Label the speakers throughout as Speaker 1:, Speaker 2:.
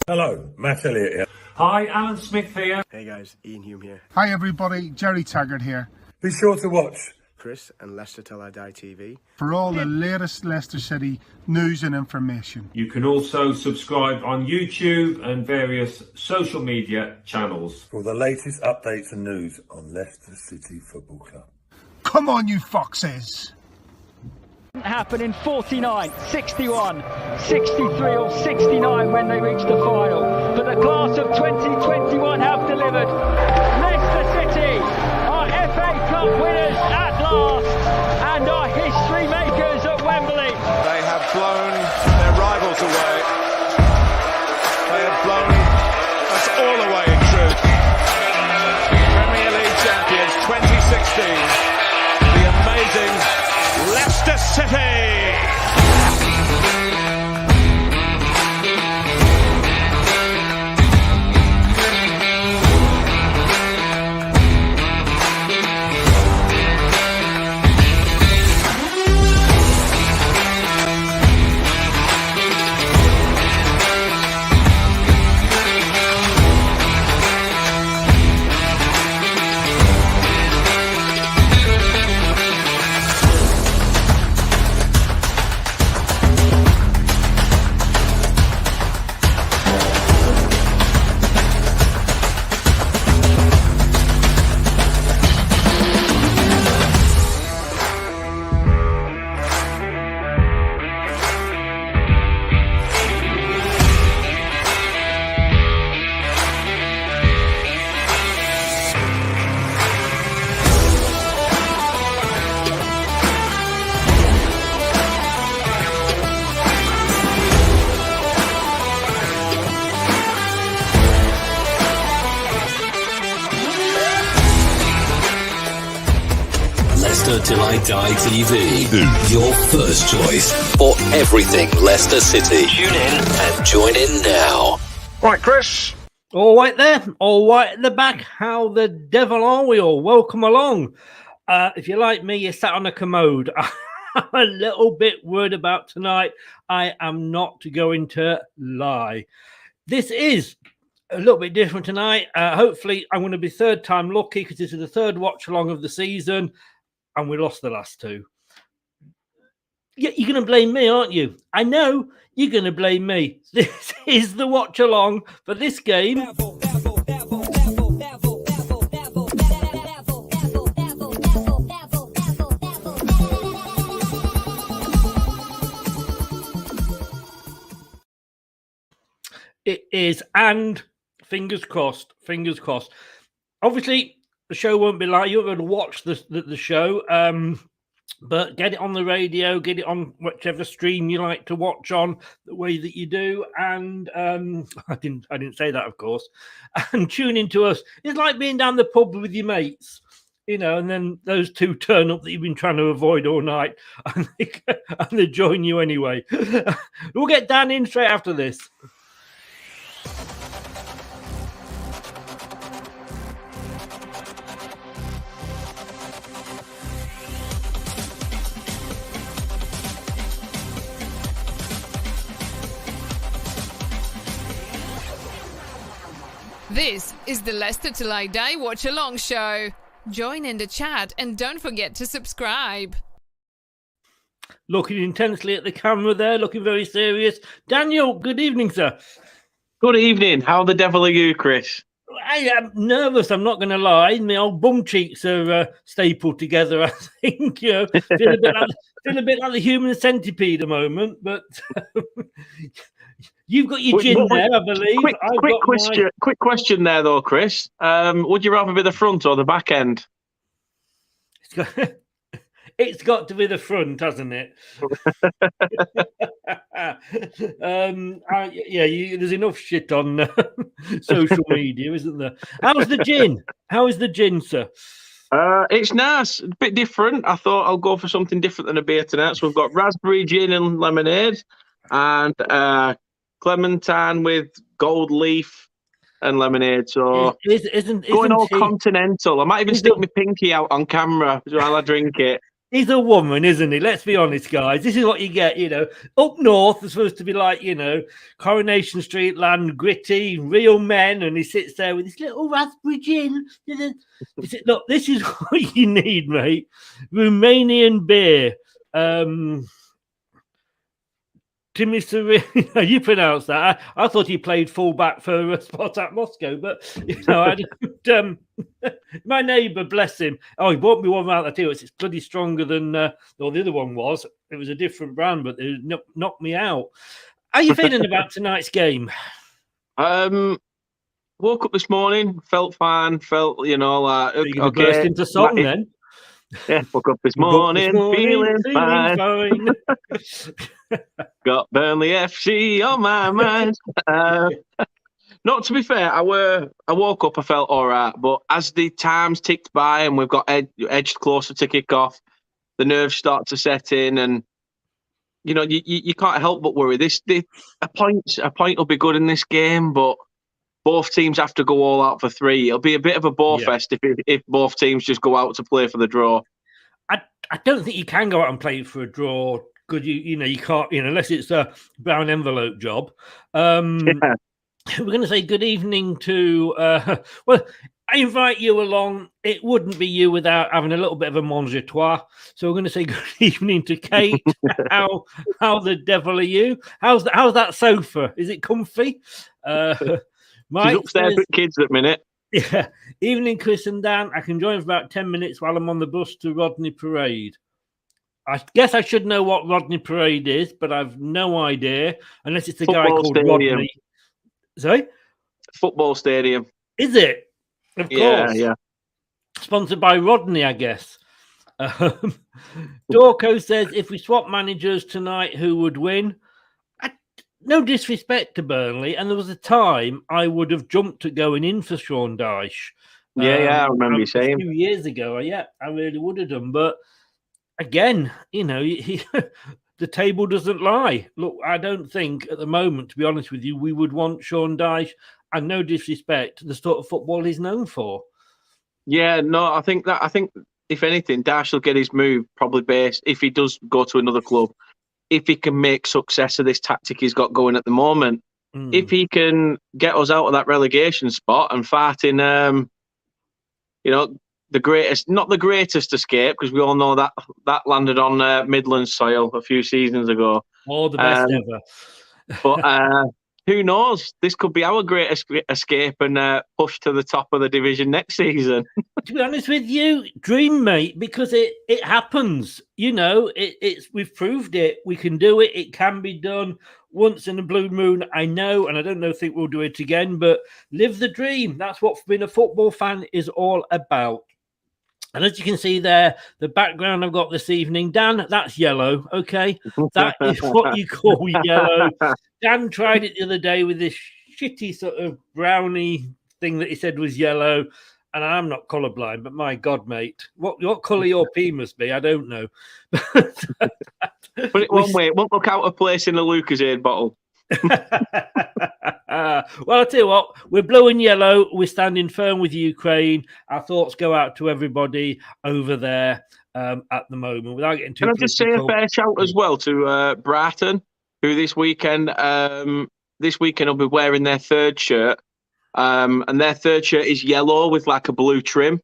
Speaker 1: Hello, Matt Elliott here.
Speaker 2: Hi, Alan Smith here.
Speaker 3: Hey guys, Ian Hume here.
Speaker 4: Hi everybody, Jerry Taggart here.
Speaker 1: Be sure to watch
Speaker 3: Chris and Leicester Till I Die TV
Speaker 4: For all the latest Leicester City news and information.
Speaker 2: You can also subscribe on YouTube and various social media channels.
Speaker 1: for the latest updates and news on Leicester City Football Club.
Speaker 4: Come on, you foxes!
Speaker 5: Happen in 49, 61, 63 or 69 when they reach the final. But the class of 2021 have delivered. Leicester City are FA Cup winners at last and are history makers at Wembley.
Speaker 6: They have blown their rivals away. They have blown us all away in truth. Premier League champions 2016. The amazing Leicester City!
Speaker 7: Leicester Till I Die TV, your first choice for everything Leicester City. Tune in and join in now.
Speaker 6: Right, Chris.
Speaker 8: All right there, all right at the back. How the devil are we all? Welcome along. If you're like me, you're sat on a commode. I'm a little bit worried about tonight. I am not going to lie. This is a little bit different tonight. Hopefully, I'm going to be third time lucky because this is the third watch along of the season, and we lost the last two. Yeah, you're going to blame me, aren't you? I know you're going to blame me. This is the watch along for this game. It is, and fingers crossed, fingers crossed. Obviously, the show won't be live. You're going to watch the show, but get it on the radio, get it on whichever stream you like to watch on, the way that you do. And I didn't say that, of course. And tune into us. It's like being down the pub with your mates, you know, and then those two turn up that you've been trying to avoid all night, and they join you anyway. We'll get Dan in straight after this.
Speaker 9: This is the Leicester Till I Die Watch Along show. Join in the chat and don't forget to subscribe.
Speaker 8: Looking intensely at the camera there, looking very serious. Daniel, good evening, sir.
Speaker 10: Good evening. How the devil are you, Chris?
Speaker 8: I am nervous, I'm not going to lie. My old bum cheeks are stapled together, I think. You know, feel a bit like the human centipede at the moment, but you've got your gin there, I believe.
Speaker 10: Quick question there, though, Chris. Would you rather be the front or the back end?
Speaker 8: It's got to be the front, hasn't it? There's enough shit on social media, isn't there? How's the gin? How is the gin, sir?
Speaker 10: It's nice, a bit different. I thought I'll go for something different than a beer tonight. So we've got raspberry gin and lemonade, and clementine with gold leaf and lemonade. So
Speaker 8: isn't
Speaker 10: going all continental. I might even stick my pinky out on camera while I drink it.
Speaker 8: He's a woman, isn't he? Let's be honest, guys. This is what you get, Up north, it's supposed to be like, Coronation Street land, gritty, real men, and he sits there with his little raspberry gin. Look, this is what you need, mate. Romanian beer. Timmy Serena, you pronounce that. I thought he played fullback for Spartak Moscow, but I don't, my neighbour, bless him. Oh, he bought me one out of the It's bloody stronger than the other one was. It was a different brand, but it knocked me out. How are you feeling about tonight's game?
Speaker 10: Woke up this morning, felt fine, felt like
Speaker 8: okay. Burst into song then.
Speaker 10: Yeah, woke up this morning, feeling fine. Got Burnley FC on my mind. Not to be fair, I woke up, I felt all right, but as the times ticked by and we've got edged closer to kick off, the nerves start to set in, and you can't help but worry. A point will be good in this game, but both teams have to go all out for 3. It'll be a bit of a bore fest if both teams just go out to play for the draw.
Speaker 8: I don't think you can go out and play for a draw. Good, you can't, unless it's a brown envelope job. We're going to say good evening to. Well, I invite you along. It wouldn't be you without having a little bit of a menage a trois. So we're going to say good evening to Kate. How the devil are you? How's that sofa? Is it comfy?
Speaker 10: She's upstairs with kids at the minute.
Speaker 8: Yeah. Evening, Chris and Dan. I can join for about 10 minutes while I'm on the bus to Rodney Parade. I guess I should know what Rodney Parade is, but I've no idea. Unless it's a guy called Rodney. Sorry?
Speaker 10: Football stadium.
Speaker 8: Is it? Of course.
Speaker 10: Yeah.
Speaker 8: Sponsored by Rodney, I guess. Dorco says, if we swap managers tonight, who would win? No disrespect to Burnley, and there was a time I would have jumped at going in for Sean Dyche.
Speaker 10: I remember you saying.
Speaker 8: A few years ago, I really would have done. But again, the table doesn't lie. Look, I don't think at the moment, to be honest with you, we would want Sean Dyche, and no disrespect, the sort of football he's known for.
Speaker 10: Yeah, no, I think if anything, Dyche will get his move probably based, if he does go to another club, if he can make success of this tactic he's got going at the moment. If he can get us out of that relegation spot and fight in, the greatest, not the greatest escape, because we all know that landed on Midlands soil a few seasons ago.
Speaker 8: Oh, the best ever.
Speaker 10: But who knows? This could be our greatest escape and push to the top of the division next season.
Speaker 8: To be honest with you, dream, mate, because it happens. We've proved it. We can do it. It can be done once in a blue moon. I know, and I don't think we'll do it again, but live the dream. That's what being a football fan is all about. And as you can see there, the background I've got this evening, Dan, that's yellow, okay? That is what you call yellow. Dan tried it the other day with this shitty sort of brownie thing that he said was yellow. And I'm not colourblind, but my God, mate, what colour your pee must be, I don't know.
Speaker 10: Put it one way, it won't look out of place in a Lucasade bottle.
Speaker 8: Well, I'll tell you what, we're blue and yellow. We're standing firm with Ukraine. Our thoughts go out to everybody over there at the moment. Without getting too
Speaker 10: Can I just say a fair shout as well to Brighton, who this weekend will be wearing their third shirt. And their third shirt is yellow with like a blue trim.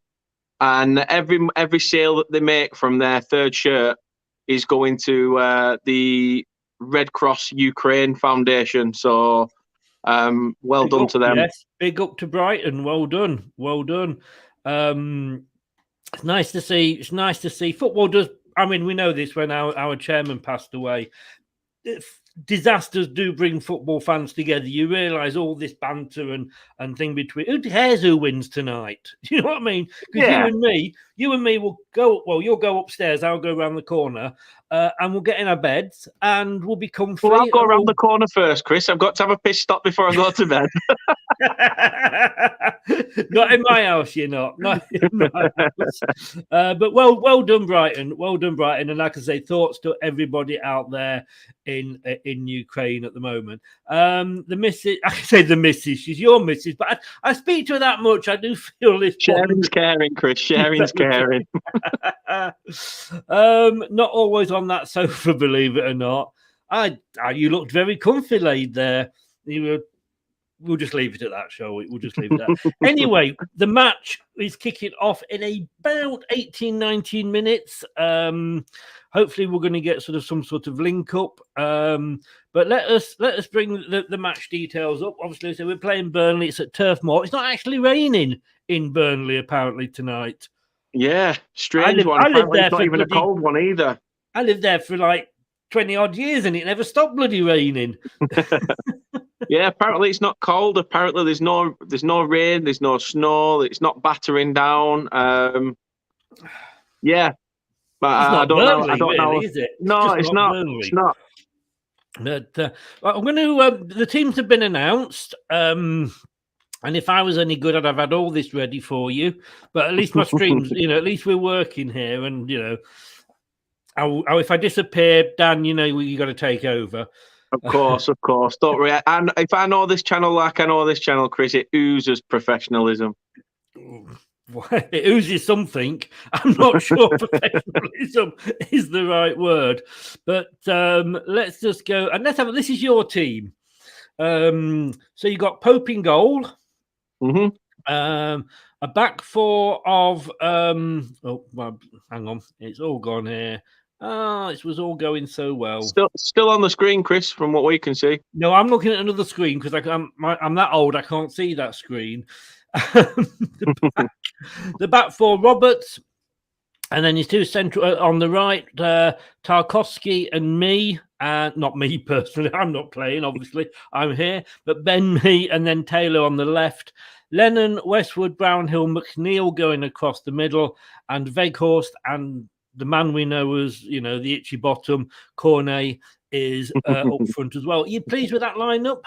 Speaker 10: And every sale that they make from their third shirt is going to the Red Cross Ukraine Foundation. So well
Speaker 8: big
Speaker 10: done
Speaker 8: up,
Speaker 10: to them.
Speaker 8: Yes, big up to Brighton. Well done. It's nice to see. It's nice to see. Football does. I mean, we know this when our chairman passed away. Disasters do bring football fans together. You realise all this banter and thing between. Who cares who wins tonight? You know what I mean? Because you and me will go. Well, you'll go upstairs. I'll go around the corner, and we'll get in our beds and we'll be comfy.
Speaker 10: Well, I'll go around the corner first, Chris. I've got to have a piss stop before I go to bed.
Speaker 8: Not in my house, you're not. Not in my house. But well done, Brighton. Well done, Brighton. And like I say, thoughts to everybody out there in Ukraine at the moment. The missus, I can say the missus, she's your missus, but I speak to her that much. I do feel this.
Speaker 10: Sharing's caring, Chris. Sharing's caring.
Speaker 8: Not always on that sofa, believe it or not. You looked very comfy laid there. We'll just leave it at that, shall we? We'll just leave it at that. Anyway, the match is kicking off in about 18, 19 minutes. Hopefully, we're going to get some sort of link up. But let us bring the match details up. Obviously, so we're playing Burnley. It's at Turf Moor. It's not actually raining in Burnley apparently tonight.
Speaker 10: Yeah, strange one. Apparently, it's not even a cold one either.
Speaker 8: I lived there for like 20 odd years and it never stopped bloody raining.
Speaker 10: Yeah, apparently it's not cold. Apparently there's no rain, there's no snow, it's not battering down. Yeah. But I don't know. I don't know.
Speaker 8: Is it?
Speaker 10: No, it's not. It's not.
Speaker 8: But I'm going to. The teams have been announced. And if I was any good, I'd have had all this ready for you. But at least my streams, at least we're working here. And, if I disappear, Dan, you got to take over.
Speaker 10: Of course. Don't worry. And if I know this channel like I know this channel, Chris, it oozes professionalism.
Speaker 8: It oozes something. I'm not sure professionalism is the right word. But let's just go. And let's have this is your team. So you got Pope in goal.
Speaker 10: Mm-hmm.
Speaker 8: A back four of hang on, it's all gone here. It was all going so well.
Speaker 10: Still on the screen, Chris, from what we can see.
Speaker 8: No, I'm looking at another screen because I'm that old. I can't see that screen. The back four, Roberts, and then his two central on the right, Tarkovsky and me. Not me personally. I'm not playing. Obviously, I'm here. But Ben, me, and then Taylor on the left. Lennon, Westwood, Brownhill, McNeil going across the middle, and Weghorst and the man we know as, the itchy bottom, Cornet, is up front as well. Are you pleased with that lineup?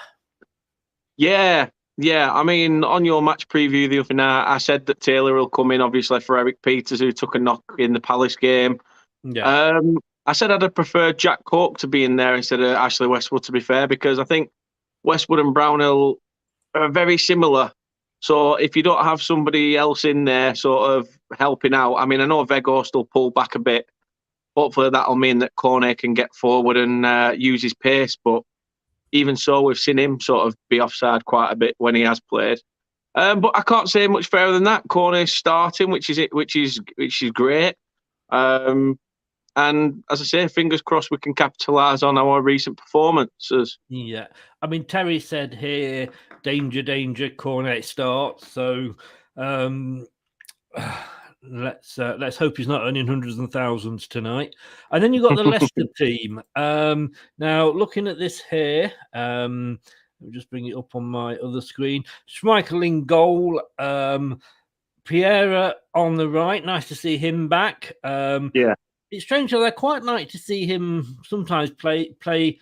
Speaker 10: Yeah. I mean, on your match preview the other night, I said that Taylor will come in, obviously, for Eric Peters, who took a knock in the Palace game.
Speaker 8: Yeah.
Speaker 10: I said I'd have preferred Jack Cork to be in there instead of Ashley Westwood, to be fair, because I think Westwood and Brownhill are very similar. So if you don't have somebody else in there sort of helping out, I mean, I know Weghorst will pull back a bit. Hopefully that'll mean that Cornet can get forward and use his pace. But even so, we've seen him sort of be offside quite a bit when he has played. But I can't say much fairer than that. Cornet's starting, which is great. And as I say, fingers crossed we can capitalise on our recent performances.
Speaker 8: Yeah. I mean, Terry said here, danger, Cornet starts. So let's hope he's not earning hundreds and thousands tonight. And then you've got the Leicester team. Now, looking at this here, let me just bring it up on my other screen. Schmeichel in goal. Piera on the right. Nice to see him back.
Speaker 10: Yeah.
Speaker 8: It's strange that I quite like to see him sometimes play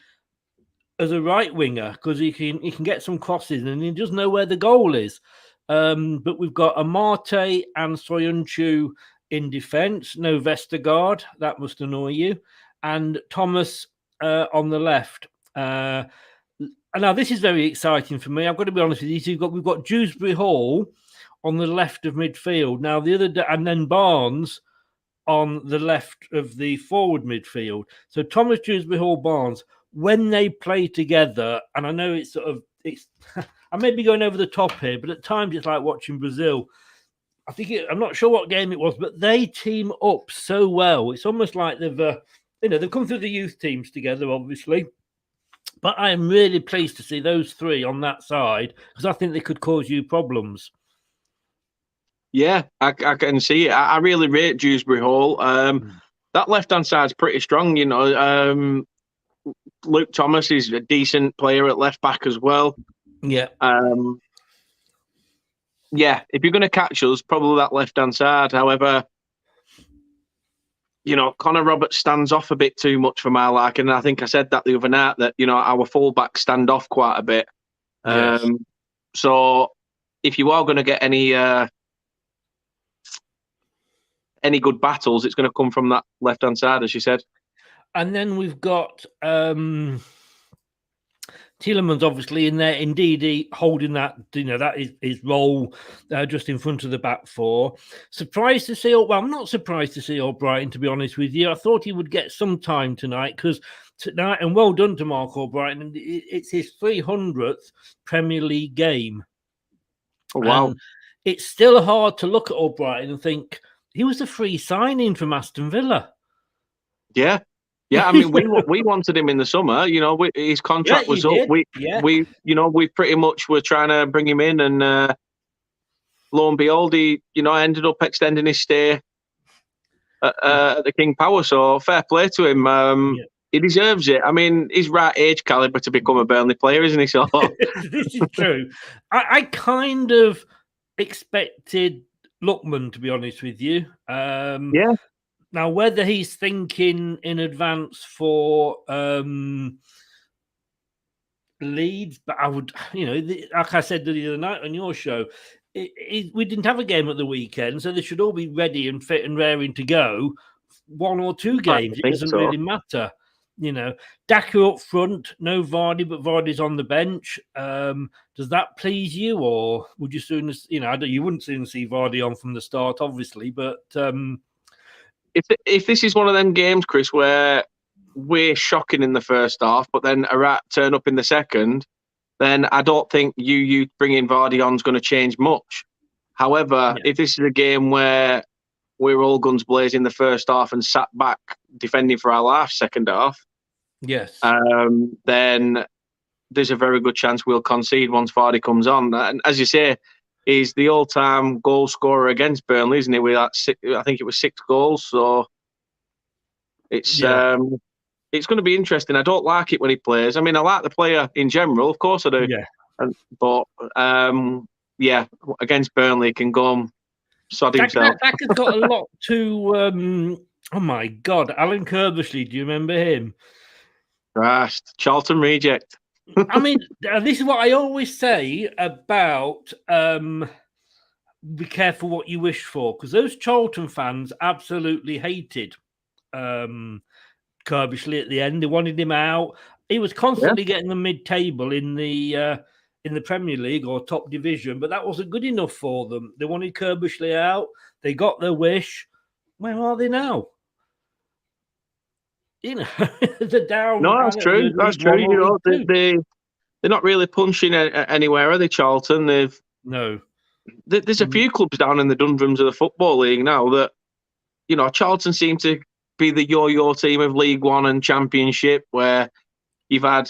Speaker 8: as a right winger because he can get some crosses and he does know where the goal is. But we've got Amate and Soyuncu in defence. No Vestergaard, that must annoy you, and Thomas on the left. Now this is very exciting for me. I've got to be honest with you. So we've got Dewsbury Hall on the left of midfield. Now the other day, and then Barnes on the left of the forward midfield. So Thomas, Dewsbury Hall, Barnes, when they play together, and I know it's I may be going over the top here, but at times it's like watching Brazil. I'm not sure what game it was, but they team up so well. It's almost like they've come through the youth teams together, obviously. But I am really pleased to see those three on that side because I think they could cause you problems.
Speaker 10: Yeah, I can see it. I really rate Dewsbury Hall. That left-hand side's pretty strong, Luke Thomas is a decent player at left-back as well.
Speaker 8: Yeah.
Speaker 10: If you're going to catch us, probably that left-hand side. However, Conor Roberts stands off a bit too much for my liking. And I think I said that the other night that, our full-backs stand off quite a bit.
Speaker 8: Yes.
Speaker 10: So if you are going to get any good battles, it's going to come from that left-hand side, as you said.
Speaker 8: And then we've got Tielemans obviously in there, indeed holding that, that is his role just in front of the back four. Surprised to see, I'm not surprised to see Albrighton, to be honest with you. I thought he would get some time tonight, because tonight, and well done to Mark Albrighton, it's his 300th Premier League game.
Speaker 10: Oh, wow.
Speaker 8: And it's still hard to look at Albrighton and think he was a free signing from Aston Villa.
Speaker 10: Yeah. Yeah, I mean, we wanted him in the summer. His contract was up.
Speaker 8: Did.
Speaker 10: We pretty much were trying to bring him in, and lo and behold, he ended up extending his stay at the King Power. So fair play to him. He deserves it. I mean, he's right age caliber to become a Burnley player, isn't he? So
Speaker 8: this is true. I kind of expected Lookman, to be honest with you.
Speaker 10: Yeah.
Speaker 8: Now, whether he's thinking in advance for Leeds, but I would, like I said the other night on your show, we didn't have a game at the weekend, so they should all be ready and fit and raring to go. 1 or 2 games, it doesn't really matter. Daka up front, no Vardy, but Vardy's on the bench. Does that please you, or would you soon, you wouldn't soon see Vardy on from the start, obviously, but.
Speaker 10: If this is one of them games, Chris, where we're shocking in the first half, but then a rat turn up in the second, then I don't think you bringing Vardy on is going to change much. However, if this is a game where we're all guns blazing the first half and sat back defending for our life second half,
Speaker 8: yes,
Speaker 10: then there's a very good chance we'll concede once Vardy comes on. And as you say, he's the all-time goal scorer against Burnley, isn't he? With that I think it was 6 goals. So it's going to be interesting. I don't like it when he plays. I mean, I like the player in general, of course I do.
Speaker 8: Yeah.
Speaker 10: But against Burnley, he can go and sod himself.
Speaker 8: Daka's got a lot to. Oh my God, Alan Kerbishley. Do you remember him?
Speaker 10: Christ, Charlton reject.
Speaker 8: I mean, this is what I always say about be careful what you wish for, because those Charlton fans absolutely hated Kerbishley at the end. They wanted him out. He was constantly getting the mid-table in the Premier League or top division, but that wasn't good enough for them. They wanted Kerbishley out. They got their wish. Where are they now? The down.
Speaker 10: No, that's true. That's true. They're not really punching anywhere, are they, Charlton?
Speaker 8: No.
Speaker 10: There's a few clubs down in the Dundrums of the Football League now that, Charlton seem to be the yo-yo team of League One and Championship, where you've got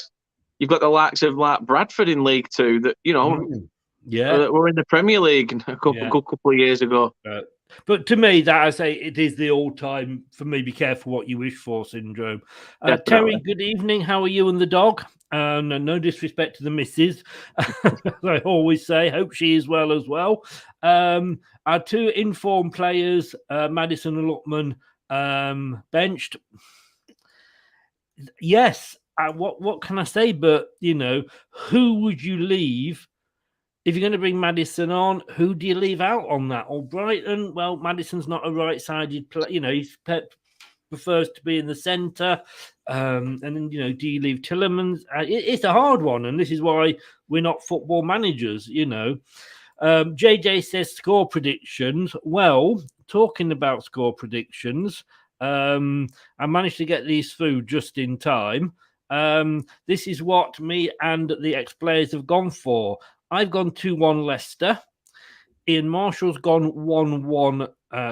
Speaker 10: the likes of like Bradford in League Two that were in the Premier League a couple of years ago.
Speaker 8: But to me, that I say, it is the all-time, for me, be careful what you wish for syndrome. Terry, good evening. How are you and the dog? No disrespect to the missus, as I always say. Hope she is well as well. Our 2 informed players, Maddison and Lookman, benched. Yes, what can I say? But, who would you leave? If you're going to bring Maddison on, who do you leave out on that? Albrighton, well, Maddison's not a right-sided player. He prefers to be in the centre. And then, do you leave Tielemans? It's a hard one, and this is why we're not football managers, JJ says score predictions. Well, talking about score predictions, I managed to get these through just in time. This is what me and the ex-players have gone for. I've gone 2-1 Leicester. Ian Marshall's gone 1-1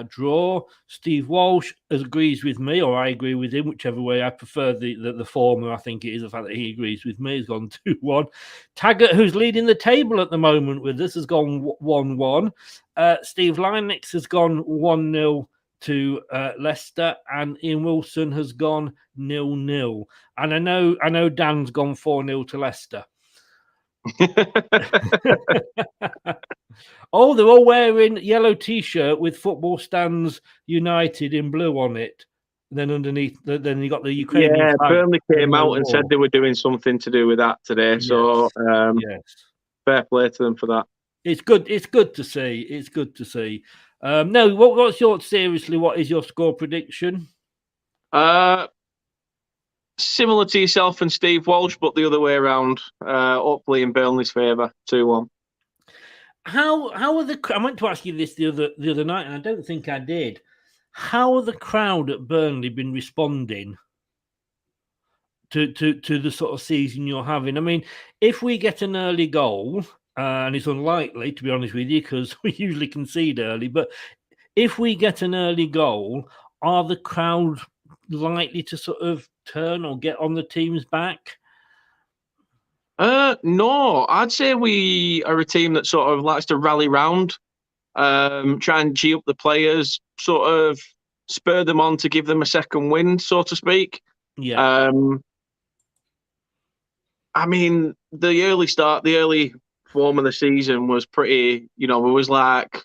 Speaker 8: draw. Steve Walsh agrees with me, or I agree with him, whichever way. I prefer the former, I think it is, the fact that he agrees with me. He's gone 2-1. Taggart, who's leading the table at the moment with us, has gone 1-1. Steve Linux has gone 1-0 to Leicester, and Ian Wilson has gone 0-0. And I know Dan's gone 4-0 to Leicester. Oh, they're all wearing yellow t-shirt with Football Stands United in blue on it. Then underneath, then you got the Ukrainian.
Speaker 10: Yeah, Burnley came out and said they were doing something to do with that today. Yes. So, fair play to them for that.
Speaker 8: It's good. It's good to see. It's good to see. No, what's your seriously? What is your score prediction?
Speaker 10: Similar to yourself and Steve Walsh, but the other way around. Hopefully in Burnley's favour, 2-1.
Speaker 8: How are the? I meant to ask you this the other night, and I don't think I did. How are the crowd at Burnley been responding to the sort of season you're having? I mean, if we get an early goal, and it's unlikely, to be honest with you, because we usually concede early, but if we get an early goal, are the crowd likely to sort of turn or get on the team's back?
Speaker 10: No, I'd say we are a team that sort of likes to rally round, try and G up the players, sort of spur them on to give them a second wind, so to speak.
Speaker 8: Yeah.
Speaker 10: I mean, the early form of the season was pretty, it was like,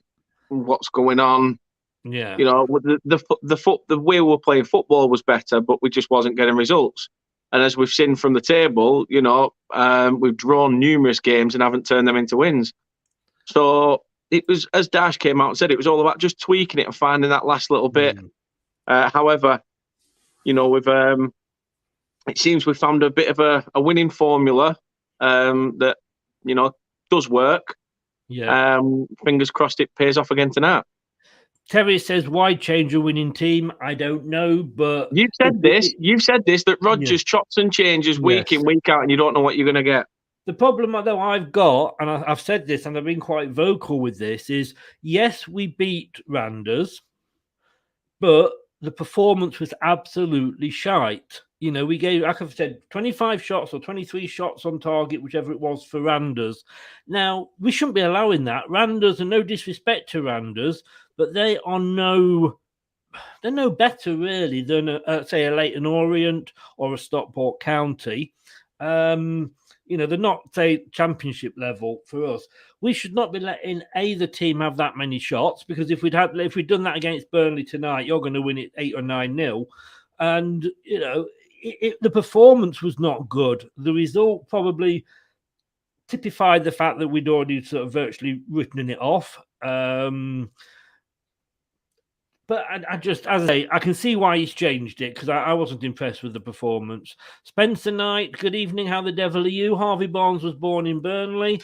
Speaker 10: what's going on?
Speaker 8: Yeah.
Speaker 10: The way we were playing football was better, but we just wasn't getting results. And as we've seen from the table, we've drawn numerous games and haven't turned them into wins. So it was, as Dash came out and said, it was all about just tweaking it and finding that last little bit. However, it seems we found a bit of a winning formula that, does work.
Speaker 8: Yeah.
Speaker 10: Fingers crossed it pays off again tonight.
Speaker 8: Terry says, why change a winning team? I don't know, but...
Speaker 10: You've said this, that Rodgers chops and changes week in, week out, and you don't know what you're going to get.
Speaker 8: The problem, though, I've got, and I've said this, and I've been quite vocal with this, is, yes, we beat Randers, but the performance was absolutely shite. We gave, like I've said, 25 shots or 23 shots on target, whichever it was, for Randers. Now, we shouldn't be allowing that. Randers, and no disrespect to Randers, but they are they're no better, really, than, say, a Leyton Orient or a Stockport County. They're not, say, championship level for us. We should not be letting the team have that many shots, because if we'd done that against Burnley tonight, you're going to win it 8 or 9-0. And, the performance was not good. The result probably typified the fact that we'd already sort of virtually written it off. But I just, as I say, I can see why he's changed it, because I wasn't impressed with the performance. Spencer Knight, good evening. How the devil are you? Harvey Barnes was born in Burnley.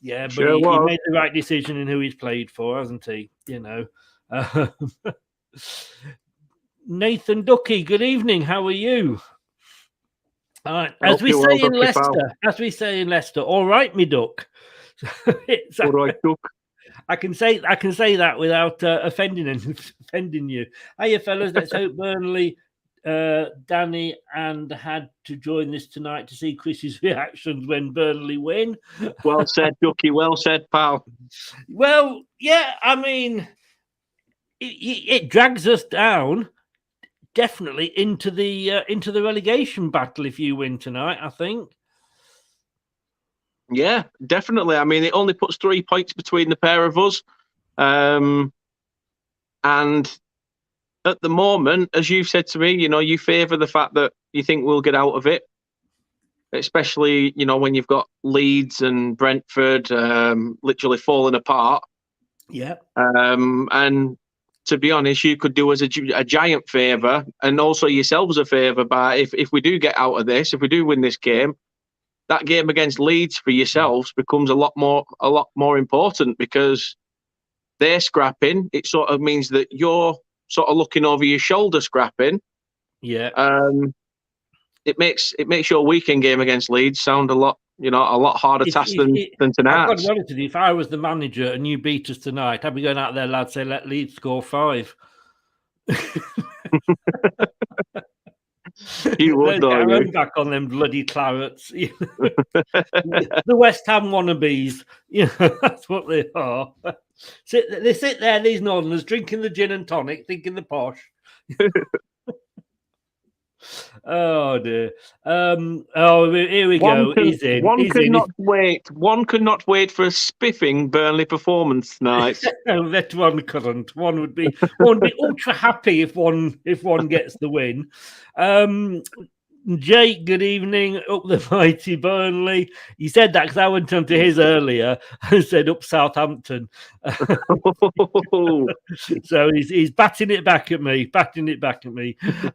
Speaker 8: Yeah, but he made the right decision in who he's played for, hasn't he? Nathan Ducky, good evening. How are you? All right. As we say in Leicester, all right, me duck.
Speaker 10: All right, duck.
Speaker 8: I can say that without offending you. Hiya, fellas. Let's hope Burnley, Danny, and had to join this tonight to see Chris's reactions when Burnley win.
Speaker 10: Well said, Ducky. Well said, pal.
Speaker 8: Well, yeah. I mean, it drags us down, definitely into the relegation battle if you win tonight, I think.
Speaker 10: Yeah, definitely. I mean, it only puts 3 points between the pair of us. And at the moment, as you've said to me, you favour the fact that you think we'll get out of it, especially, when you've got Leeds and Brentford literally falling apart.
Speaker 8: Yeah.
Speaker 10: And to be honest, you could do us a giant favour, and also yourselves a favour, by if we do get out of this, if we do win this game, that game against Leeds for yourselves becomes a lot more important, because they're scrapping. It sort of means that you're sort of looking over your shoulder scrapping.
Speaker 8: Yeah.
Speaker 10: It makes your weekend game against Leeds sound a lot harder task than tonight.
Speaker 8: I've got to be honest with you, if I was the manager and you beat us tonight, I'd be going out there, lads, say, let Leeds score 5.
Speaker 10: You would, though.
Speaker 8: Back on them bloody clarets. The West Ham wannabes. That's what they are. They sit there, these Northerners, drinking the gin and tonic, thinking the posh. Oh dear. Here we go. He's in.
Speaker 10: One could not wait for a spiffing Burnley performance tonight.
Speaker 8: No, that one couldn't. One would be ultra happy if one gets the win. Jake, good evening. Up the mighty Burnley. He said that because I went on to his earlier and said up Southampton. So he's batting it back at me.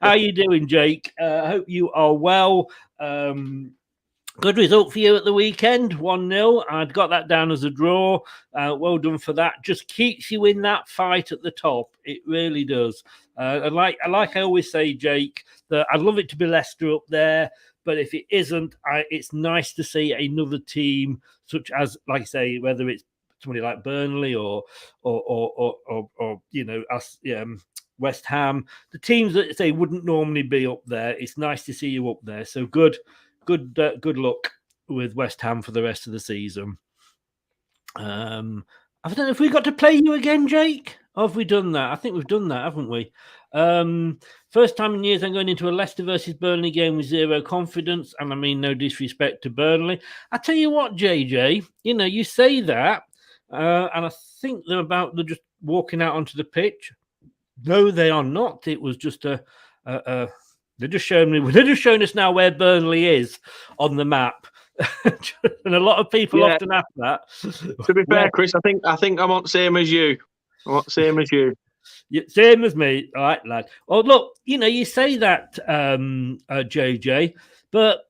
Speaker 8: How you doing, Jake? I hope you are well. Good result for you at the weekend, 1-0. I'd got that down as a draw. Well done for that. Just keeps you in that fight at the top. It really does. And like I always say, Jake, that I'd love it to be Leicester up there, but if it isn't, it's nice to see another team such as, like I say, whether it's somebody like Burnley or you know us, West Ham, the teams that say wouldn't normally be up there. It's nice to see you up there. So good luck with West Ham for the rest of the season. I don't know if we got to play you again, Jake. Or have we done that? I think we've done that, haven't we? First time in years I'm going into a Leicester versus Burnley game with zero confidence, and I mean no disrespect to Burnley. I tell you what, JJ, you know, you say that, and I think they're just walking out onto the pitch. No, they are not. It was just they're just showing us now where Burnley is on the map. And a lot of people often ask that.
Speaker 10: To be fair, Chris, I think I'm on the same as you.
Speaker 8: Yeah, same as me. All right, lad. Well, look, you know, you say that, JJ, but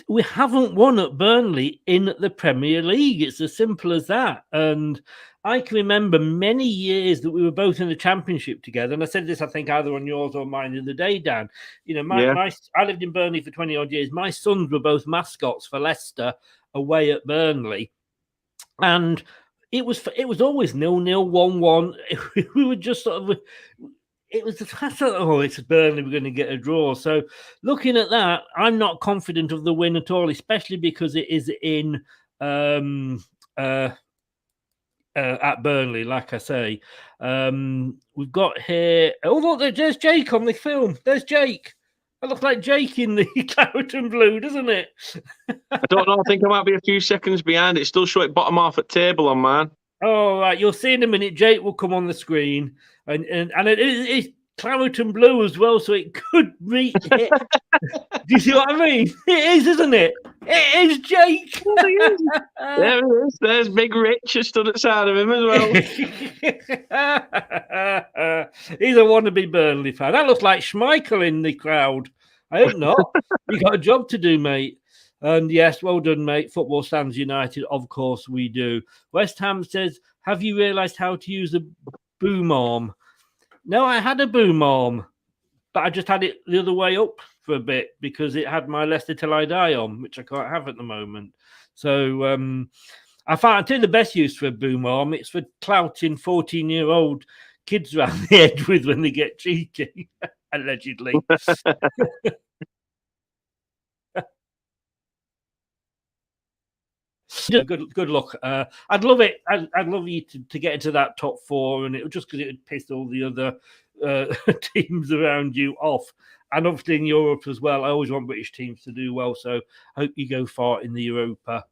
Speaker 8: we haven't won at Burnley in the Premier League. It's as simple as that. And I can remember many years that we were both in the Championship together. And I said this, I think, either on yours or mine the other day, Dan. You know, I lived in Burnley for 20-odd years. My sons were both mascots for Leicester away at Burnley. And it was always 0-0, 1-1. We were just sort of... it's Burnley, we're going to get a draw. So looking at that, I'm not confident of the win at all, especially because it is in at Burnley, like I say. We've got here... Oh, look, there's Jake on the film. There's Jake. It looks like Jake in the claret and blue, doesn't it?
Speaker 10: I don't know. I think I might be a few seconds behind. It's still showing bottom half at table on mine.
Speaker 8: Oh, right. You'll see in a minute. Jake will come on the screen. And it's claret and blue as well, so it could be it. Do you see what I mean? It is, isn't it? It is Jake.
Speaker 10: There he is. There's Big Rich stood at the side of him as well.
Speaker 8: He's a wannabe Burnley fan. That looks like Schmeichel in the crowd. I hope not. You got a job to do, mate. And yes, well done, mate. Football stands united. Of course we do. West Ham says, have you realised how to use a boom arm? No, I had a boom arm, but I just had it the other way up for a bit because it had my Leicester Till I Die on, which I can't have at the moment. So I tell you the best use for a boom arm, it's for clouting 14-year-old kids around the head with when they get cheeky, allegedly. Good luck. I'd love it. I'd love you to get into that top four, and it was just because it would piss all the other teams around you off. And obviously in Europe as well, I always want British teams to do well. So I hope you go far in the Europa.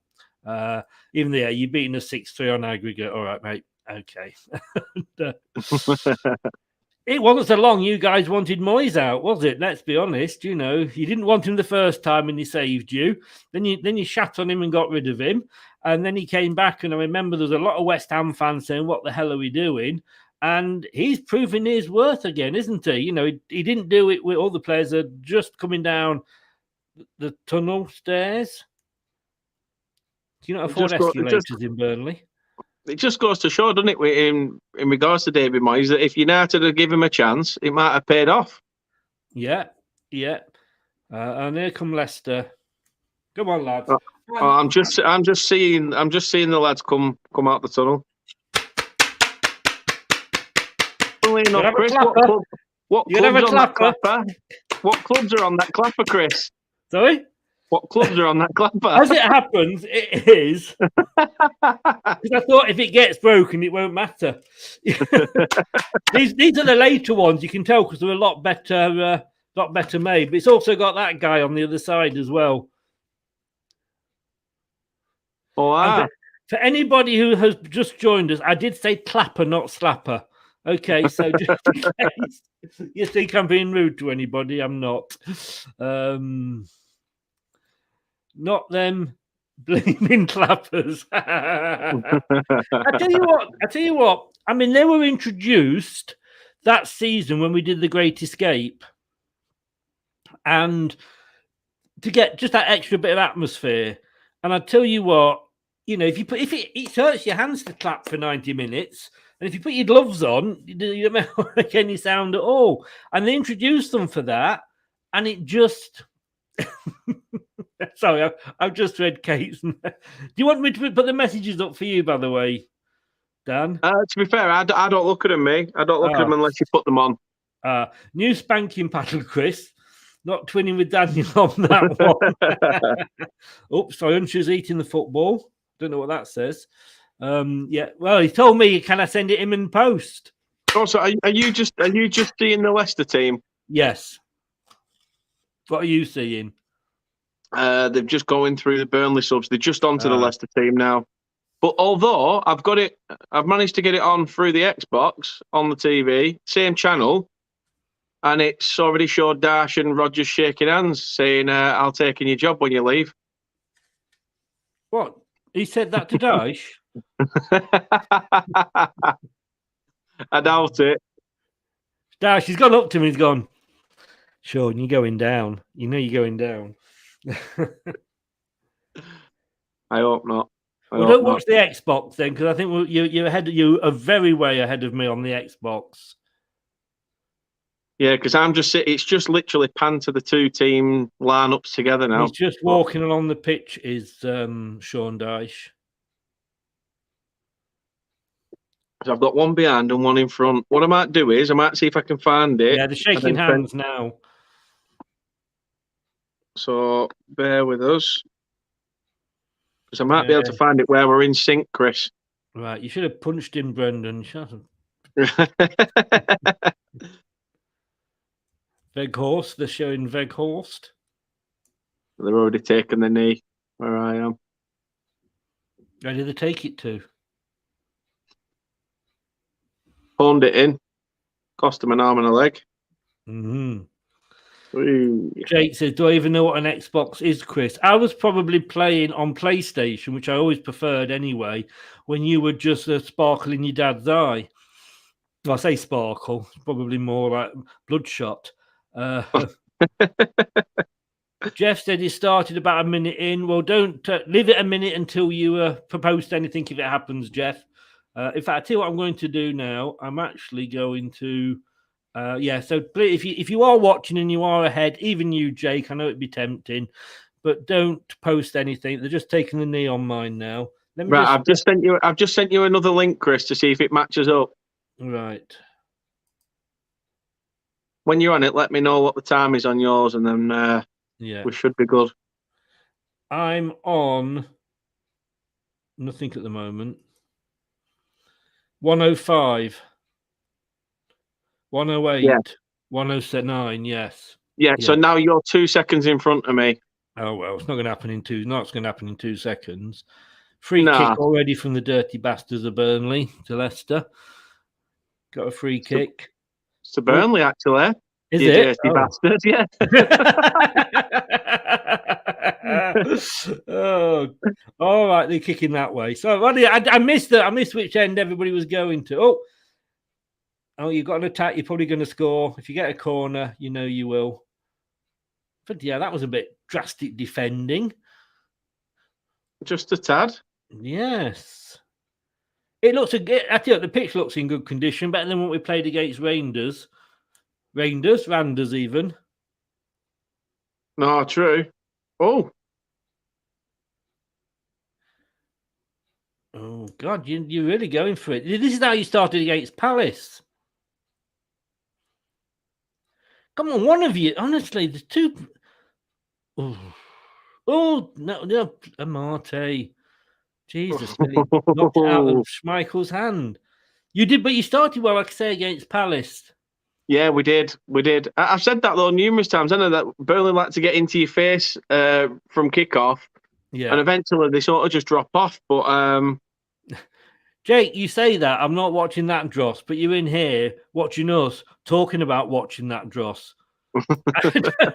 Speaker 8: Even there, you're beating a 6-3 on aggregate. All right, mate. Okay. It wasn't so long you guys wanted Moyes out, was it? Let's be honest. You know, you didn't want him the first time and he saved you. Then you shat on him and got rid of him. And then he came back. And I remember there's a lot of West Ham fans saying, what the hell are we doing? And he's proving his worth again, isn't he? You know, he didn't do it with all the players are just coming down the tunnel stairs. Do you not afford escalators in Burnley?
Speaker 10: It just goes to show, doesn't it, in regards to David Moyes, that if United had given him a chance, it might have paid off.
Speaker 8: Yeah. And here come Leicester. Come on, lads.
Speaker 10: I'm just seeing the lads come out the tunnel. Enough, Chris, what clubs are on that clapper, Chris?
Speaker 8: Sorry?
Speaker 10: What clubs are on that clapper?
Speaker 8: As it happens, it is. Because I thought if it gets broken, it won't matter. These are the later ones, you can tell, because they're a lot better made. But it's also got that guy on the other side as well.
Speaker 10: Oh, wow.
Speaker 8: For anybody who has just joined us, I did say clapper, not slapper. Okay, so just in case you think I'm being rude to anybody, I'm not. Not them blaming clappers. I tell you what. I mean, they were introduced that season when we did the Great Escape, and to get just that extra bit of atmosphere. And I tell you what, if it hurts your hands to clap for 90 minutes. And if you put your gloves on, you don't make any sound at all. And they introduced them for that. And it just... Sorry, I've just read Kate's. Do you want me to put the messages up for you, by the way, Dan?
Speaker 10: To be fair, I don't look at them, me. I don't look at them unless you put them on.
Speaker 8: New spanking paddle, Chris. Not twinning with Daniel on that one. Oops, sorry, Unsher's eating the football. Don't know what that says. Yeah, well, he told me, can I send it him in post?
Speaker 10: Also, are you just seeing the Leicester team?
Speaker 8: Yes. What are you seeing?
Speaker 10: They've just going through the Burnley subs. They're just onto the Leicester team now. But although I've managed to get it on through the Xbox on the TV, same channel, and it's already showed Dash and Rogers shaking hands, saying, "I'll take in your job when you leave."
Speaker 8: What? He said that to Dash?
Speaker 10: I doubt it.
Speaker 8: Dash, he's gone up to me. He's gone, Sean, you're going down. You know you're going down.
Speaker 10: I hope not.
Speaker 8: Don't watch the Xbox then, because I think you're ahead. You are very way ahead of me on the Xbox.
Speaker 10: Yeah, because it's just literally panned to the two team lineups together now.
Speaker 8: He's just walking along the pitch. Is Sean Dyche?
Speaker 10: So I've got one behind and one in front. What I might do is I might see if I can find it.
Speaker 8: Yeah, they're shaking hands now.
Speaker 10: So bear with us, because I might be able to find it where we're in sync, Chris.
Speaker 8: Right, you should have punched him, Brendan. Veghorst, they're showing Veghorst.
Speaker 10: They've already taken the knee where I am.
Speaker 8: Where did they take it to?
Speaker 10: Honed it in. Cost him an arm and a leg.
Speaker 8: Mm-hmm.
Speaker 10: Ooh.
Speaker 8: Jake says, do I even know what an Xbox is, Chris? I was probably playing on PlayStation, which I always preferred anyway, when you were just a sparkle in your dad's eye. Well, I say sparkle, probably more like bloodshot. Jeff said he started about a minute in. Well, don't leave it a minute until you propose anything if it happens, Jeff. In fact, I tell you what I'm going to do now. I'm actually going to... so please, if you are watching and you are ahead, even you, Jake, I know it'd be tempting, but don't post anything. They're just taking the knee on mine now.
Speaker 10: I've just sent you another link, Chris, to see if it matches up.
Speaker 8: Right.
Speaker 10: When you're on it, let me know what the time is on yours, and then we should be good.
Speaker 8: I'm on nothing at the moment. 105. 108, 109, yes.
Speaker 10: Yeah, so now you're 2 seconds in front of me.
Speaker 8: Oh, well, it's not going to happen in 2 seconds. Free kick already from the dirty bastards of Burnley to Leicester. Got a free kick.
Speaker 10: It's to Burnley, actually.
Speaker 8: Is
Speaker 10: you
Speaker 8: it?
Speaker 10: Dirty bastards, yeah.
Speaker 8: Oh, all right, they're kicking that way. So, I missed that. I missed which end everybody was going to. Oh, you've got an attack. You're probably going to score. If you get a corner, you know you will. But yeah, that was a bit drastic defending.
Speaker 10: Just a tad.
Speaker 8: Yes. It looks I tell you, the pitch looks in good condition, better than what we played against Rangers even.
Speaker 10: No, true. Oh,
Speaker 8: God, you're really going for it. This is how you started against Palace. Come on, one of you. Honestly, there's two. Oh, no, Amate. Jesus, knocked it out of Schmeichel's hand. You did, but you started well, like I say, against Palace.
Speaker 10: Yeah, we did. I've said that though numerous times. I know that Burnley like to get into your face from kickoff, and eventually they sort of just drop off. But
Speaker 8: Jake, you say that I'm not watching that dross, but you're in here watching us talking about watching that dross.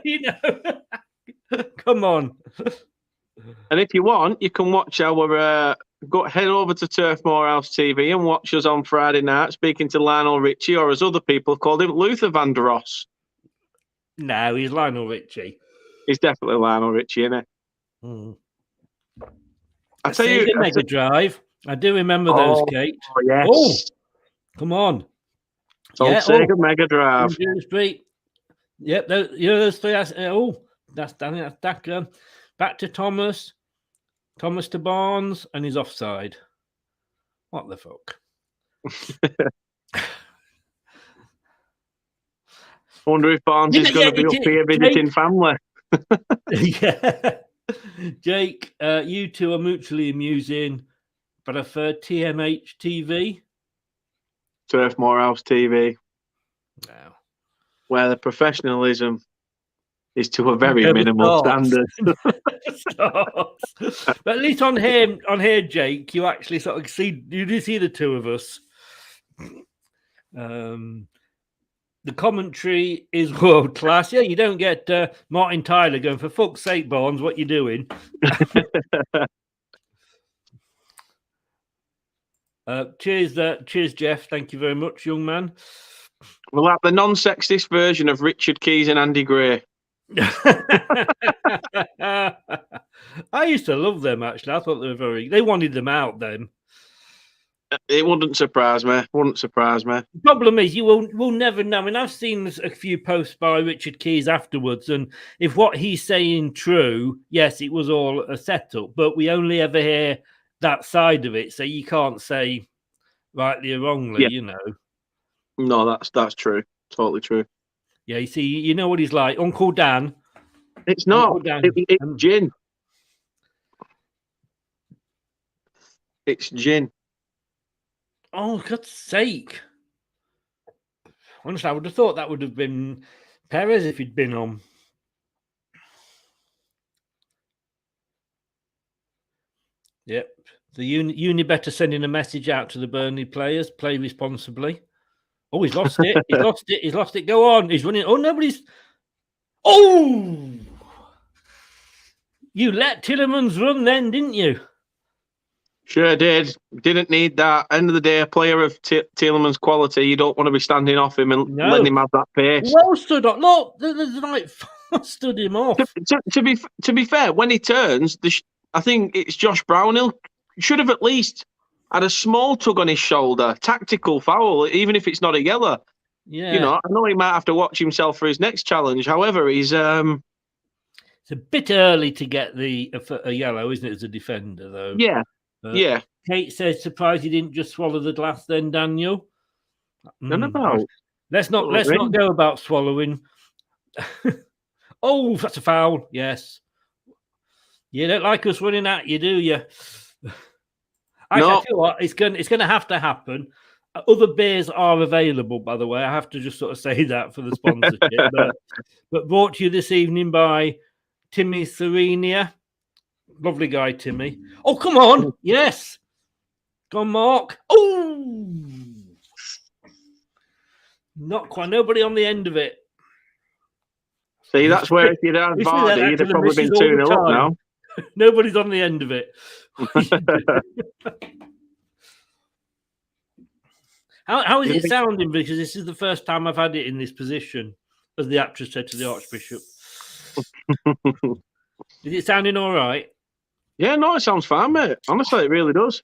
Speaker 8: You know, come on.
Speaker 10: And if you want, you can watch our head over to Turf Moorhouse TV and watch us on Friday night speaking to Lionel Richie, or as other people called him, Luther Van der Ross.
Speaker 8: No, he's Lionel Richie.
Speaker 10: He's definitely Lionel Richie, isn't he?
Speaker 8: Mm.
Speaker 10: I tell you,
Speaker 8: Mega Drive. I do remember those, Kate.
Speaker 10: Oh, yes.
Speaker 8: Oh, come on.
Speaker 10: Sega Mega Drive.
Speaker 8: Street. Yep, those three. That's Dacker. Back to Thomas. Thomas to Barnes, and he's offside. What the fuck?
Speaker 10: I wonder if Barnes is going to be up here visiting family.
Speaker 8: Yeah. Jake, you two are mutually amusing, but I prefer TMH TV.
Speaker 10: Turf Moorhouse TV.
Speaker 8: No.
Speaker 10: Where the professionalism is to a very minimal standard.
Speaker 8: But at least on here, Jake, you actually sort of see the two of us. The commentary is world class. Yeah, you don't get Martin Tyler going, for fuck's sake, Barnes, what you doing? Cheers, Jeff. Thank you very much, young man.
Speaker 10: We'll have the non-sexist version of Richard Keys and Andy Gray.
Speaker 8: I used to love them, actually. I thought they wanted them out then.
Speaker 10: It wouldn't surprise me.
Speaker 8: The problem is we'll never know. I mean, I've seen a few posts by Richard Keys afterwards, and if what he's saying true, yes, it was all a setup, but we only ever hear that side of it, so you can't say rightly or wrongly, you know.
Speaker 10: No, that's true. Totally true.
Speaker 8: Yeah, you see, you know what he's like. Uncle Dan.
Speaker 10: It's not. It's gin. It's gin.
Speaker 8: Oh, God's sake. Honestly, I would have thought that would have been Perez if he'd been on. Yep. The uni better sending a message out to the Burnley players. Play responsibly. Oh, he's lost it. He's lost it. Go on. He's running. Oh, nobody's. Oh! You let Tillemans run then, didn't you?
Speaker 10: Sure did. Didn't need that. End of the day, a player of Tielemans' quality, you don't want to be standing off him and letting him have that pace.
Speaker 8: Well stood up. Look, there's like stood him off.
Speaker 10: To be fair, when he turns, I think it's Josh Brownhill should have at least had a small tug on his shoulder, tactical foul, even if it's not a yellow.
Speaker 8: Yeah,
Speaker 10: you know, I know he might have to watch himself for his next challenge. However, he's
Speaker 8: it's a bit early to get a yellow, isn't it, as a defender, though?
Speaker 10: Yeah. Yeah.
Speaker 8: Kate says, surprised you didn't just swallow the glass then, Daniel.
Speaker 10: None about.
Speaker 8: Let's not go about swallowing. Oh, that's a foul. Yes. You don't like us running at you, do you? Actually, I tell you what, it's going to have to happen. Other beers are available, by the way. I have to just sort of say that for the sponsorship. but brought to you this evening by Timmy Serenia. Lovely guy, Timmy. Oh, come on. Yes. Go on, Mark. Oh. Not quite. Nobody on the end of it.
Speaker 10: See, that's where if you'd had Vardy, you'd have probably been 2-0 up now.
Speaker 8: Nobody's on the end of it. How is it sounding? Because this is the first time I've had it in this position, as the actress said to the Archbishop. Is it sounding all right?
Speaker 10: Yeah, no, it sounds fine, mate. Honestly, it really does.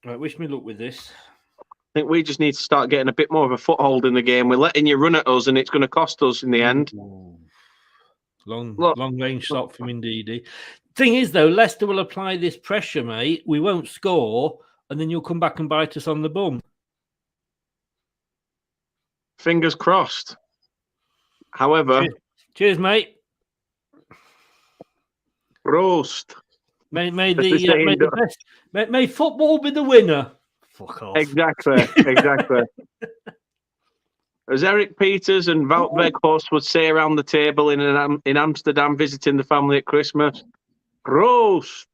Speaker 8: Right, wish me luck with this.
Speaker 10: I think we just need to start getting a bit more of a foothold in the game. We're letting you run at us, and it's going to cost us in the end.
Speaker 8: Long range shot from Indeedy. Thing is, though, Leicester will apply this pressure, mate. We won't score, and then you'll come back and bite us on the bum.
Speaker 10: Fingers crossed. However,
Speaker 8: cheers, mate.
Speaker 10: Roast.
Speaker 8: May football be the winner. Fuck off.
Speaker 10: Exactly. As Eric Peters and Wout Weghorst would say around the table in Amsterdam visiting the family at Christmas, roast.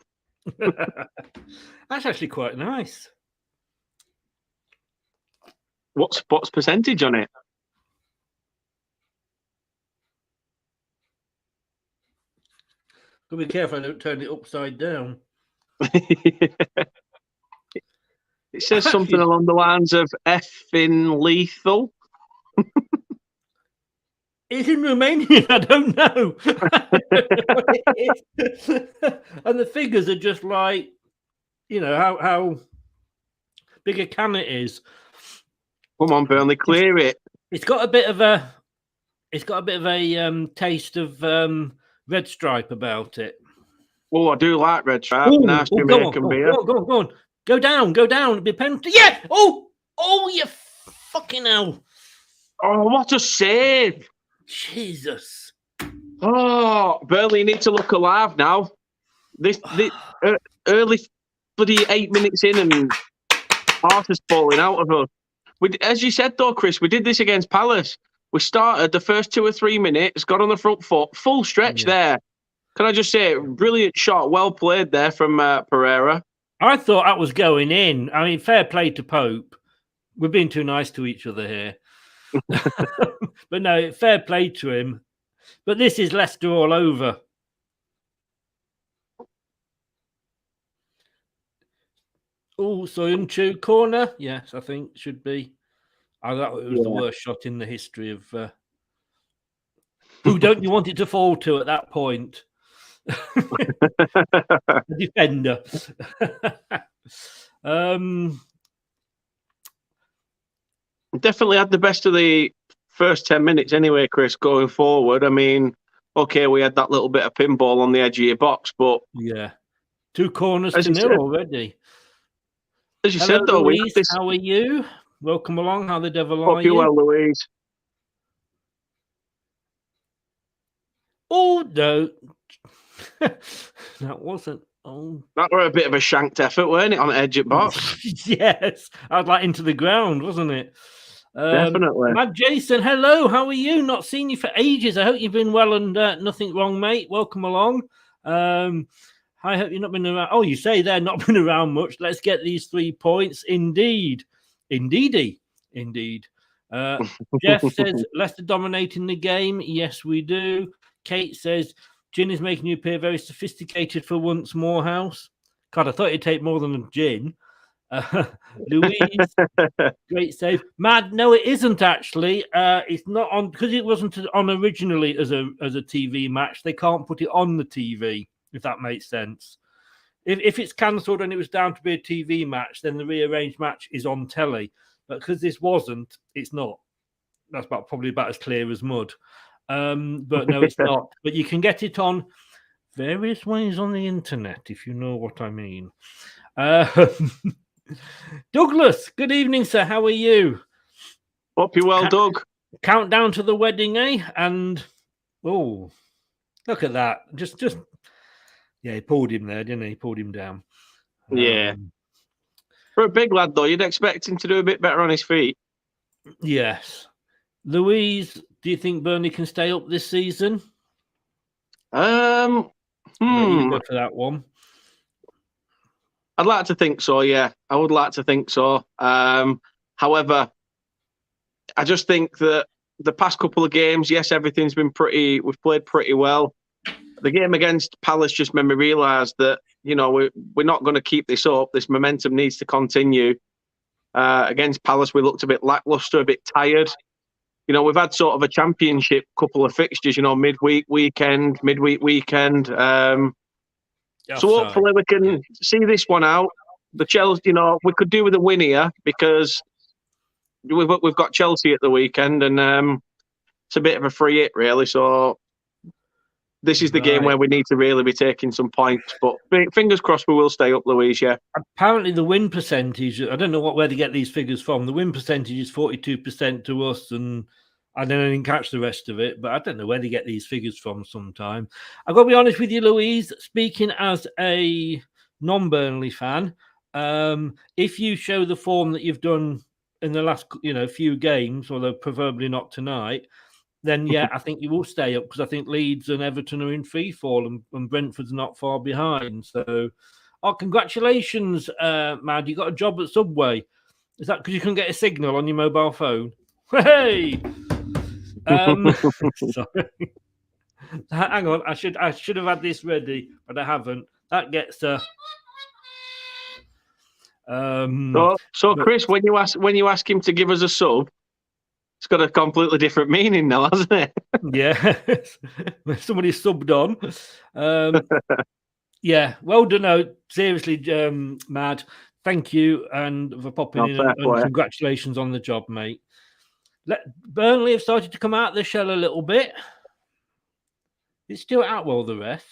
Speaker 8: That's actually quite nice.
Speaker 10: What's percentage on it?
Speaker 8: Gotta be careful I don't turn it upside down.
Speaker 10: It says something along the lines of effing lethal.
Speaker 8: It's in Romanian. I don't know. And the figures are just like, how big a can it is.
Speaker 10: Come on, Burnley, clear it.
Speaker 8: It's got a bit of a taste of Red Stripe about it.
Speaker 10: Oh, I do like Red Stripe. Nice Jamaican beer.
Speaker 8: Go on. Go down. It'd be a penalty. Yeah. Oh, you fucking hell.
Speaker 10: Oh, what a save.
Speaker 8: Jesus.
Speaker 10: Oh, Burnley need to look alive now. This early bloody 8 minutes in and heart is falling out of us. As you said though, Chris, we did this against Palace. We started the first 2 or 3 minutes, got on the front foot, full stretch there. Can I just say, brilliant shot, well played there from Pereira.
Speaker 8: I thought that was going in. I mean, fair play to Pope. We're being too nice to each other here. But no, fair play to him. But this is Leicester all over. Oh, so into corner? Yes, I think should be. I thought it was the worst shot in the history of. Who don't you want it to fall to at that point? The defender.
Speaker 10: Definitely had the best of the first 10 minutes anyway, Chris, going forward. I mean, okay, we had that little bit of pinball on the edge of your box, but...
Speaker 8: Yeah. 2 corners to nil already.
Speaker 10: As you said, though,
Speaker 8: Louise, how are you? Welcome along. How the devil are
Speaker 10: you? Hope you're well, Louise.
Speaker 8: Oh, no. That wasn't... Oh.
Speaker 10: That were a bit of a shanked effort, weren't it, on the edge of box?
Speaker 8: Yes. I was like into the ground, wasn't it?
Speaker 10: Definitely.
Speaker 8: Mad Jason, hello. How are you? Not seen you for ages. I hope you've been well and nothing wrong, mate. Welcome along. I hope you've not been around. Oh, you say they're not been around much. Let's get these 3 points. Indeed. Indeed. Jeff says, Leicester dominating the game. Yes, we do. Kate says, gin is making you appear very sophisticated for once, Morehouse. God, I thought it'd take more than a gin. Louise, great save. Mad, no, it isn't actually. It's not on because it wasn't on originally as a TV match. They can't put it on the TV, if that makes sense. If it's cancelled and it was down to be a TV match, then the rearranged match is on telly. But because this wasn't, it's not. That's probably about as clear as mud. But no, it's not. But you can get it on various ways on the internet, if you know what I mean. Douglas, good evening, sir. How are you?
Speaker 10: Hope you're well, Doug.
Speaker 8: Countdown to the wedding, eh? And oh, look at that! Just yeah, he pulled him there, didn't he? He pulled him down.
Speaker 10: Yeah. For a big lad, though, you'd expect him to do a bit better on his feet.
Speaker 8: Yes. Louise, do you think Burnley can stay up this season?
Speaker 10: You
Speaker 8: go for that one.
Speaker 10: I'd like to think so, yeah. I would like to think so. However, I just think that the past couple of games, yes, everything's been we've played pretty well. The game against Palace just made me realise that, we're not going to keep this up. This momentum needs to continue. Against Palace, we looked a bit lacklustre, a bit tired. We've had sort of a championship couple of fixtures, midweek weekend. So hopefully we can see this one out. The Chelsea, we could do with a win here because we've got Chelsea at the weekend, and it's a bit of a free hit, really. So this is the game where we need to really be taking some points. But fingers crossed we will stay up, Louise. Yeah.
Speaker 8: Apparently the win percentage. I don't know where they get these figures from. The win percentage is 42% to us, and I didn't catch the rest of it, but I don't know where they get these figures from sometime. I've got to be honest with you, Louise, speaking as a non-Burnley fan, if you show the form that you've done in the last few games, although preferably not tonight, then yeah, I think you will stay up because I think Leeds and Everton are in free fall and Brentford's not far behind. So Oh, congratulations, Mad. You got a job at Subway. Is that because you couldn't get a signal on your mobile phone? Hey! Sorry. Hang on. I should have had this ready, but I haven't. That gets
Speaker 10: So,
Speaker 8: but,
Speaker 10: Chris, when you ask him to give us a sub, it's got a completely different meaning now, hasn't it?
Speaker 8: Yeah. Somebody subbed on. Yeah, well done. No, seriously, Mad. Thank you and for popping in and congratulations on the job, mate. Burnley have started to come out of the shell a little bit. It's still Atwell, the ref.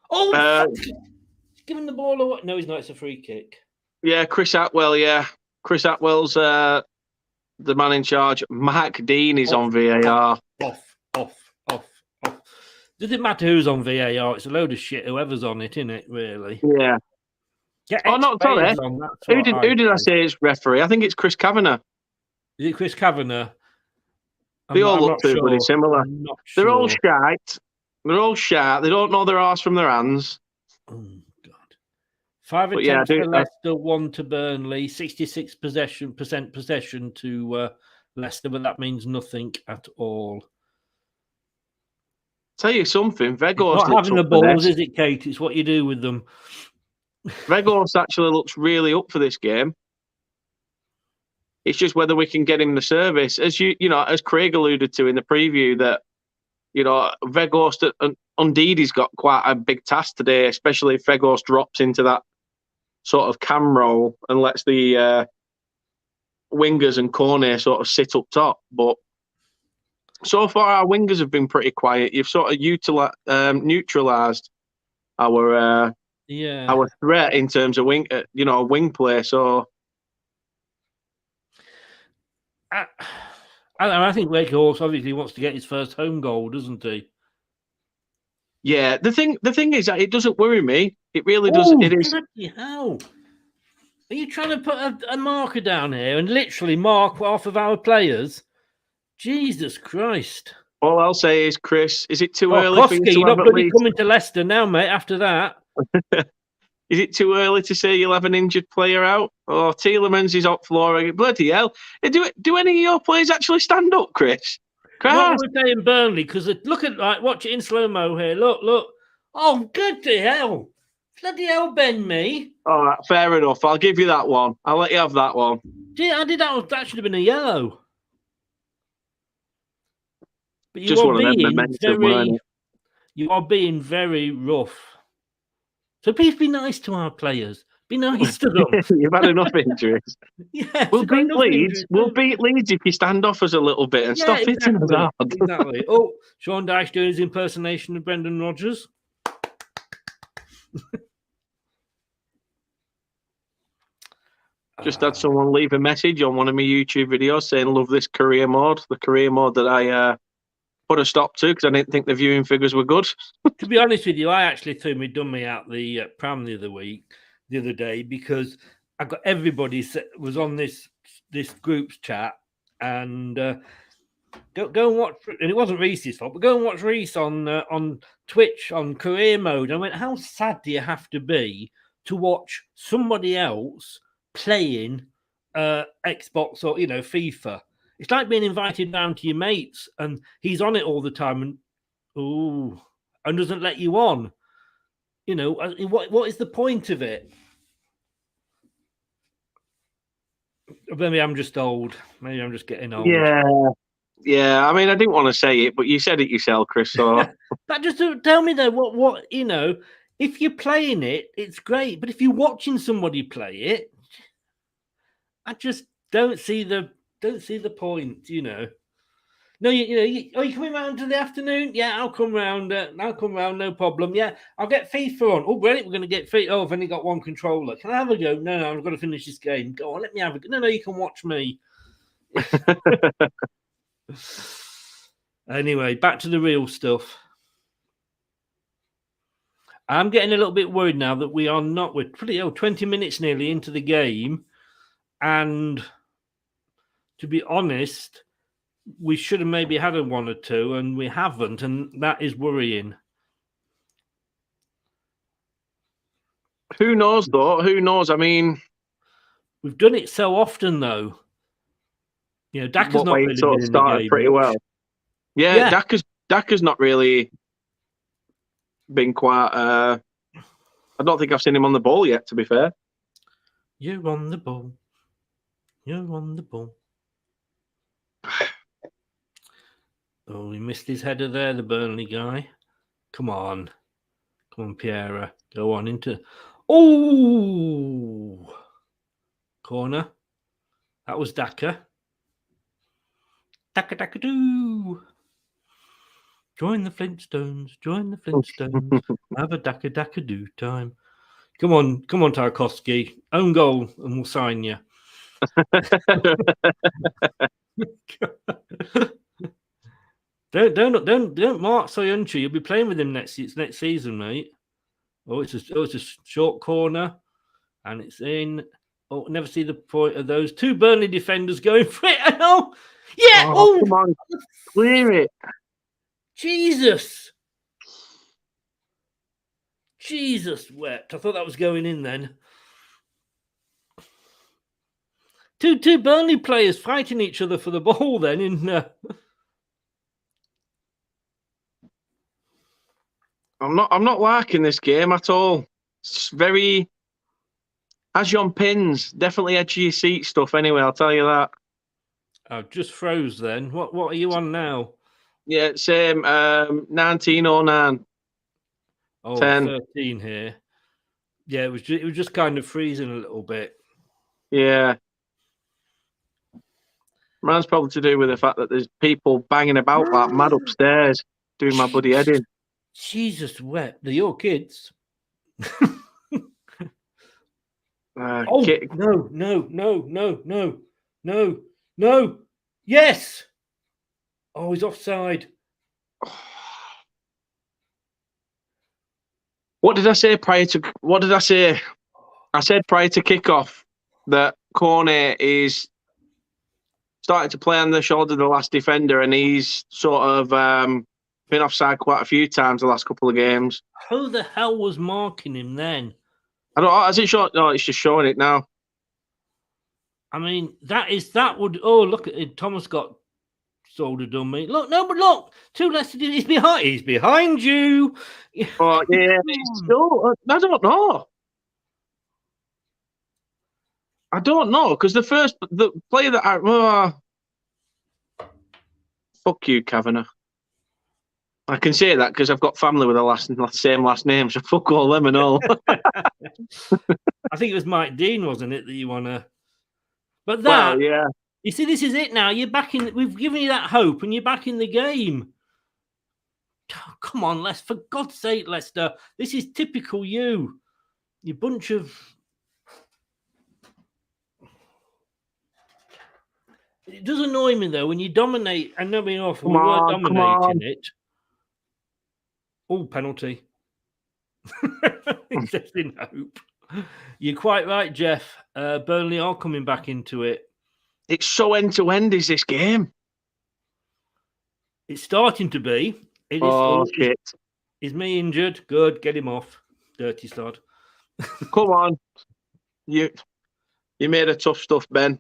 Speaker 8: Oh, he's giving the ball away. No, he's not. It's a free kick. Yeah,
Speaker 10: Chris Atwell. Yeah, Chris Atwell's the man in charge. Mark Dean is on VAR.
Speaker 8: Off. Does it matter who's on VAR? It's a load of shit. Whoever's on it, isn't it? Really?
Speaker 10: Yeah. Not sorry. Who did I say is referee? I think it's Chris Kavanagh.
Speaker 8: Is it Chris Kavanagh?
Speaker 10: They all look too bloody similar. They're all shite. They're all shat. They don't know their arse from their hands.
Speaker 8: Oh, God. 5 attempts for Leicester, 1 to Burnley, 66% possession to Leicester, but that means nothing at all.
Speaker 10: Tell you something, Weghorst
Speaker 8: not having the balls, is it, Kate? It's what you do with them.
Speaker 10: Weghorst actually looks really up for this game. It's just whether we can get him the service. As as Craig alluded to in the preview, that Weghorst and Undidi's got quite a big task today, especially if Weghorst drops into that sort of cam role and lets the wingers and Cornet sort of sit up top. But so far, our wingers have been pretty quiet. You've sort of neutralised our threat in terms of wing play. So
Speaker 8: I think Weghorst obviously wants to get his first home goal, doesn't he?
Speaker 10: Yeah. The thing is that it doesn't worry me. It really doesn't. It is.
Speaker 8: Hell. Are you trying to put a marker down here and literally mark half of our players? Jesus Christ.
Speaker 10: All I'll say is, Chris, is it too early for you to
Speaker 8: you're not going to be coming to Leicester now, mate, after that.
Speaker 10: Is it too early to say you'll have an injured player out? Oh, Tielemans is up floor. Bloody hell. Do any of your players actually stand up, Chris?
Speaker 8: What we're saying Burnley, because look at, watch it in slow-mo here. Look. Oh, good to hell. Bloody hell, Ben me.
Speaker 10: All right, fair enough. I'll give you that one. I'll let you have that one.
Speaker 8: Gee, that should have been a yellow. But you are being very rough. So please be nice to our players. Be nice to them.
Speaker 10: You've had enough injuries.
Speaker 8: Yeah,
Speaker 10: we'll beat Leeds. We'll beat Leeds if you stand off us a little bit and stop hitting us hard.
Speaker 8: Exactly. Oh, Sean Dyche doing his impersonation of Brendan Rodgers.
Speaker 10: Just had someone leave a message on one of my YouTube videos saying, "Love this career mode." The career mode that I put a stop to because I didn't think the viewing figures were good.
Speaker 8: To be honest with you, I actually threw my dummy out the pram the other day because I got everybody was on this group's chat and go and watch. And it wasn't Reese's fault, but go and watch Reese on Twitch on career mode. I went, how sad do you have to be to watch somebody else playing Xbox or FIFA? It's like being invited down to your mates and he's on it all the time and doesn't let you on. What is the point of it? Maybe I'm just old. Maybe I'm just getting old.
Speaker 10: Yeah. I mean, I didn't want to say it, but you said it yourself, Chris. So
Speaker 8: but just tell me though, what if you're playing it, it's great. But if you're watching somebody play it, I just don't see the point. No, you coming round to the afternoon? Yeah, I'll come round. No problem. Yeah, I'll get FIFA on. Oh, brilliant. We're going to get FIFA. Oh, I've only got one controller. Can I have a go? No, I've got to finish this game. Go on, let me have a go. No, you can watch me. Anyway, back to the real stuff. I'm getting a little bit worried now that we're pretty 20 minutes nearly into the game. And to be honest, we should have maybe had a 1 or 2 and we haven't. And that is worrying.
Speaker 10: Who knows, though? Who knows? I mean,
Speaker 8: we've done it so often, though. You know, Daka's not really
Speaker 10: sort
Speaker 8: been
Speaker 10: of
Speaker 8: in the
Speaker 10: started
Speaker 8: game
Speaker 10: pretty
Speaker 8: much.
Speaker 10: well. Yeah, Daka's not really been quite. I don't think I've seen him on the ball yet, to be fair.
Speaker 8: You're on the ball. You're on the ball. Oh, he missed his header there, the Burnley guy. Come on. Come on, Piera. Go on into... Oh! Corner. That was Daka. Daka-daka-doo! Join the Flintstones. Join the Flintstones. Have a Daka-daka-doo time. Come on, Tarkovsky. Own goal, and we'll sign you. Don't mark Soyuncu. You'll be playing with him next season, mate. Oh, it's a short corner, and it's in. Oh, never see the point of those two Burnley defenders going for it. Oh, yeah.
Speaker 10: Oh, come on, clear it.
Speaker 8: Jesus wept. I thought that was going in then. Two Burnley players fighting each other for the ball then in
Speaker 10: I'm not liking this game at all. It's very as you on pins, definitely edge of your seat stuff anyway, I'll tell you that.
Speaker 8: I just froze then. What are you on now?
Speaker 10: Yeah, same 1909.
Speaker 8: Oh,
Speaker 10: 10.
Speaker 8: 13 here. Yeah, it was just kind of freezing a little bit.
Speaker 10: Yeah. Man's probably to do with the fact that there's people banging about like mad upstairs doing my bloody head in.
Speaker 8: Jesus wept. They're your kids. No. Yes. Oh, he's offside.
Speaker 10: What did I say prior to? What did I say? I said prior to kickoff that Cornet is starting to play on the shoulder of the last defender, and he's sort of been offside quite a few times the last couple of games.
Speaker 8: Who the hell was marking him then?
Speaker 10: I don't know. Has it shown? No, it's just showing it now.
Speaker 8: I mean, that would. Oh, look at it. Thomas got shoulder done, mate. Look, no, but look, two Leicester. He's behind. He's behind you.
Speaker 10: Oh yeah, it's still, I don't know. I don't know because the player that I fuck you, Kavanagh. I can say that because I've got family with the same last name, so fuck all them and all.
Speaker 8: I think it was Mike Dean, wasn't it, that you want to? But that,
Speaker 10: well, yeah.
Speaker 8: You see, this is it now. You're back in. We've given you that hope, and you're back in the game. Oh, come on, Leicester! For God's sake, Leicester! This is typical you. You bunch of. It does annoy me though when you dominate. I know we were dominating it. Oh, penalty. Just in hope. You're quite right, Jeff. Burnley are coming back into it.
Speaker 10: It's so end-to-end, is this game?
Speaker 8: It's starting to be. It is.
Speaker 10: Oh, shit.
Speaker 8: Is me injured? Good. Get him off. Dirty sod.
Speaker 10: Come on. You made a tough stuff, Ben.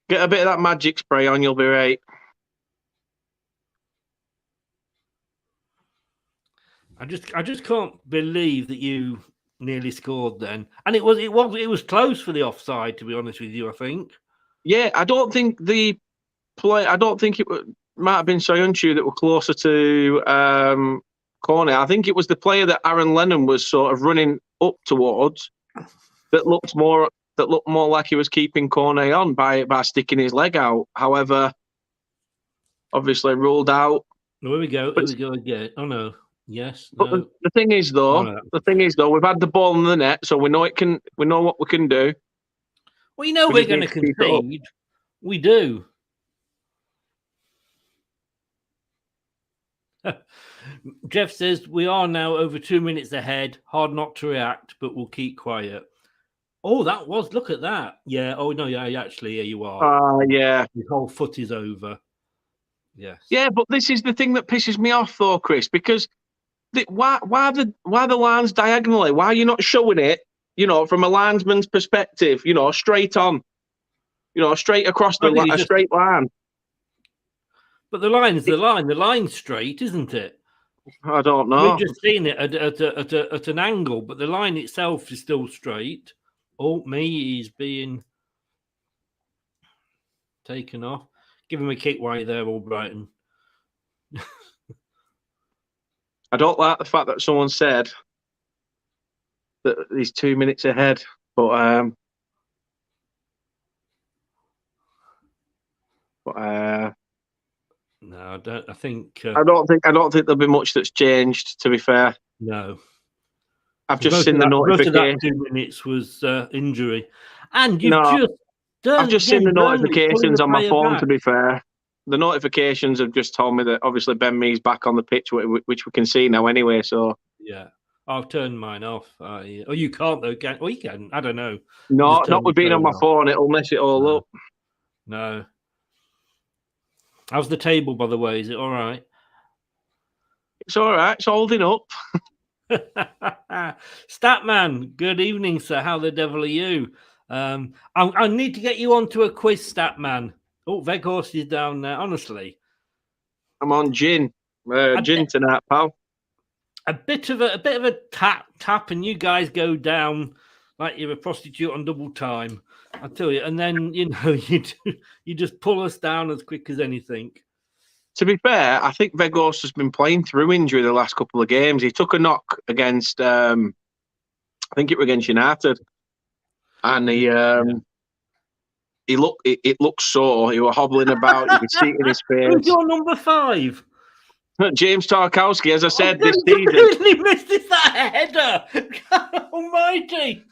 Speaker 10: Get a bit of that magic spray on, you'll be right.
Speaker 8: I just can't believe that you nearly scored then, and it was close for the offside. To be honest with you, I think.
Speaker 10: Yeah, I don't think the play. I don't think it might have been Soyuncu that were closer to Cornet. I think it was the player that Aaron Lennon was sort of running up towards that looked more like he was keeping Cornet on by sticking his leg out. However, obviously ruled out.
Speaker 8: Here we go. Here we go again. Oh no. Yes.
Speaker 10: But
Speaker 8: no.
Speaker 10: the thing is, though, we've had the ball in the net, so we know what we can do.
Speaker 8: We know we're going to concede. We do. Jeff says we are now over 2 minutes ahead. Hard not to react, but we'll keep quiet. Oh, look at that. Yeah. Oh no. Yeah. Actually, yeah, you are.
Speaker 10: Yeah.
Speaker 8: The whole foot is over. Yes.
Speaker 10: Yeah, but this is the thing that pisses me off, though, Chris, because why the lines diagonally? Why are you not showing it? From a linesman's perspective. Straight on. Straight across a straight line.
Speaker 8: But the line's the line. The line's straight, isn't it?
Speaker 10: I don't know.
Speaker 8: We've just seen it at an angle, but the line itself is still straight. Oh, he's being taken off. Give him a kick right there, Albrighton.
Speaker 10: I don't like the fact that someone said that he's 2 minutes ahead, but
Speaker 8: no, I don't. I think
Speaker 10: I don't think there'll be much that's changed. To be fair,
Speaker 8: no.
Speaker 10: I've just seen the notification.
Speaker 8: Most of that 2 minutes was injury, and I've
Speaker 10: just seen the notifications on my phone. To be fair, the notifications have just told me that obviously Ben Mee's back on the pitch, which we can see now anyway. So
Speaker 8: yeah, I'll turn mine off. Oh, you can't though, can? Well, you can. I don't know.
Speaker 10: No, not with being on my phone. It'll mess it all up.
Speaker 8: No. How's the table, by the way? Is it all right?
Speaker 10: It's all right. It's holding up.
Speaker 8: Statman, good evening, sir. How the devil are you? I need to get you onto a quiz, Statman. Oh, Veghorst is down there. Honestly,
Speaker 10: I'm on gin. Gin tonight, pal.
Speaker 8: A bit of a tap, and you guys go down like you're a prostitute on double time. I tell you, and then you just pull us down as quick as anything.
Speaker 10: To be fair, I think Veghorst has been playing through injury the last couple of games. He took a knock against, I think it was against United, and it looked sore. He was hobbling about. You could see it in his face.
Speaker 8: Who's your number 5?
Speaker 10: James Tarkowski, as I said this season.
Speaker 8: Really missed that header. God almighty.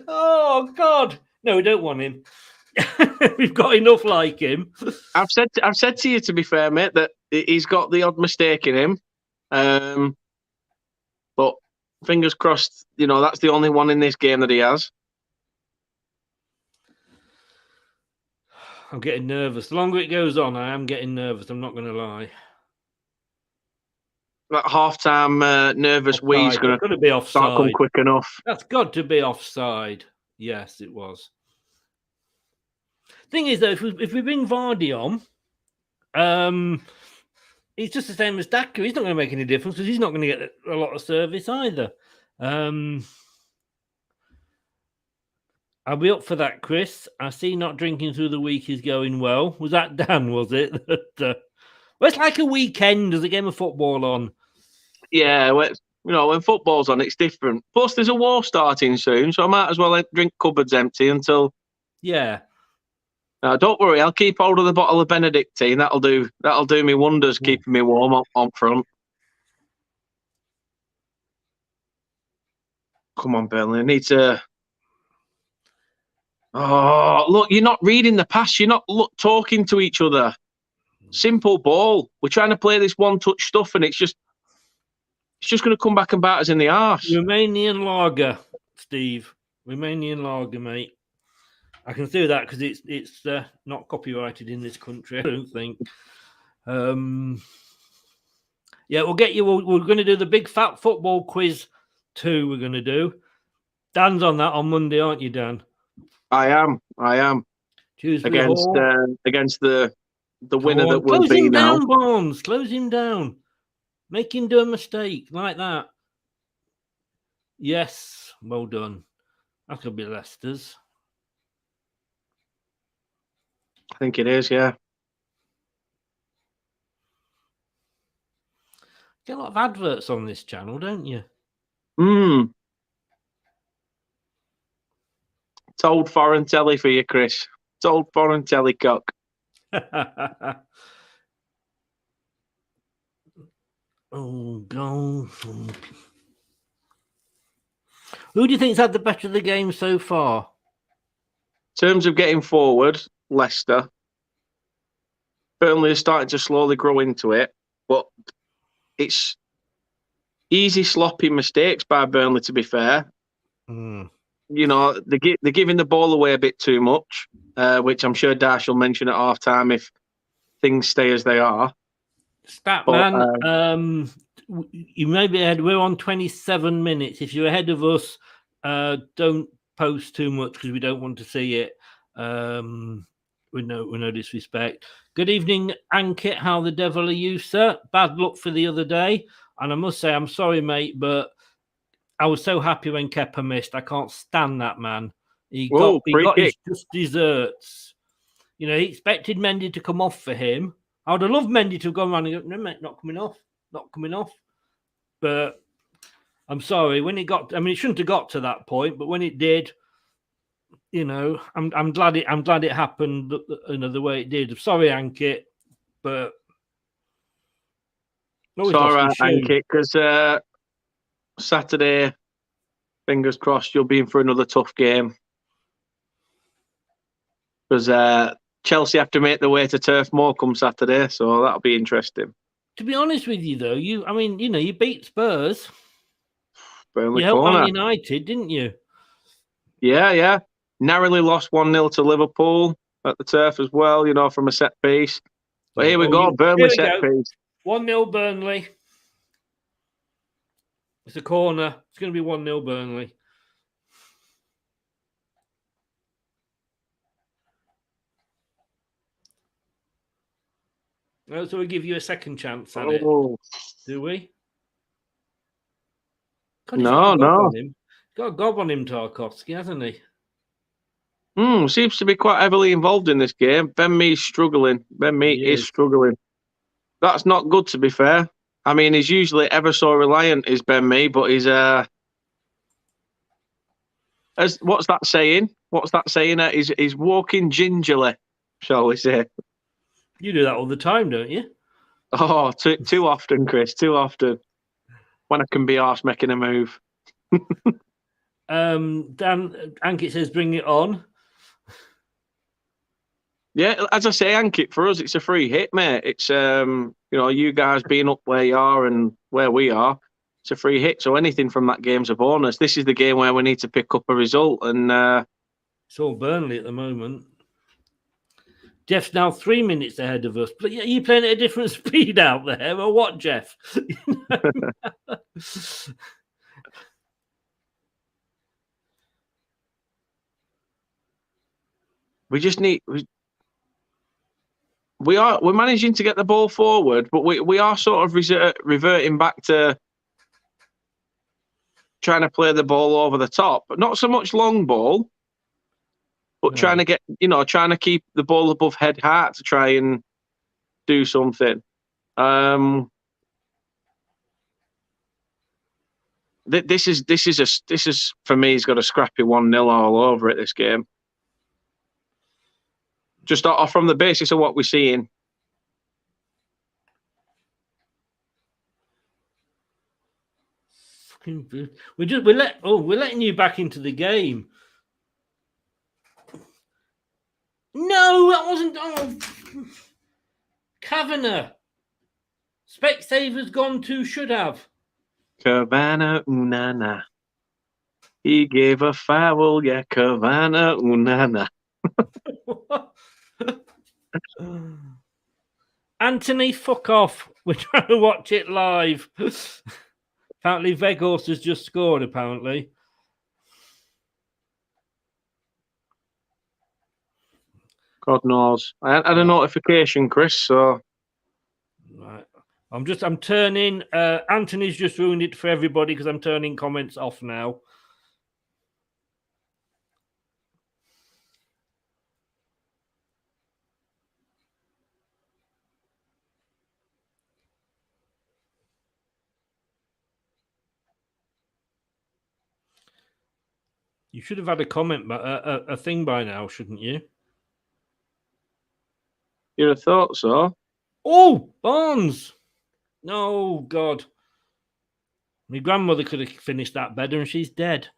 Speaker 8: Oh God. No, we don't want him. We've got enough like him.
Speaker 10: I've said to you, to be fair, mate, that he's got the odd mistake in him. But fingers crossed, that's the only one in this game that he has.
Speaker 8: I'm getting nervous. The longer it goes on, I am getting nervous. I'm not going to lie.
Speaker 10: That half-time nervous wheeze going to
Speaker 8: be offside.
Speaker 10: Start come quick enough.
Speaker 8: That's got to be offside. Yes, it was. Thing is, though, if we bring Vardy on, he's just the same as Daka. He's not going to make any difference because he's not going to get a lot of service either. I'll be up for that, Chris. I see not drinking through the week is going well. Was that Dan, was it? Well, it's like a weekend. There's a game of football on.
Speaker 10: Yeah, when football's on, it's different. Plus, there's a war starting soon, so I might as well drink cupboards empty until...
Speaker 8: Yeah.
Speaker 10: Don't worry, I'll keep hold of the bottle of Benedictine. That'll do me wonders, keeping me warm on front. Come on, Burnley. I need to... Oh, look, you're not reading the pass. You're not talking to each other. Simple ball. We're trying to play this one-touch stuff, and it's just going to come back and bite us in the arse.
Speaker 8: Romanian lager, Steve. Romanian lager, mate. I can do that because it's not copyrighted in this country, I don't think. Yeah, we'll get you. We're going to do the big fat football quiz 2. We're going to do. Dan's on that on Monday, aren't you, Dan?
Speaker 10: I am. Against the winner that will be now.
Speaker 8: Close him down, Barnes. Close him down. Make him do a mistake like that. Yes, well done. That could be Leicester's.
Speaker 10: I think it is, yeah.
Speaker 8: Get a lot of adverts on this channel, don't you?
Speaker 10: It's old foreign telly for you, Chris. It's old foreign telly cock.
Speaker 8: Oh, God. Who do you think's had the better of the game so far?
Speaker 10: In terms of getting forward, Leicester. Burnley is starting to slowly grow into it, but it's easy, sloppy mistakes by Burnley, to be fair. They're giving the ball away a bit too much, which I'm sure Dash will mention at half-time if things stay as they are.
Speaker 8: Statman, you may be ahead. We're on 27 minutes. If you're ahead of us, don't post too much because we don't want to see it. With no disrespect. Good evening, Ankit. How the devil are you, sir? Bad luck for the other day. And I must say, I'm sorry, mate, but I was so happy when Kepa missed. I can't stand that man. He got his just desserts. You know, he expected Mendy to come off for him. I would have loved Mendy to have gone around and go, no, mate, not coming off. But I'm sorry, when it got, I mean, it shouldn't have got to that point, but when it did, you know, I'm glad it happened, you know, the way it did. Sorry, Ankit, but
Speaker 10: it's all right, Ankit, because Saturday, fingers crossed, you'll be in for another tough game. Because Chelsea have to make their way to Turf Moor come Saturday, so that'll be interesting.
Speaker 8: To be honest with you, though, you beat Spurs.
Speaker 10: Burnley
Speaker 8: you helped
Speaker 10: corner.
Speaker 8: Man United, didn't you?
Speaker 10: Yeah. Narrowly lost 1-0 to Liverpool at the Turf as well, you know, from a set piece. But here we go, Burnley set piece.
Speaker 8: 1-0 Burnley. It's a corner. It's going to be 1-0 Burnley. So we give you a second chance at it. Do we? God,
Speaker 10: no.
Speaker 8: He's got a gob on him, Tarkovsky, hasn't he?
Speaker 10: Seems to be quite heavily involved in this game. Ben Mee's struggling. Is struggling. That's not good, to be fair. I mean, he's usually ever so reliant, is Ben Mee, but he's what's that saying? He's walking gingerly, shall we say?
Speaker 8: You do that all the time, don't you?
Speaker 10: Oh, too often, Chris. Too often. When I can be arsed making a move.
Speaker 8: Dan Ankit says, "Bring it on."
Speaker 10: Yeah, as I say, Ankit, for us, it's a free hit, mate. It's you guys being up where you are and where we are, it's a free hit. So anything from that game's a bonus. This is the game where we need to pick up a result, and
Speaker 8: it's all Burnley at the moment. Jeff's now 3 minutes ahead of us. But yeah, you playing at a different speed out there, or what, Jeff?
Speaker 10: We just need. We're managing to get the ball forward, but we are sort of reverting back to trying to play the ball over the top, but not so much long ball, but trying to keep the ball above head height to try and do something. This is for me. He's got a scrappy 1-0 all over it. This game. Just off from the basis of what we're seeing.
Speaker 8: We're letting you back into the game. No, that wasn't. Oh, Kavanagh. Specsaver's gone too. Should have.
Speaker 10: Kavanagh Unana. He gave a foul. Yeah, Kavanagh Unana.
Speaker 8: Anthony, fuck off. We're trying to watch it live. Apparently, Vegas has just scored, apparently.
Speaker 10: God knows. I had a notification, Chris, so...
Speaker 8: Right. I'm turning... Anthony's just ruined it for everybody because I'm turning comments off now. You should have had a comment, a thing by now, shouldn't you?
Speaker 10: You'd have thought so.
Speaker 8: Oh, Barnes! No, God. My grandmother could have finished that better and she's dead.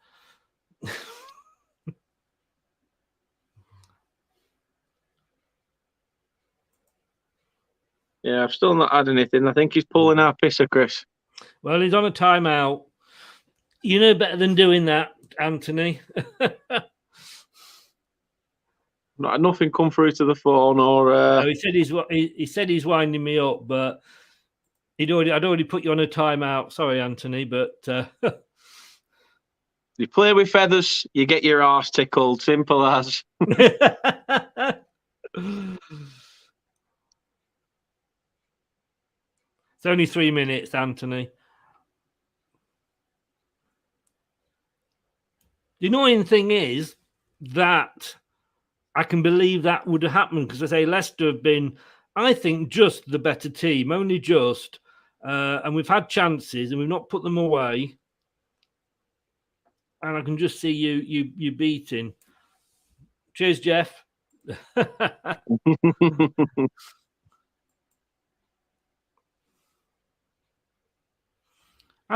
Speaker 10: Yeah, I've still not had anything. I think he's pulling our pisser, Chris.
Speaker 8: Well, he's on a timeout. You know better than doing that, Anthony.
Speaker 10: Nothing come through to the phone or.
Speaker 8: No, he said he's winding me up, but I'd already put you on a timeout. Sorry, Anthony, but
Speaker 10: you play with feathers, you get your arse tickled. Simple as.
Speaker 8: it's only 3 minutes, Anthony. The annoying thing is that I can believe that would have happened because I say Leicester have been, I think, just the better team, only just. And we've had chances and we've not put them away. And I can just see you beating. Cheers, Jeff. I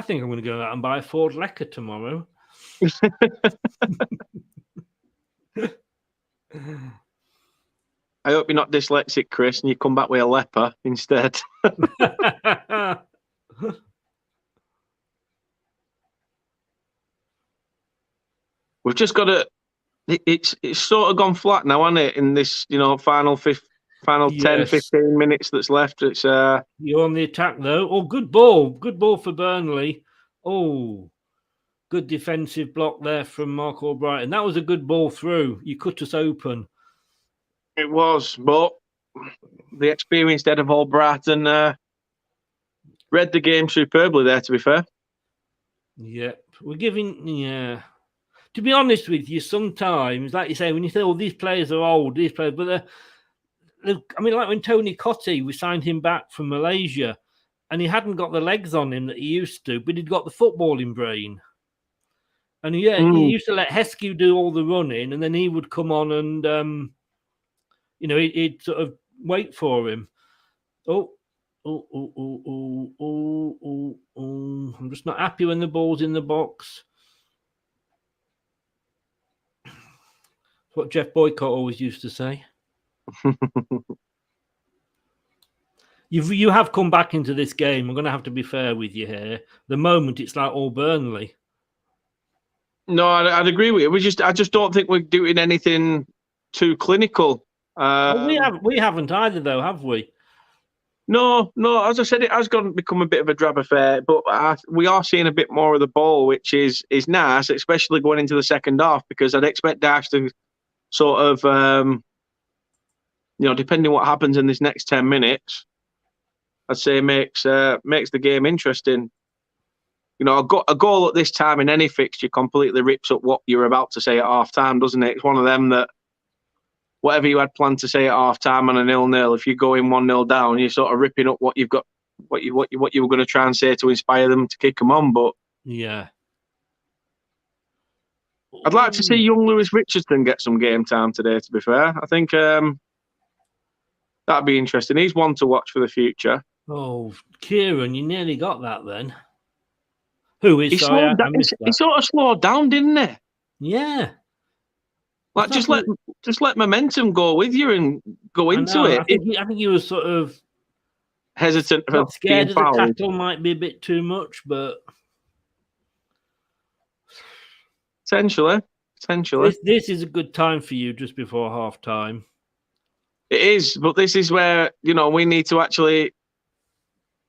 Speaker 8: think I'm going to go out and buy a Ford Lecker tomorrow.
Speaker 10: I hope you're not dyslexic, Chris, and you come back with a leper instead. We've just got to. It's sort of gone flat now, hasn't it? In this, final 10, 15 minutes that's left. It's
Speaker 8: you're on the attack though. Oh, good ball for Burnley. Oh, good defensive block there from Mark Albright, and that was a good ball through. You cut us open.
Speaker 10: It was, but the experienced head of Albrighton read the game superbly there, to be fair.
Speaker 8: Yep. We're giving, to be honest with you, sometimes, like you say, when you say, these players are old, but I mean, like when Tony Cottee, we signed him back from Malaysia, and he hadn't got the legs on him that he used to, but he'd got the footballing brain. And he used to let Heskey do all the running, and then he would come on and, he'd sort of wait for him. I'm just not happy when the ball's in the box. That's what Jeff Boycott always used to say. You have come back into this game. I'm going to have to be fair with you here. The moment it's like all Burnley.
Speaker 10: No, I'd agree with you. I just don't think we're doing anything too clinical.
Speaker 8: We haven't either, though, have we?
Speaker 10: No. As I said, it has become a bit of a drab affair, but we are seeing a bit more of the ball, which is nice, especially going into the second half, because I'd expect Dash to sort of, depending what happens in this next 10 minutes, I'd say makes the game interesting. A goal at this time in any fixture completely rips up what you're about to say at half time, doesn't it? It's one of them that whatever you had planned to say at half time on a 0-0, if you go in 1-0 down, you're sort of ripping up what you've got, what you were going to try and say to inspire them to kick them on. But
Speaker 8: yeah,
Speaker 10: I'd like to see young Lewis Richardson get some game time today. To be fair, I think that'd be interesting. He's one to watch for the future.
Speaker 8: Oh, Kieran, you nearly got that then. Who is?
Speaker 10: He sort of slowed down, didn't he?
Speaker 8: Yeah.
Speaker 10: Like just let momentum go with you and go into it.
Speaker 8: I think he was sort of
Speaker 10: hesitant.
Speaker 8: Not scared of the tackle might be a bit too much, but
Speaker 10: potentially.
Speaker 8: This is a good time for you just before half time.
Speaker 10: It is, but this is where we need to actually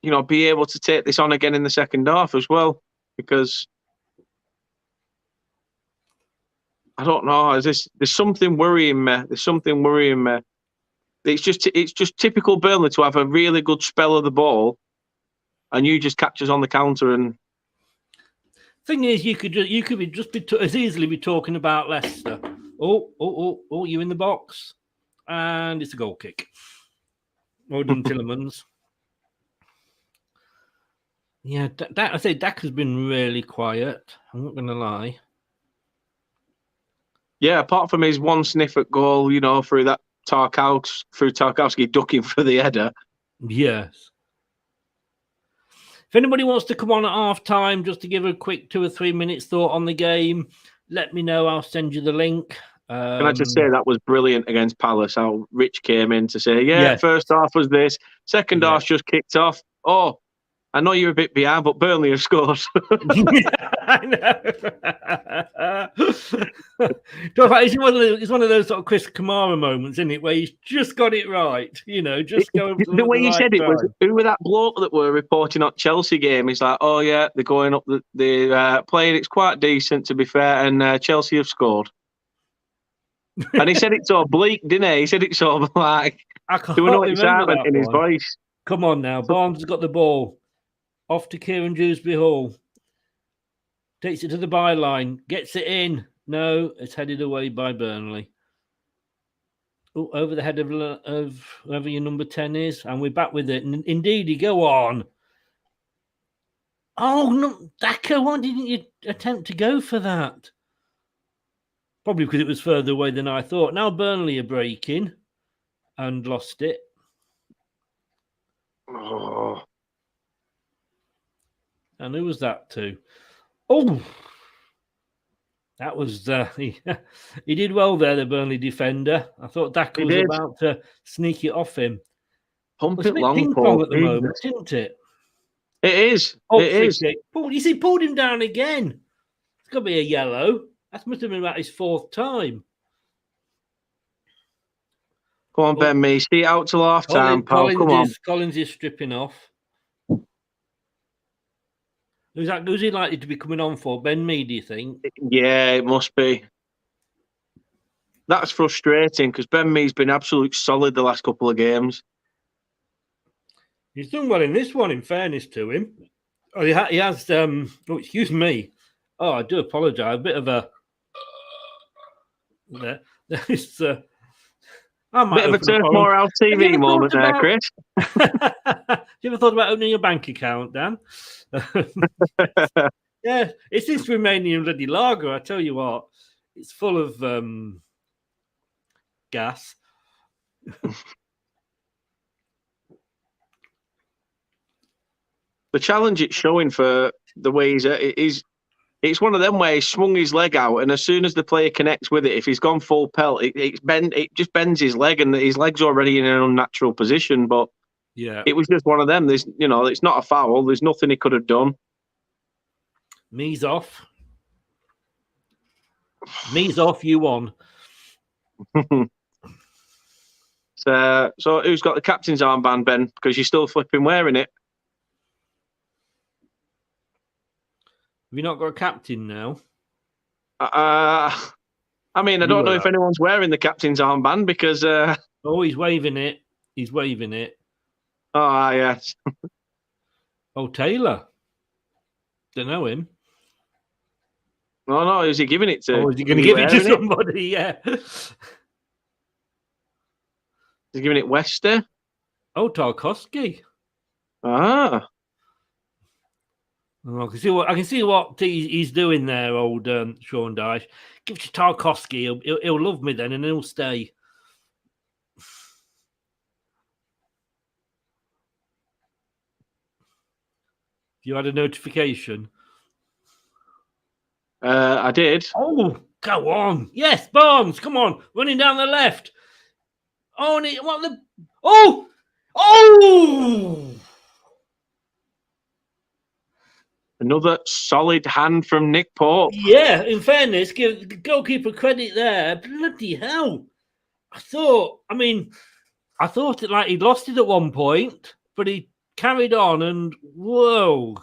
Speaker 10: be able to take this on again in the second half as well, because I don't know. There's something worrying me. It's just typical Burnley to have a really good spell of the ball, and you just catch us on the counter. And
Speaker 8: thing is, you could as easily be talking about Leicester. Oh, you in the box, and it's a goal kick. Well done, Tillemans. Yeah, I say Dak has been really quiet. I'm not going to lie. Yeah,
Speaker 10: apart from his one sniff at goal, through that Tarkowski ducking for the header.
Speaker 8: Yes. If anybody wants to come on at half time just to give a quick 2 or 3 minutes thought on the game, let me know. I'll send you the link.
Speaker 10: Can I just say that was brilliant against Palace, how Rich came in to say, first half was this, second half just kicked off. Oh, I know you're a bit behind, but Burnley have scored.
Speaker 8: I know. It's one of those sort of Chris Kamara moments, isn't it, where he's just got it right. Just going.
Speaker 10: The way he said it was, who were that bloke that were reporting on Chelsea game? He's like, oh yeah, they're going up. They're playing. It's quite decent, to be fair, and Chelsea have scored. And he said it so bleak, didn't he? He said it so like there was no excitement in his voice.
Speaker 8: Come on now, Barnes has got the ball. Off to Kieran Dewsbury Hall. Takes it to the byline. Gets it in. No, it's headed away by Burnley. Oh, over the head of whoever your number 10 is. And we're back with it. And indeed, you go on. Oh, no, Daka, why didn't you attempt to go for that? Probably because it was further away than I thought. Now Burnley are breaking and lost it.
Speaker 10: Oh.
Speaker 8: And who was that to? Oh, that was he did well there, the Burnley defender. I thought Daka was about to sneak it off him.
Speaker 10: Pump
Speaker 8: it
Speaker 10: long,
Speaker 8: ping pong at the moment, isn't it?
Speaker 10: It is.
Speaker 8: Oh,
Speaker 10: it is.
Speaker 8: You see, pulled him down again. It's got to be a yellow. That must have been about his 4th time.
Speaker 10: Come on, Ben Mee. See it out till half time, pal. Come on.
Speaker 8: Collins is stripping off. Who's he likely to be coming on for? Ben Mee, do you think?
Speaker 10: Yeah, it must be. That's frustrating because Ben Mee's been absolutely solid the last couple of games.
Speaker 8: He's done well in this one, in fairness to him. Oh, he has. Oh, excuse me. Oh, I do apologise. A bit of a. There's.
Speaker 10: Bit of a Turf More Out TV moment there, Chris.
Speaker 8: You ever thought about opening your bank account, Dan? Yeah, it's this Romanian bloody lager. I tell you what, it's full of gas.
Speaker 10: The challenge it's showing for the way it's one of them where he swung his leg out, and as soon as the player connects with it, if he's gone full pelt, it just bends his leg, and his leg's already in an unnatural position. But
Speaker 8: yeah,
Speaker 10: it was just one of them. It's not a foul. There's nothing he could have done.
Speaker 8: Me's off. Me's off. You won.
Speaker 10: So who's got the captain's armband, Ben? Because you're still flipping wearing it.
Speaker 8: Have you not got a captain now?
Speaker 10: I don't know if anyone's wearing the captain's armband because.
Speaker 8: Oh, he's waving it. He's waving it.
Speaker 10: Oh, yes.
Speaker 8: Oh, Taylor. Don't know him.
Speaker 10: No, is he giving it to?
Speaker 8: Oh, is he going to give it to somebody? Yeah.
Speaker 10: He's giving it Leicester.
Speaker 8: Oh, Tarkowski.
Speaker 10: Ah.
Speaker 8: Oh, I can see what he's doing there, old Sean Dyche. Give it to Tarkowski. He'll love me then, and he'll stay. You had a notification?
Speaker 10: I did.
Speaker 8: Oh, go on. Yes, Barnes, come on. Running down the left. Oh, and what the... Oh! Oh!
Speaker 10: Another solid hand from Nick Pope.
Speaker 8: Yeah, in fairness, give the goalkeeper credit there. Bloody hell. I thought it like he'd lost it at one point, but he carried on and whoa.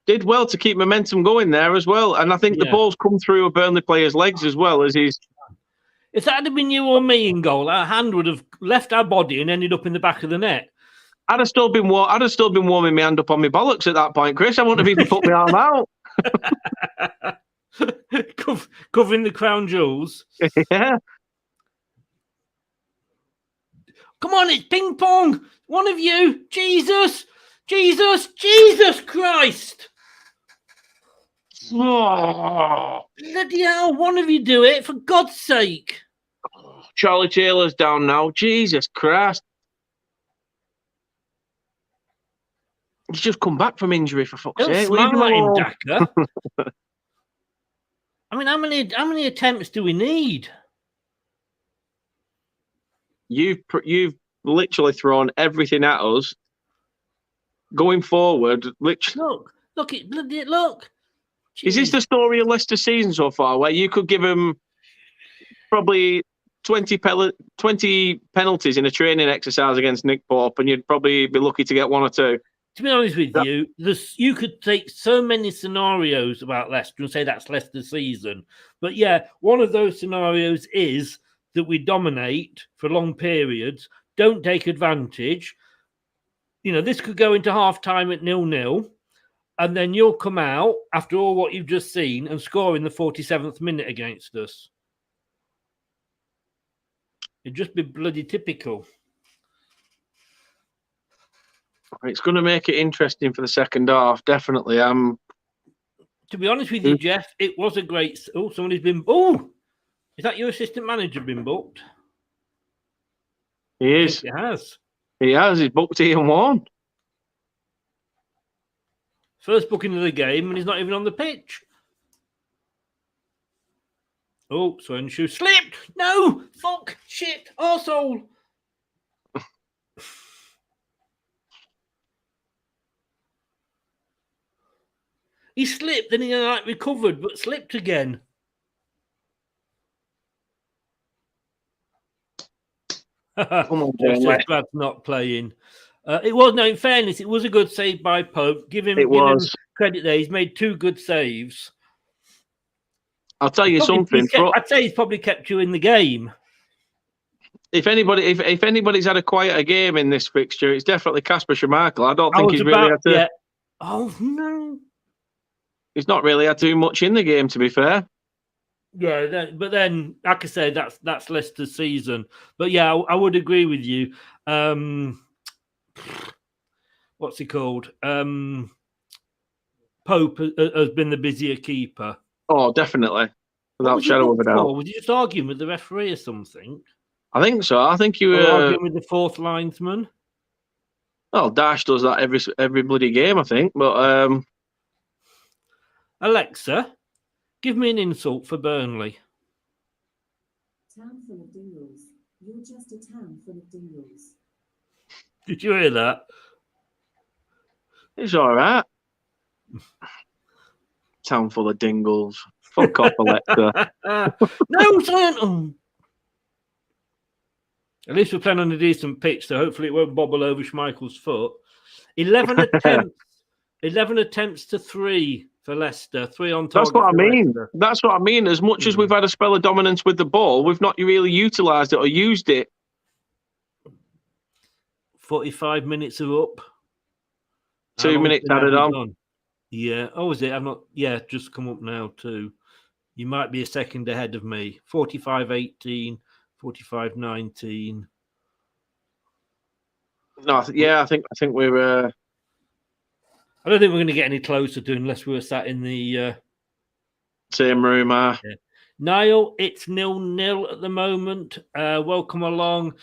Speaker 10: Did well to keep momentum going there as well. And I think the ball's come through a Burnley player's legs as well as he's...
Speaker 8: If that had been you or me in goal, our hand would have left our body and ended up in the back of the net.
Speaker 10: I'd have still been warming my hand up on my bollocks at that point, Chris. I wouldn't have even put my arm out.
Speaker 8: Covering the crown jewels.
Speaker 10: Yeah.
Speaker 8: Come on, it's ping pong. One of you. Jesus Christ.
Speaker 10: Oh.
Speaker 8: Bloody hell, one of you do it, for God's sake.
Speaker 10: Charlie Taylor's down now. Jesus Christ. He's just come back from injury, for fuck's sake.
Speaker 8: Smile at him, Daka. I mean, how many attempts do we need?
Speaker 10: You've literally thrown everything at us. going forward, literally.
Speaker 8: Look.
Speaker 10: Is this the story of Leicester season so far, where you could give them probably 20 penalties in a training exercise against Nick Pope, and you'd probably be lucky to get one or two?
Speaker 8: To be honest with you, you could take so many scenarios about Leicester and say that's Leicester's season. But yeah, one of those scenarios is that we dominate for long periods, don't take advantage. You know, this could go into half-time at 0-0, and then you'll come out after all what you've just seen and score in the 47th minute against us. It'd just be bloody typical.
Speaker 10: It's going to make it interesting for the second half, definitely.
Speaker 8: To be honest with you, Jeff, it was a great... Oh, somebody's been... Oh! Is that your assistant manager been booked?
Speaker 10: He is.
Speaker 8: It has.
Speaker 10: He has. He's booked Ian Warne.
Speaker 8: First booking of the game, and he's not even on the pitch. Oh, Swenshoe slipped! No! Fuck! Shit! Arsehole! He slipped, then he recovered, but slipped again. Just glad not playing. It was, no, in fairness, it was a good save by Pope. Give him credit there. He's made 2 good saves.
Speaker 10: I'll tell you something.
Speaker 8: I'd say he's probably kept you in the game.
Speaker 10: If anybody's had a quieter game in this fixture, it's definitely Kasper Schmeichel. I don't think he's really had to.
Speaker 8: Yeah. Oh no.
Speaker 10: He's not really had too much in the game, to be fair.
Speaker 8: Yeah, but then, like I said, that's Leicester's season. But yeah, I would agree with you. What's he called? Pope has been the busier keeper.
Speaker 10: Oh, definitely, without shadow of a doubt.
Speaker 8: Was he just arguing with the referee or something?
Speaker 10: I think so. I think you were
Speaker 8: arguing with the 4th linesman.
Speaker 10: Well, Dash does that every bloody game, I think. But
Speaker 8: Alexa, give me an insult for Burnley.
Speaker 11: Town full of dingles. You're just a town full of dingles.
Speaker 8: Did you hear that?
Speaker 10: It's all right. Town full of dingles. Fuck off, Alexa.
Speaker 8: No, son. At least we're playing on a decent pitch, so hopefully it won't bobble over Schmeichel's foot. 11 attempts to 3 for Leicester. 3 on target.
Speaker 10: That's what I mean.
Speaker 8: Leicester.
Speaker 10: That's what I mean. As much as we've had a spell of dominance with the ball, we've not really utilised it or used it.
Speaker 8: 45 minutes are up.
Speaker 10: 2 minutes added on.
Speaker 8: Yeah. Oh, is it? I'm not. Yeah, just come up now too. You might be a second ahead of me. 45-18, 45-19.
Speaker 10: No, I think we're.
Speaker 8: I don't think we're going to get any closer to unless we were sat in the
Speaker 10: same room.
Speaker 8: Yeah. Niall, it's 0-0 at the moment. Welcome along.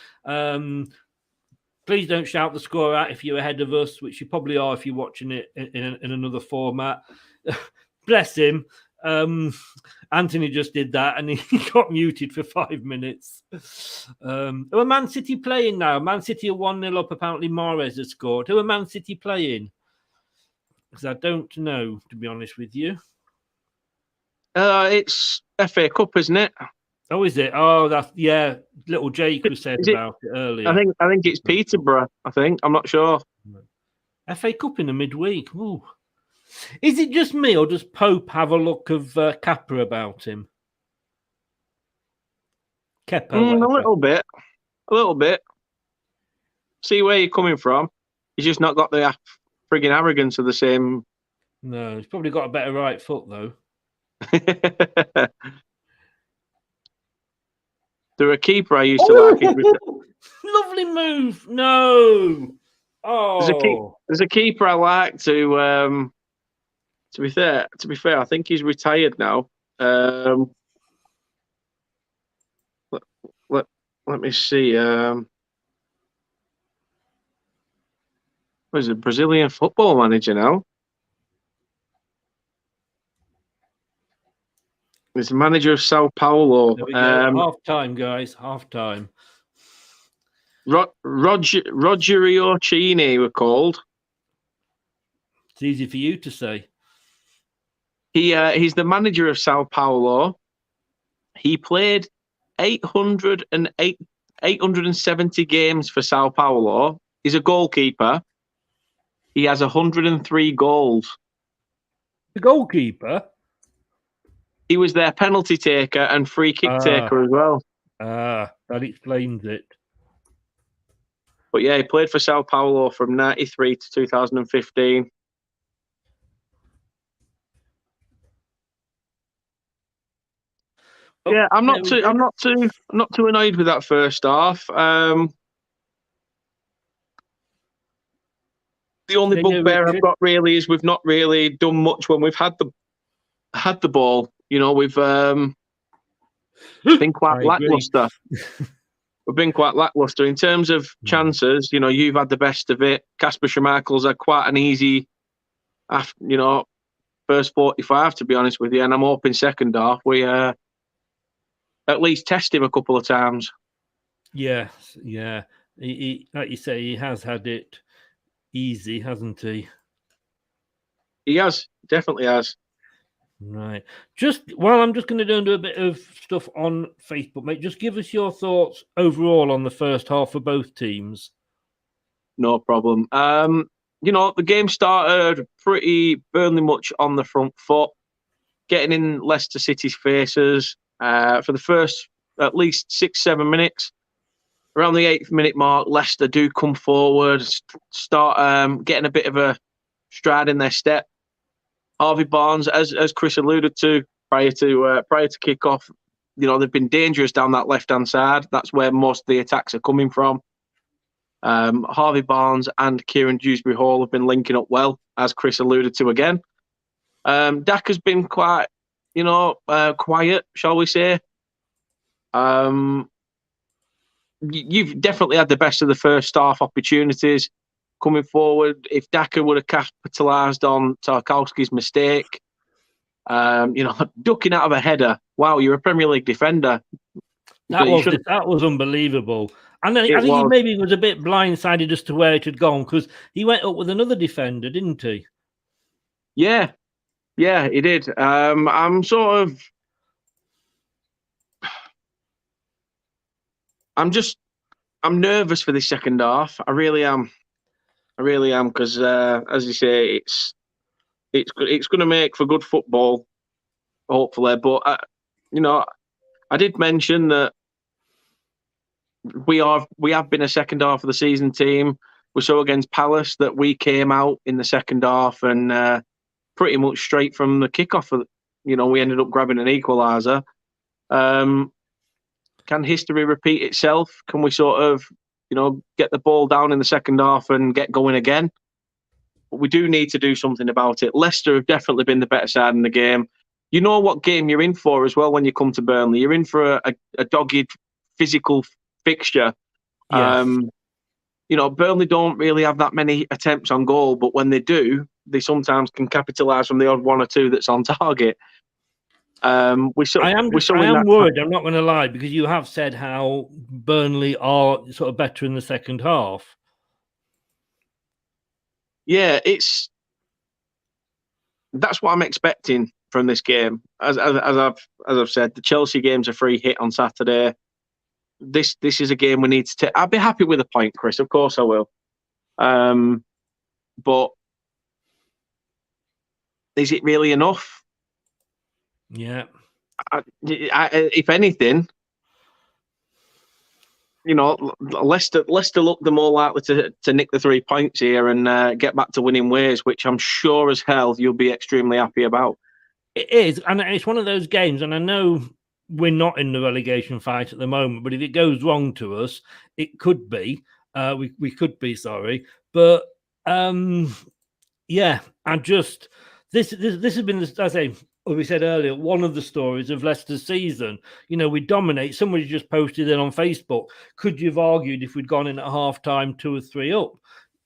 Speaker 8: Please don't shout the score out if you're ahead of us, which you probably are if you're watching it in another format. Bless him. Anthony just did that and he got muted for 5 minutes. Who are Man City playing now? Man City are 1-0 up. Apparently Mahrez has scored. Who are Man City playing? Because I don't know, to be honest with you.
Speaker 10: It's FA Cup, isn't it?
Speaker 8: Oh, is it? Oh, that's little Jake was said about it earlier.
Speaker 10: I think it's Peterborough. I'm not sure.
Speaker 8: FA Cup in the midweek. Ooh. Is it just me, or does Pope have a look of Kappa about him? Kepa,
Speaker 10: a little bit. See where you're coming from. He's just not got the frigging arrogance of the same.
Speaker 8: No, he's probably got a better right foot though.
Speaker 10: They're a keeper I used to like.
Speaker 8: Lovely move. No. Oh,
Speaker 10: there's a keeper I like to. To be fair, I think he's retired now. Let me see. He's a Brazilian football manager now. He's the manager of Sao Paulo.
Speaker 8: Half time, guys. Half time.
Speaker 10: Rogerio Cini were called.
Speaker 8: It's easy for you to say.
Speaker 10: He's the manager of Sao Paulo. He played 870 games for Sao Paulo. He's a goalkeeper. He has 103 goals.
Speaker 8: The goalkeeper?
Speaker 10: He was their penalty taker and free kick taker as well.
Speaker 8: That explains it.
Speaker 10: But yeah, he played for Sao Paulo from 93 to 2015. Yeah, I'm not too annoyed with that first half. The only bugbear I've got really is we've not really done much when we've had the ball. You know, we've been quite lackluster. We've been quite lackluster in terms of chances. You know, you've had the best of it. Kasper Schmeichel's had quite an easy, first 45, to be honest with you. And I'm hoping second half we at least test him a couple of times.
Speaker 8: Yes, yeah. He, like you say, he has had it easy, hasn't he?
Speaker 10: He has, definitely has.
Speaker 8: Right. I'm just going to do a bit of stuff on Facebook, mate. Just give us your thoughts overall on the first half for both teams.
Speaker 10: No problem. The game started pretty Burnley much on the front foot, getting in Leicester City's faces for the first at least 6-7 minutes. Around the 8th minute mark, Leicester do come forward, start getting a bit of a stride in their step. Harvey Barnes, as Chris alluded to prior to kick off, they've been dangerous down that left-hand side. That's where most of the attacks are coming from. Harvey Barnes and Kieran Dewsbury Hall have been linking up well, as Chris alluded to again. Dak has been quite, quiet, shall we say. You've definitely had the best of the first half opportunities coming forward. If Daka would have capitalised on Tarkowski's mistake, ducking out of a header. Wow, you're a Premier League defender.
Speaker 8: That was unbelievable. And I think he maybe was a bit blindsided as to where it had gone, because he went up with another defender, didn't he?
Speaker 10: Yeah, he did. I'm nervous for this second half. I really am, because as you say, it's going to make for good football, hopefully. But I did mention that we have been a second half of the season team. We saw against Palace that we came out in the second half and pretty much straight from the kickoff, we ended up grabbing an equaliser. Can history repeat itself? Can we sort of, get the ball down in the second half and get going again? But we do need to do something about it. Leicester have definitely been the better side in the game. You know what game you're in for as well when you come to Burnley. You're in for a dogged, physical fixture.
Speaker 8: Yes.
Speaker 10: Burnley don't really have that many attempts on goal, but when they do, they sometimes can capitalise from the odd one or two that's on target. I am
Speaker 8: worried, I'm not going to lie, because you have said how Burnley are sort of better in the second half.
Speaker 10: Yeah, that's what I'm expecting from this game. As I've said, the Chelsea game's a free hit on Saturday. This is a game we need to take. I'll be happy with a point, Chris. Of course I will. But is it really enough?
Speaker 8: Yeah.
Speaker 10: If anything, Leicester look the more likely to nick the 3 points here and get back to winning ways, which I'm sure as hell you'll be extremely happy about.
Speaker 8: It is, and it's one of those games, and I know we're not in the relegation fight at the moment, but if it goes wrong to us, it could be. We could be, sorry. But, yeah, this has been, as I say, as we said earlier, one of the stories of Leicester's season. We dominate. Somebody just posted it on Facebook. Could you have argued if we'd gone in at half-time 2 or 3 up?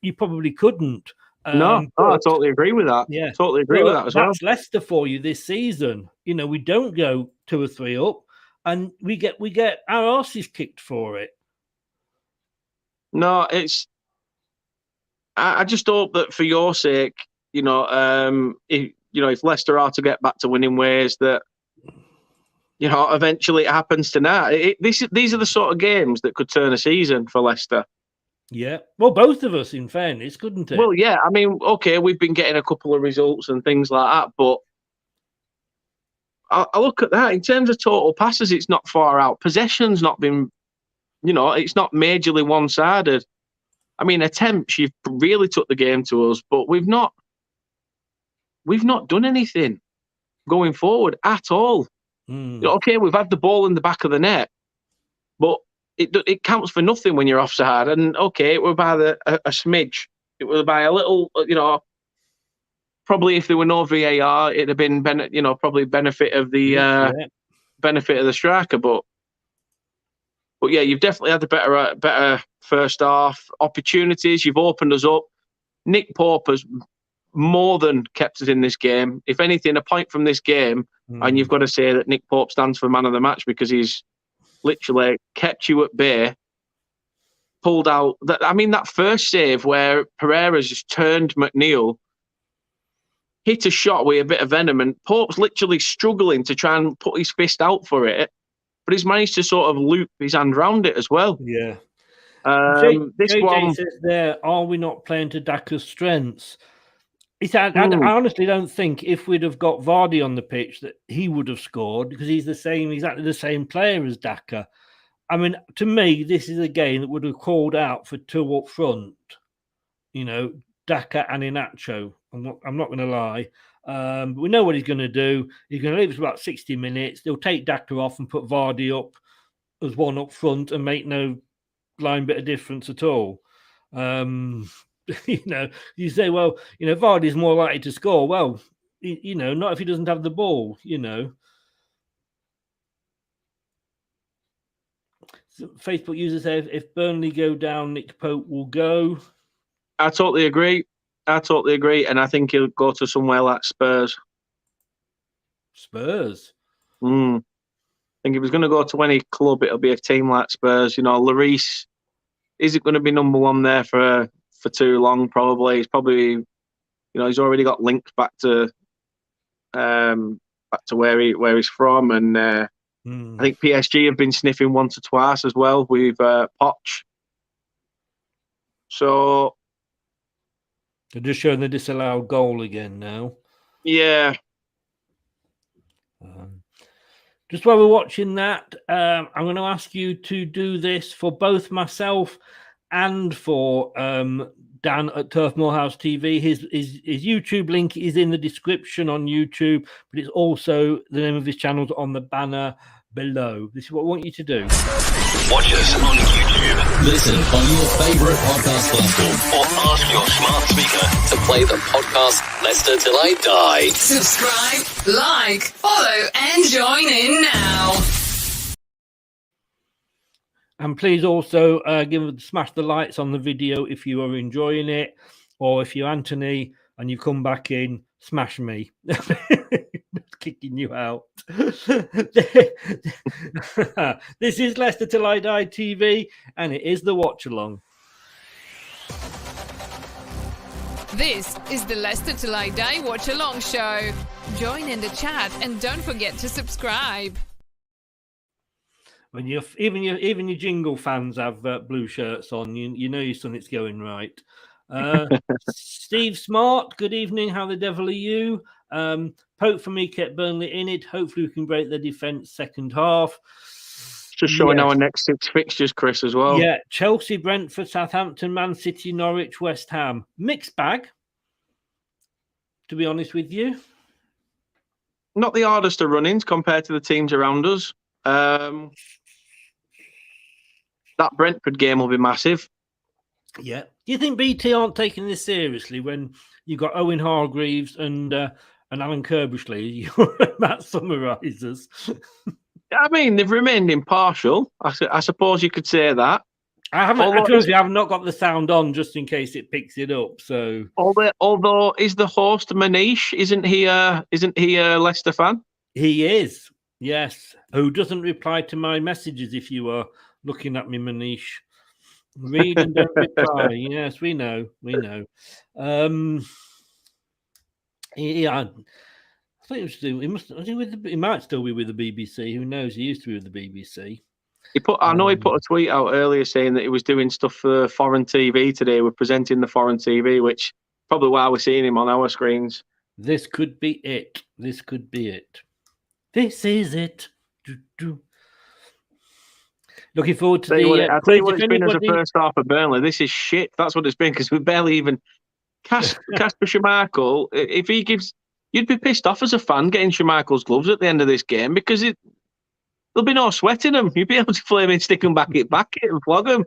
Speaker 8: You probably couldn't.
Speaker 10: I totally agree with that.
Speaker 8: Yeah,
Speaker 10: totally agree with that as well.
Speaker 8: That's Leicester for you this season. We don't go 2 or 3 up, and we get our arses kicked for it.
Speaker 10: No, I just hope that for your sake, if Leicester are to get back to winning ways, that eventually it happens tonight. These are the sort of games that could turn a season for Leicester.
Speaker 8: Yeah, well, both of us, in fairness, couldn't it?
Speaker 10: Well, yeah, I mean, okay, we've been getting a couple of results and things like that, but I look at that in terms of total passes, it's not far out. Possession's not been, it's not majorly one-sided. I mean, attempts, you've really took the game to us, but we've not done anything going forward at all. Okay, we've had the ball in the back of the net, but it counts for nothing when you're offside. And okay, it was by a smidge. It was by a little, probably if there were no VAR, it'd have been, probably benefit of the benefit of the striker. But yeah, you've definitely had the better first half opportunities. You've opened us up. Nick Pope has more than kept us in this game. If anything, a point from this game, and you've got to say that Nick Pope stands for man of the match because he's literally kept you at bay, pulled out. That first save where Pereira's just turned McNeil, hit a shot with a bit of venom, and Pope's literally struggling to try and put his fist out for it, but he's managed to sort of loop his hand round it as well.
Speaker 8: Yeah.
Speaker 10: This
Speaker 8: JJ
Speaker 10: one
Speaker 8: says there, are we not playing to Daka's strengths? I honestly don't think if we'd have got Vardy on the pitch that he would have scored, because he's exactly the same player as Daka. I mean, to me, this is a game that would have called out for two up front. Daka and Inacho. I'm not going to lie. But we know what he's going to do. He's going to leave us about 60 minutes. They'll take Daka off and put Vardy up as one up front and make no line bit of difference at all. You say, well, Vardy's more likely to score. Well, not if he doesn't have the ball, So Facebook user says, if Burnley go down, Nick Pope will go.
Speaker 10: I totally agree. And I think he'll go to somewhere like Spurs.
Speaker 8: Spurs?
Speaker 10: I think if he's going to go to any club, it'll be a team like Spurs. Lloris, is it going to be number one there for too long? Probably. He's probably, he's already got links back to where he's from, and I think PSG have been sniffing once or twice as well with Poch. So
Speaker 8: they're just showing the disallowed goal again now.
Speaker 10: Yeah.
Speaker 8: Just while we're watching that, I'm going to ask you to do this for both myself and for Dan at Turf Moorhouse TV. His YouTube link is in the description on YouTube, but it's also the name of his channel's on the banner below. This is what I want you to do.
Speaker 7: Watch us on YouTube. Listen on your favourite podcast platform, or ask your smart speaker to play the podcast Leicester Till I Die.
Speaker 9: Subscribe, like, follow, and join in now.
Speaker 8: And please also smash the likes on the video if you are enjoying it, or if you're Anthony and you come back in, smash me. Kicking you out. This is Leicester Till I Die TV, and it is the Watchalong.
Speaker 9: This is the Leicester Till I Die Watchalong show. Join in the chat and don't forget to subscribe.
Speaker 8: When even your jingle fans have blue shirts on, you know your son, it's going right. Steve Smart, good evening. How the devil are you? Pope for me kept Burnley in it. Hopefully we can break the defence second half.
Speaker 10: Just showing our next 6 fixtures, Chris, as well.
Speaker 8: Yeah, Chelsea, Brentford, Southampton, Man City, Norwich, West Ham. Mixed bag, to be honest with you.
Speaker 10: Not the hardest of run-ins compared to the teams around us. That Brentford game will be massive.
Speaker 8: Yeah. Do you think BT aren't taking this seriously when you've got Owen Hargreaves and Alan Kirbishley, Matt summarisers? I
Speaker 10: mean, they've remained impartial. I suppose you could say that.
Speaker 8: I have not got the sound on just in case it picks it up. So,
Speaker 10: although is the host Manish? Isn't he a Leicester fan?
Speaker 8: He is. Yes. Who doesn't reply to my messages if you are looking at me, Manish? Read and don't reply. Yes, we know. Yeah, I thought he was doing. He must. Was he with the? He might still be with the BBC. Who knows? He used to be with the BBC.
Speaker 10: I know he put a tweet out earlier saying that he was doing stuff for foreign TV today. We're presenting the foreign TV, which probably why we're seeing him on our screens.
Speaker 8: This could be it. This could be it. This is it. Looking forward to
Speaker 10: I'll tell you what it's been as a first half of Burnley. This is shit. That's what it's been because we barely even Casper Schmeichel. If he gives, you'd be pissed off as a fan getting Schmeichel's gloves at the end of this game because there'll be no sweat in them. You'd be able to flame and stick them back it and flog them.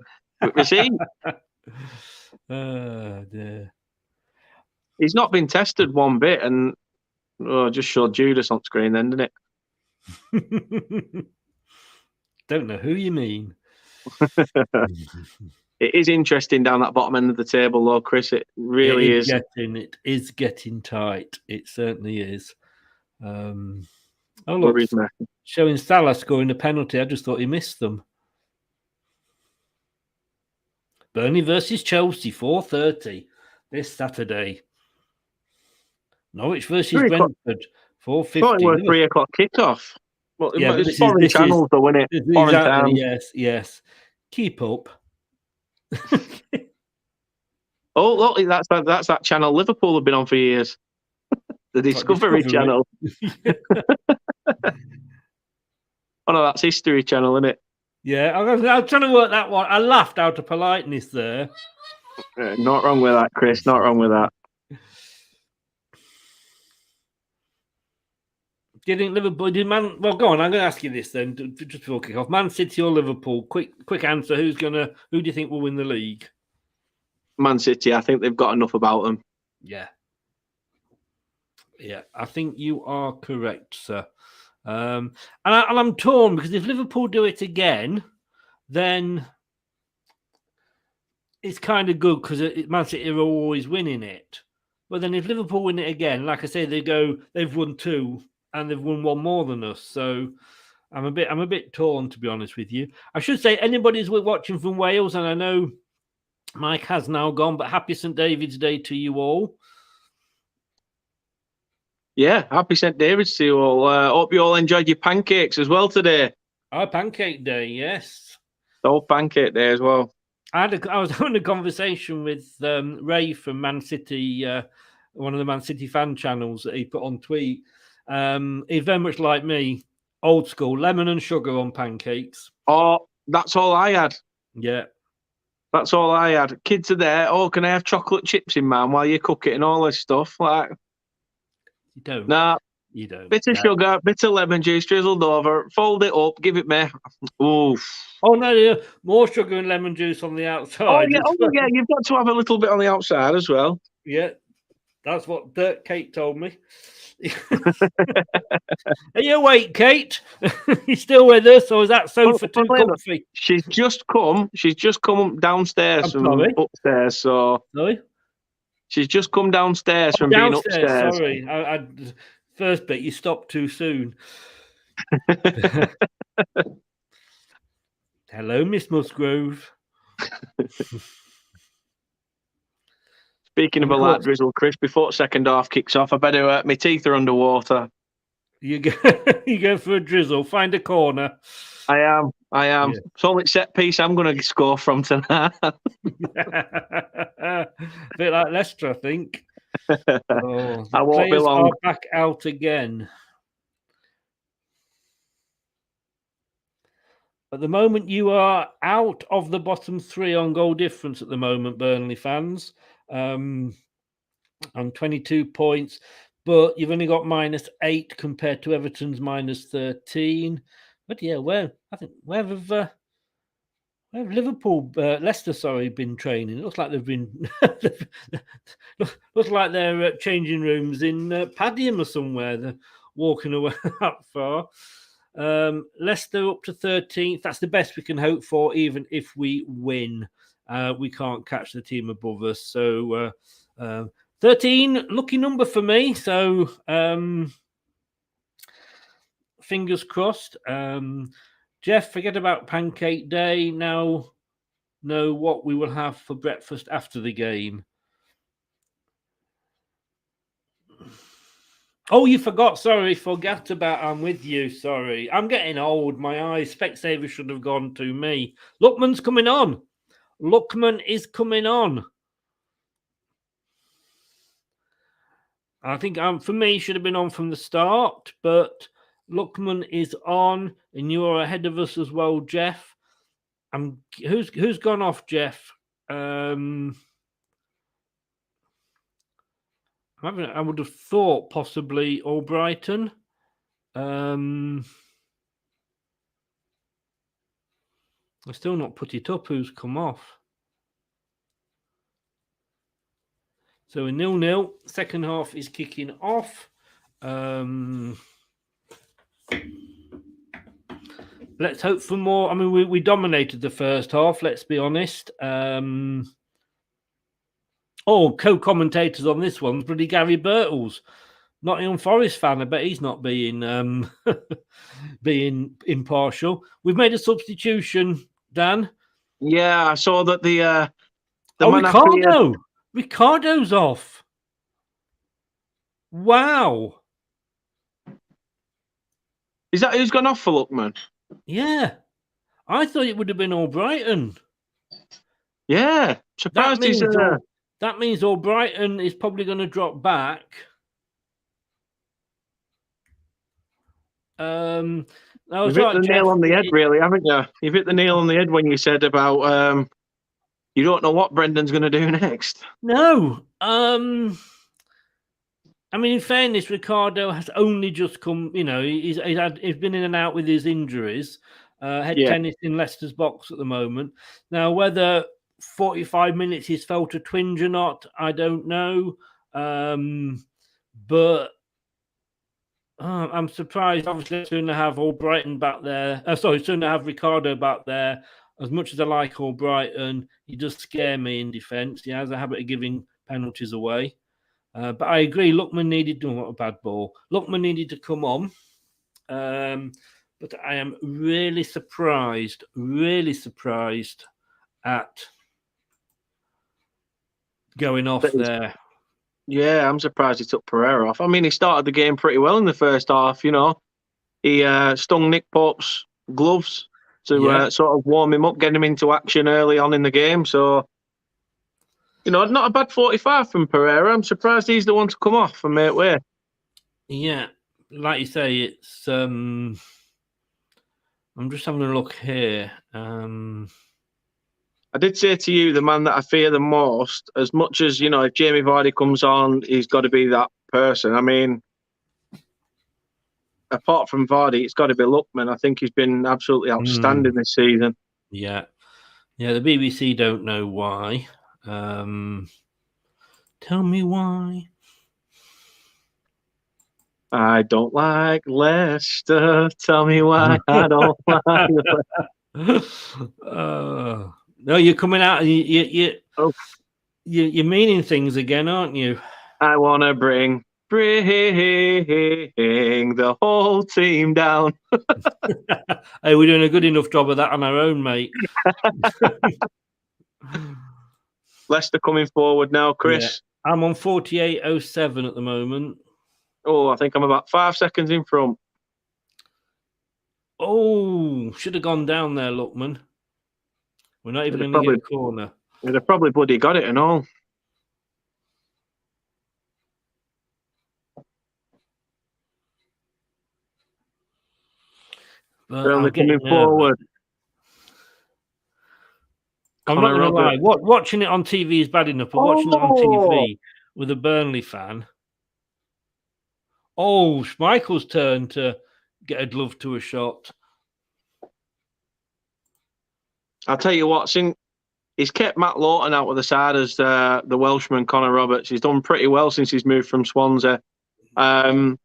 Speaker 10: We see.
Speaker 8: Dear.
Speaker 10: He's not been tested one bit, and just showed Judas on screen then, didn't
Speaker 8: it? Don't know who you mean.
Speaker 10: It is interesting down that bottom end of the table, though, Chris. It really is.
Speaker 8: It is getting tight. It certainly is. Oh, look, showing Salah scoring a penalty. I just thought he missed them. Burnley versus Chelsea, 4:30 this Saturday. Norwich versus Brentford, 4:50.
Speaker 10: Thought it was 3 o'clock kickoff. Well,
Speaker 8: yeah,
Speaker 10: it's foreign channels, though, isn't it? Foreign
Speaker 8: exactly, yes. Keep up.
Speaker 10: Oh, look, that's that channel Liverpool have been on for years. The Discovery Channel. Oh, no, that's History Channel, isn't it?
Speaker 8: Yeah, I was trying to work that one. I laughed out of politeness there.
Speaker 10: Not wrong with that, Chris. Not wrong with that.
Speaker 8: Do you think Liverpool well, go on. I'm going to ask you this then, just before kick off. Man City or Liverpool? Quick answer. Who do you think will win the league?
Speaker 10: Man City. I think they've got enough about them.
Speaker 8: Yeah, I think you are correct, sir. And I'm torn because if Liverpool do it again, then it's kind of good because Man City are always winning it. But then if Liverpool win it again, like I say, they've won 2 and they've won 1 more than us. So I'm a bit torn, to be honest with you. I should say anybody who's watching from Wales, and I know Mike has now gone, but happy St. David's Day to you all.
Speaker 10: Yeah, happy St. David's to you all. Hope you all enjoyed your pancakes as well today.
Speaker 8: Our Pancake Day, yes.
Speaker 10: Oh, Pancake Day as well.
Speaker 8: I was having a conversation with Ray from Man City, one of the Man City fan channels that he put on tweet. He's very much like me, old school, lemon and sugar on pancakes.
Speaker 10: Oh, that's all I had.
Speaker 8: Yeah.
Speaker 10: That's all I had. Kids are there. Oh, can I have chocolate chips in mine while you cook it and all this stuff? Like,
Speaker 8: you don't.
Speaker 10: Nah.
Speaker 8: You don't.
Speaker 10: Bit of sugar, bit of lemon juice drizzled over, fold it up, give it me. Oof.
Speaker 8: Oh, no, more sugar and lemon juice on the outside.
Speaker 10: Oh, yeah, you've got to have a little bit on the outside as well.
Speaker 8: Yeah, that's what Kate told me. Are you awake, Kate? You still with us, or is that sofa too comfy?
Speaker 10: She's just come downstairs from upstairs. So
Speaker 8: sorry?
Speaker 10: She's just come downstairs from being upstairs.
Speaker 8: Sorry, I first bit you stopped too soon. Hello, Miss Musgrove.
Speaker 10: Speaking of a light drizzle, Chris, before second half kicks off, I better my teeth are underwater.
Speaker 8: You go for a drizzle. Find a corner.
Speaker 10: I am. Yeah. It's only set piece I'm going to score from tonight.
Speaker 8: A bit like Leicester, I think. Oh,
Speaker 10: I won't be long.
Speaker 8: Are back out again. At the moment, you are out of the bottom 3 on goal difference at the moment, Burnley fans. On 22 points, but you've only got -8 compared to Everton's -13. But yeah, where have Liverpool, Leicester, been training? It looks like they've been looks like they're changing rooms in Padiham or somewhere. They're walking away that far. Leicester up to 13th. That's the best we can hope for, even if we win. We can't catch the team above us. So 13, lucky number for me. So fingers crossed. Jeff, forget about Pancake Day. Now know what we will have for breakfast after the game. Oh, you forgot. Sorry, forgot about. I'm with you. Sorry, I'm getting old. My eyes. Specsavers should have gone to me. Lookman's coming on. Lookman is coming on. I think for me, should have been on from the start, but Lookman is on, and you are ahead of us as well, Jeff. Who's gone off, Jeff? I would have thought possibly Albrighton. I still not put it up. Who's come off? So a 0-0. Second half is kicking off. Let's hope for more. I mean, we dominated the first half. Let's be honest. Co-commentators on this one's bloody Gary Birtles, Nottingham Forest fan. I bet he's not being being impartial. We've made a substitution, Dan.
Speaker 10: Yeah, I saw that the
Speaker 8: Ricardo's off. Wow.
Speaker 10: Is that who's gone off for Lookman?
Speaker 8: Yeah. I thought it would have been Albrighton.
Speaker 10: Yeah. Surprised
Speaker 8: that means Albrighton is probably going to drop back.
Speaker 10: You've hit the nail on the head, really, haven't you? You've hit the nail on the head when you said about you don't know what Brendan's going to do next.
Speaker 8: No. I mean, in fairness, Ricardo has only just come. You know, he's been in and out with his injuries. Head tennis in Leicester's box at the moment. Now, whether 45 minutes he's felt a twinge or not, I don't know. But I'm surprised. Obviously, soon to have Albrighton back there. Soon to have Ricardo back there. As much as I like Albrighton, he does scare me in defence. He has a habit of giving penalties away. But I agree, Lookman needed to... What a bad ball. Lookman needed to come on. But I am really surprised at going off there.
Speaker 10: Yeah, I'm surprised he took Pereira off. I mean, he started the game pretty well in the first half, you know. He stung Nick Pope's gloves to sort of warm him up, get him into action early on in the game. So, you know, not a bad 45 from Pereira. I'm surprised he's the one to come off and make way.
Speaker 8: Yeah, like you say, it's... I'm just having a look here.
Speaker 10: I did say to you, the man that I fear the most, as much as, you know, if Jamie Vardy comes on, he's got to be that person. I mean, apart from Vardy, it's got to be Lookman. I think he's been absolutely outstanding this season.
Speaker 8: Yeah. Yeah, the BBC don't know why. Tell me why.
Speaker 10: I don't like Leicester. Tell me why I don't like Leicester.
Speaker 8: No, you're coming out. You're meaning things again, aren't you?
Speaker 10: I want to bring the whole team down.
Speaker 8: Hey, we're doing a good enough job of that on our own, mate.
Speaker 10: Leicester coming forward now, Chris.
Speaker 8: Yeah. I'm on 48.07 at the moment.
Speaker 10: Oh, I think I'm about 5 seconds in front.
Speaker 8: Oh, should have gone down there, Lookman. We're not even going to get a corner.
Speaker 10: They've probably bloody got it and all. Burnley coming forward.
Speaker 8: I'm not going to lie. Watching it on TV is bad enough, but watching it on TV with a Burnley fan. Oh, Schmeichel's turn to get a glove to a shot.
Speaker 10: I'll tell you what, he's kept Matt Lawton out of the side as the Welshman, Conor Roberts. He's done pretty well since he's moved from Swansea. I mean,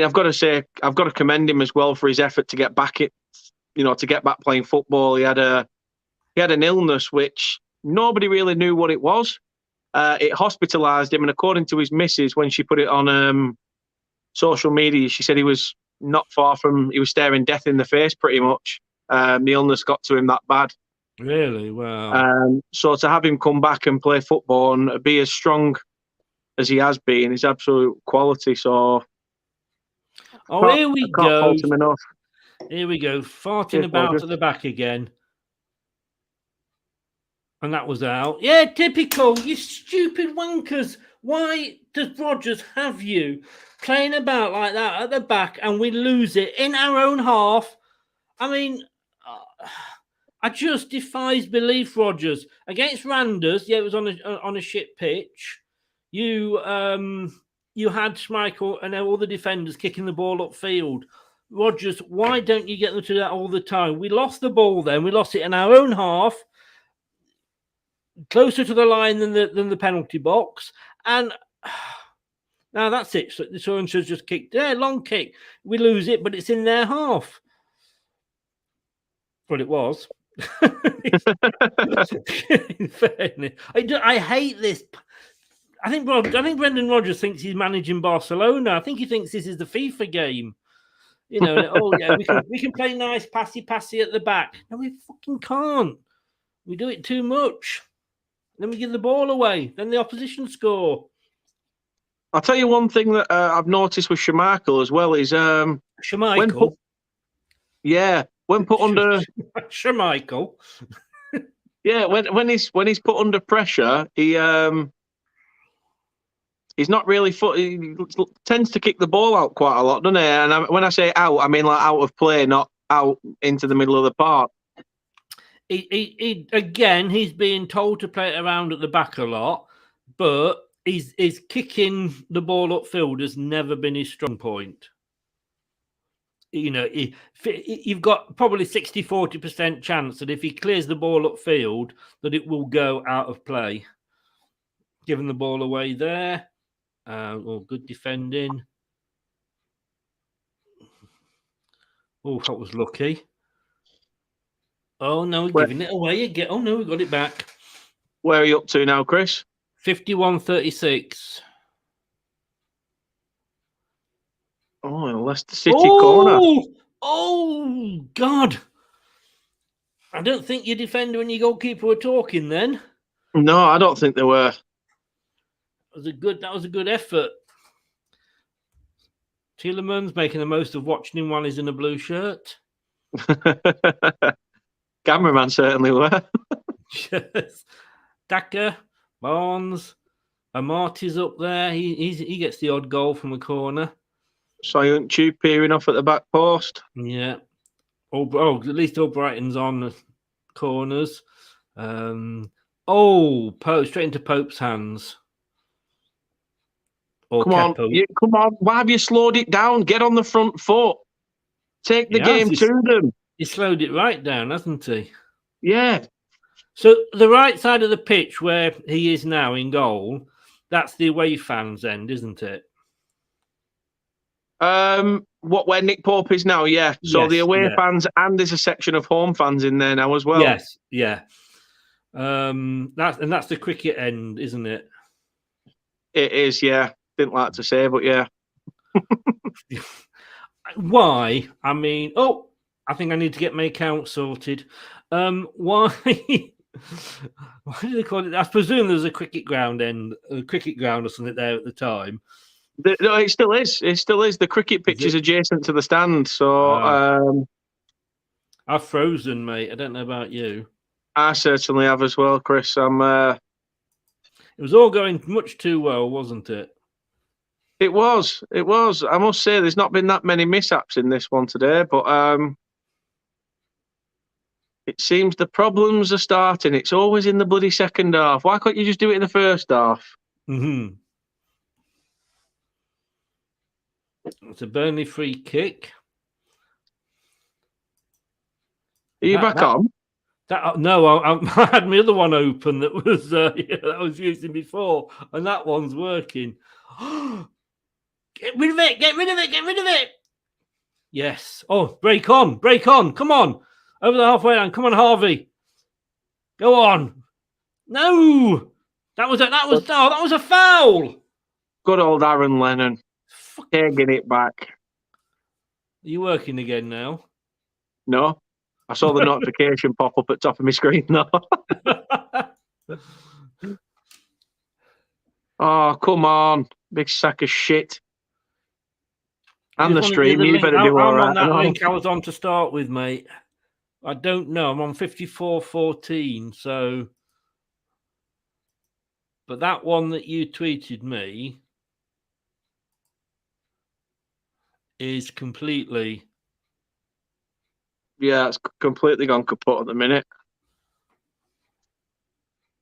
Speaker 10: I've got to commend him as well for his effort to get back playing football. He had an illness which nobody really knew what it was. It hospitalised him, and according to his missus, when she put it on social media, she said he was staring death in the face pretty much. The illness got to him that bad.
Speaker 8: Really? Wow.
Speaker 10: So to have him come back and play football and be as strong as he has been. He's absolute quality. So,
Speaker 8: here we
Speaker 10: can't
Speaker 8: go.
Speaker 10: fault him enough.
Speaker 8: Here we go. Farting
Speaker 10: Cheers,
Speaker 8: about
Speaker 10: Rogers.
Speaker 8: at the back again. And that was out. Yeah, typical. You stupid wankers. Why does Rogers have you playing about like that at the back and we lose it in our own half? I mean, I just defies belief, Rogers. Against Randers, yeah, it was on a shit pitch. You had Schmeichel and all the defenders kicking the ball upfield. Rogers, why don't you get them to do that all the time? We lost the ball then. We lost it in our own half, closer to the line than the penalty box. And now that's it. So the Sorenson's just kicked there, long kick. We lose it, but it's in their half. Well, it was. In fairness, I hate this. I think Brendan Rodgers thinks he's managing Barcelona. I think he thinks this is the FIFA game. You know, oh yeah, we can play nice passy at the back. No, we fucking can't. We do it too much. Then we give the ball away. Then the opposition score.
Speaker 10: I'll tell you one thing that I've noticed with Schmeichel as well is
Speaker 8: Schmeichel.
Speaker 10: When put under
Speaker 8: Schmeichel.
Speaker 10: Yeah, when he's put under pressure, he's not really he tends to kick the ball out quite a lot, doesn't he? And when I say out, I mean like out of play, not out into the middle of the park.
Speaker 8: He's being told to play it around at the back a lot, but he's kicking the ball upfield has never been his strong point. You know, you've got probably 60-40% chance that if he clears the ball upfield, that it will go out of play. Giving the ball away there. Good defending. Oh, that was lucky. Oh, no, we're giving it away again. Oh, no, we got it back.
Speaker 10: Where are you up to now, Chris?
Speaker 8: 51-36.
Speaker 10: Oh, Leicester City corner.
Speaker 8: Oh, God. I don't think your defender and your goalkeeper were talking then.
Speaker 10: No, I don't think they were.
Speaker 8: That was a good effort. Tielemans making the most of watching him while he's in a blue shirt.
Speaker 10: Cameraman certainly were.
Speaker 8: Yes. Daka, Barnes, Amarty's up there. He gets the odd goal from the corner.
Speaker 10: Silent Tube peering off at the back post.
Speaker 8: Yeah. At least Albrighton's on the corners. Pope straight into Pope's hands.
Speaker 10: Come on. Why have you slowed it down? Get on the front foot. Take the game to them.
Speaker 8: He slowed it right down, hasn't he?
Speaker 10: Yeah.
Speaker 8: So the right side of the pitch where he is now in goal, that's the away fans' end, isn't it?
Speaker 10: Where Nick Pope is now, yeah. So
Speaker 8: Yes,
Speaker 10: the away
Speaker 8: yeah.
Speaker 10: fans, and there's a section of home fans in there now as well.
Speaker 8: Yes, yeah. That's the cricket end, isn't it?
Speaker 10: It is, yeah. Didn't like to say, but yeah.
Speaker 8: Why? I mean, I think I need to get my account sorted. Why? Why do they call it? I presume there's a cricket ground or something there at the time.
Speaker 10: No, it still is. It still is. The cricket pitch is adjacent to the stand. So
Speaker 8: I've frozen, mate. I don't know about you.
Speaker 10: I certainly have as well, Chris. It
Speaker 8: was all going much too well, wasn't it?
Speaker 10: It was. I must say, there's not been that many mishaps in this one today, but it seems the problems are starting. It's always in the bloody second half. Why can't you just do it in the first half?
Speaker 8: Mm-hmm. It's a Burnley free kick.
Speaker 10: Are you back on?
Speaker 8: No, I had my other one open that was that I was using before, and that one's working. Get rid of it! Get rid of it! Get rid of it! Yes. Oh, break on! Come on, over the halfway line. Come on, Harvey. Go on. No, that was a foul.
Speaker 10: Good old Aaron Lennon. Taking it back.
Speaker 8: Are you working again now?
Speaker 10: No. I saw the notification pop up at top of my screen now. Oh, come on. Big sack of shit. And the
Speaker 8: Just wanna
Speaker 10: stream,
Speaker 8: do
Speaker 10: you
Speaker 8: link.
Speaker 10: better
Speaker 8: I'm
Speaker 10: do all
Speaker 8: on
Speaker 10: right.
Speaker 8: that link I was on to start with, mate. I don't know. I'm on 54.14, so... But that one that you tweeted me is completely...
Speaker 10: Yeah, it's completely gone kaput at the minute.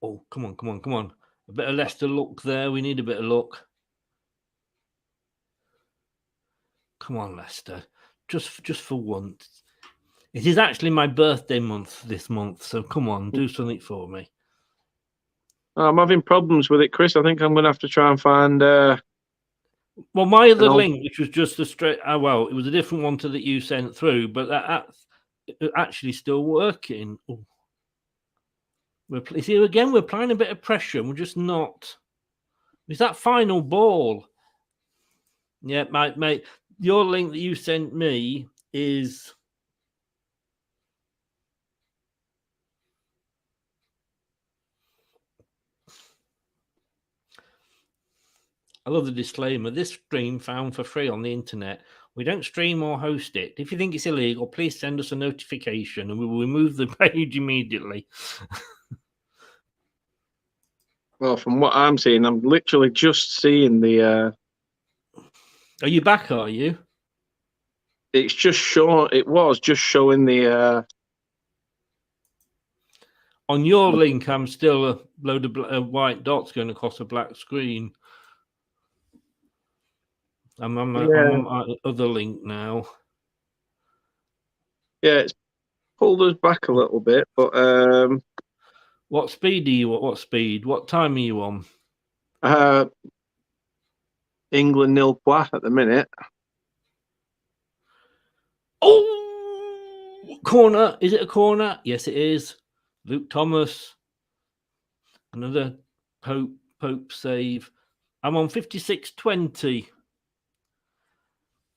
Speaker 8: Oh, come on, come on, come on. A bit of Leicester luck there. We need a bit of luck. Come on, Leicester. Just for once. It is actually my birthday month this month, so come on, do something for me.
Speaker 10: I'm having problems with it, Chris. I think I'm going to have to try and find...
Speaker 8: Well, my other link, which was just a straight... well, it was a different one to that you sent through, but that's actually still working. Oh. See, again, we're applying a bit of pressure, and we're just not... It's that final ball. Yeah, mate, your link that you sent me is... I love the disclaimer. This stream found for free on the internet. We don't stream or host it. If you think it's illegal, please send us a notification and we will remove the page immediately.
Speaker 10: Well, from what I'm seeing, I'm literally just seeing the...
Speaker 8: Are you back, are you?
Speaker 10: It's just showing... It was just showing the...
Speaker 8: On your link, I'm still a load of white dots going across a black screen. I'm on my other link now.
Speaker 10: Yeah, it's pulled us back a little bit, but...
Speaker 8: What speed are you at? What speed? What time are you on?
Speaker 10: England 0-0 at the minute.
Speaker 8: Oh! Corner. Is it a corner? Yes, it is. Luke Thomas. Another Pope save. I'm on 56.20.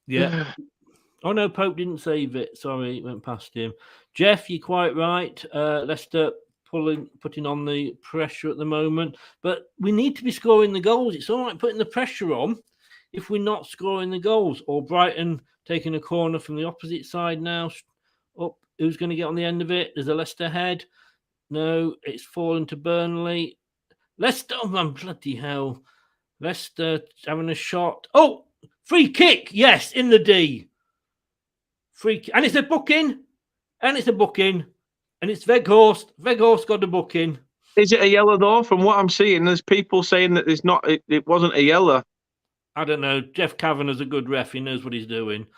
Speaker 8: Yeah. Oh, no, Pope didn't save it. Sorry, it went past him. Jeff, you're quite right. Leicester putting on the pressure at the moment. But we need to be scoring the goals. It's all right putting the pressure on if we're not scoring the goals. Or Brighton taking a corner from the opposite side now. Up. Who's going to get on the end of it? There's a Leicester head. No, it's fallen to Burnley. Leicester, oh man, bloody hell. Leicester having a shot. Oh, free kick. Yes, in the D. Free kick. And it's a booking. And it's a booking. And it's Weghorst. Weghorst got a booking.
Speaker 10: Is it a yellow though? From what I'm seeing, there's people saying that it's not. It wasn't a yellow.
Speaker 8: I don't know. Jeff Kavanagh's a good ref. He knows what he's doing.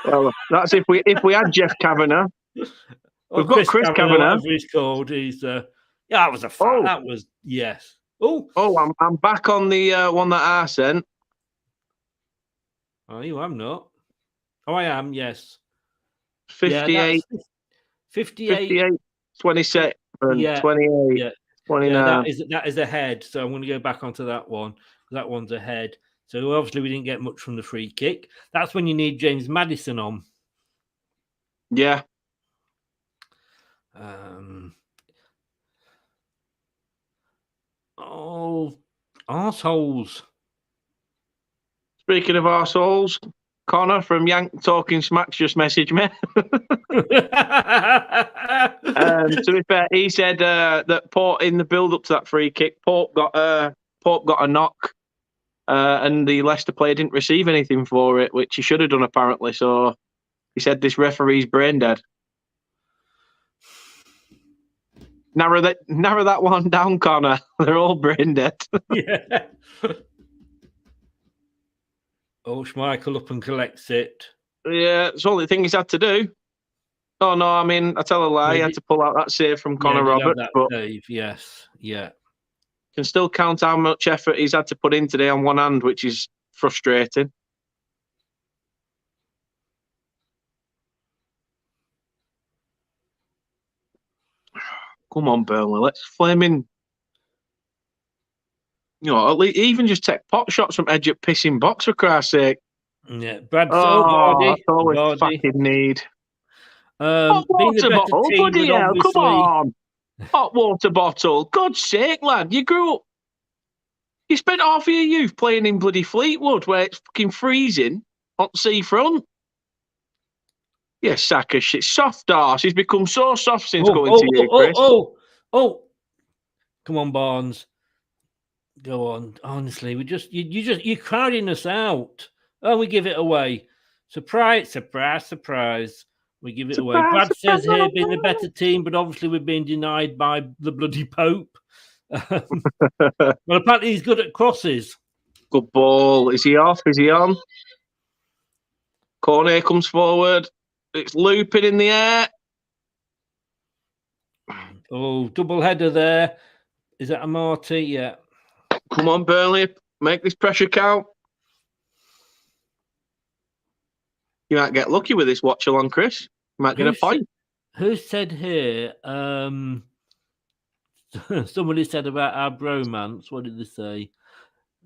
Speaker 10: Well, that's if we had Jeff Kavanagh. We've got Chris Kavanagh.
Speaker 8: Whatever he's called. He's yeah, that was a foul. Oh. That was yes.
Speaker 10: Oh, I'm back on the one that I sent.
Speaker 8: Oh, you? I'm not. Oh, I am. Yes.
Speaker 10: 58.
Speaker 8: Yeah, 58.
Speaker 10: 27.
Speaker 8: Yeah.
Speaker 10: 28.
Speaker 8: Yeah.
Speaker 10: 29.
Speaker 8: Yeah, that is ahead. So I'm going to go back onto that one. That one's ahead. So obviously we didn't get much from the free kick. That's when you need James Maddison on.
Speaker 10: Yeah.
Speaker 8: Oh, arseholes.
Speaker 10: Speaking of arseholes, Connor from Yank Talking Smacks just messaged me. To be fair, he said that Port, in the build-up to that free kick, Pope got a knock, and the Leicester player didn't receive anything for it, which he should have done apparently. So he said this referee's brain dead. Narrow that one down, Connor. They're all brain dead.
Speaker 8: Yeah. Oh, Schmeichel up and collects it.
Speaker 10: Yeah, it's the only thing he's had to do. Oh no, I mean, I tell a lie. He had to pull out that save from Conor Roberts, but
Speaker 8: save. Yes, yeah.
Speaker 10: Can still count how much effort he's had to put in today on one hand, which is frustrating. Come on, Burnley, let's flame in. You know, at least even just take pot shots from edge at pissing box, for Christ's sake.
Speaker 8: Yeah, Brad.
Speaker 10: That's all we fucking need. Hot water bottle, bloody hell! Come on, hot water bottle. God's sake, lad, you grew up. You spent half of your youth playing in bloody Fleetwood, where it's fucking freezing on seafront. Yes, sack of shit. Soft arse. He's become so soft since going to you, Chris.
Speaker 8: Oh! Come on, Barnes. Go on. Honestly, you're crowding us out. Oh, we give it away. Surprise! We give it away. Brad says here being the better team, but obviously we're being denied by the bloody Pope. Well, apparently he's good at crosses.
Speaker 10: Good ball. Is he off? Is he on? Cornet comes forward. It's looping in the air.
Speaker 8: Oh, double header there. Is that a Marty? Yeah.
Speaker 10: Come on, Burnley. Make this pressure count. You might get lucky with this watch along, Chris. You might get a point.
Speaker 8: Who said here? Somebody said about our bromance. What did they say?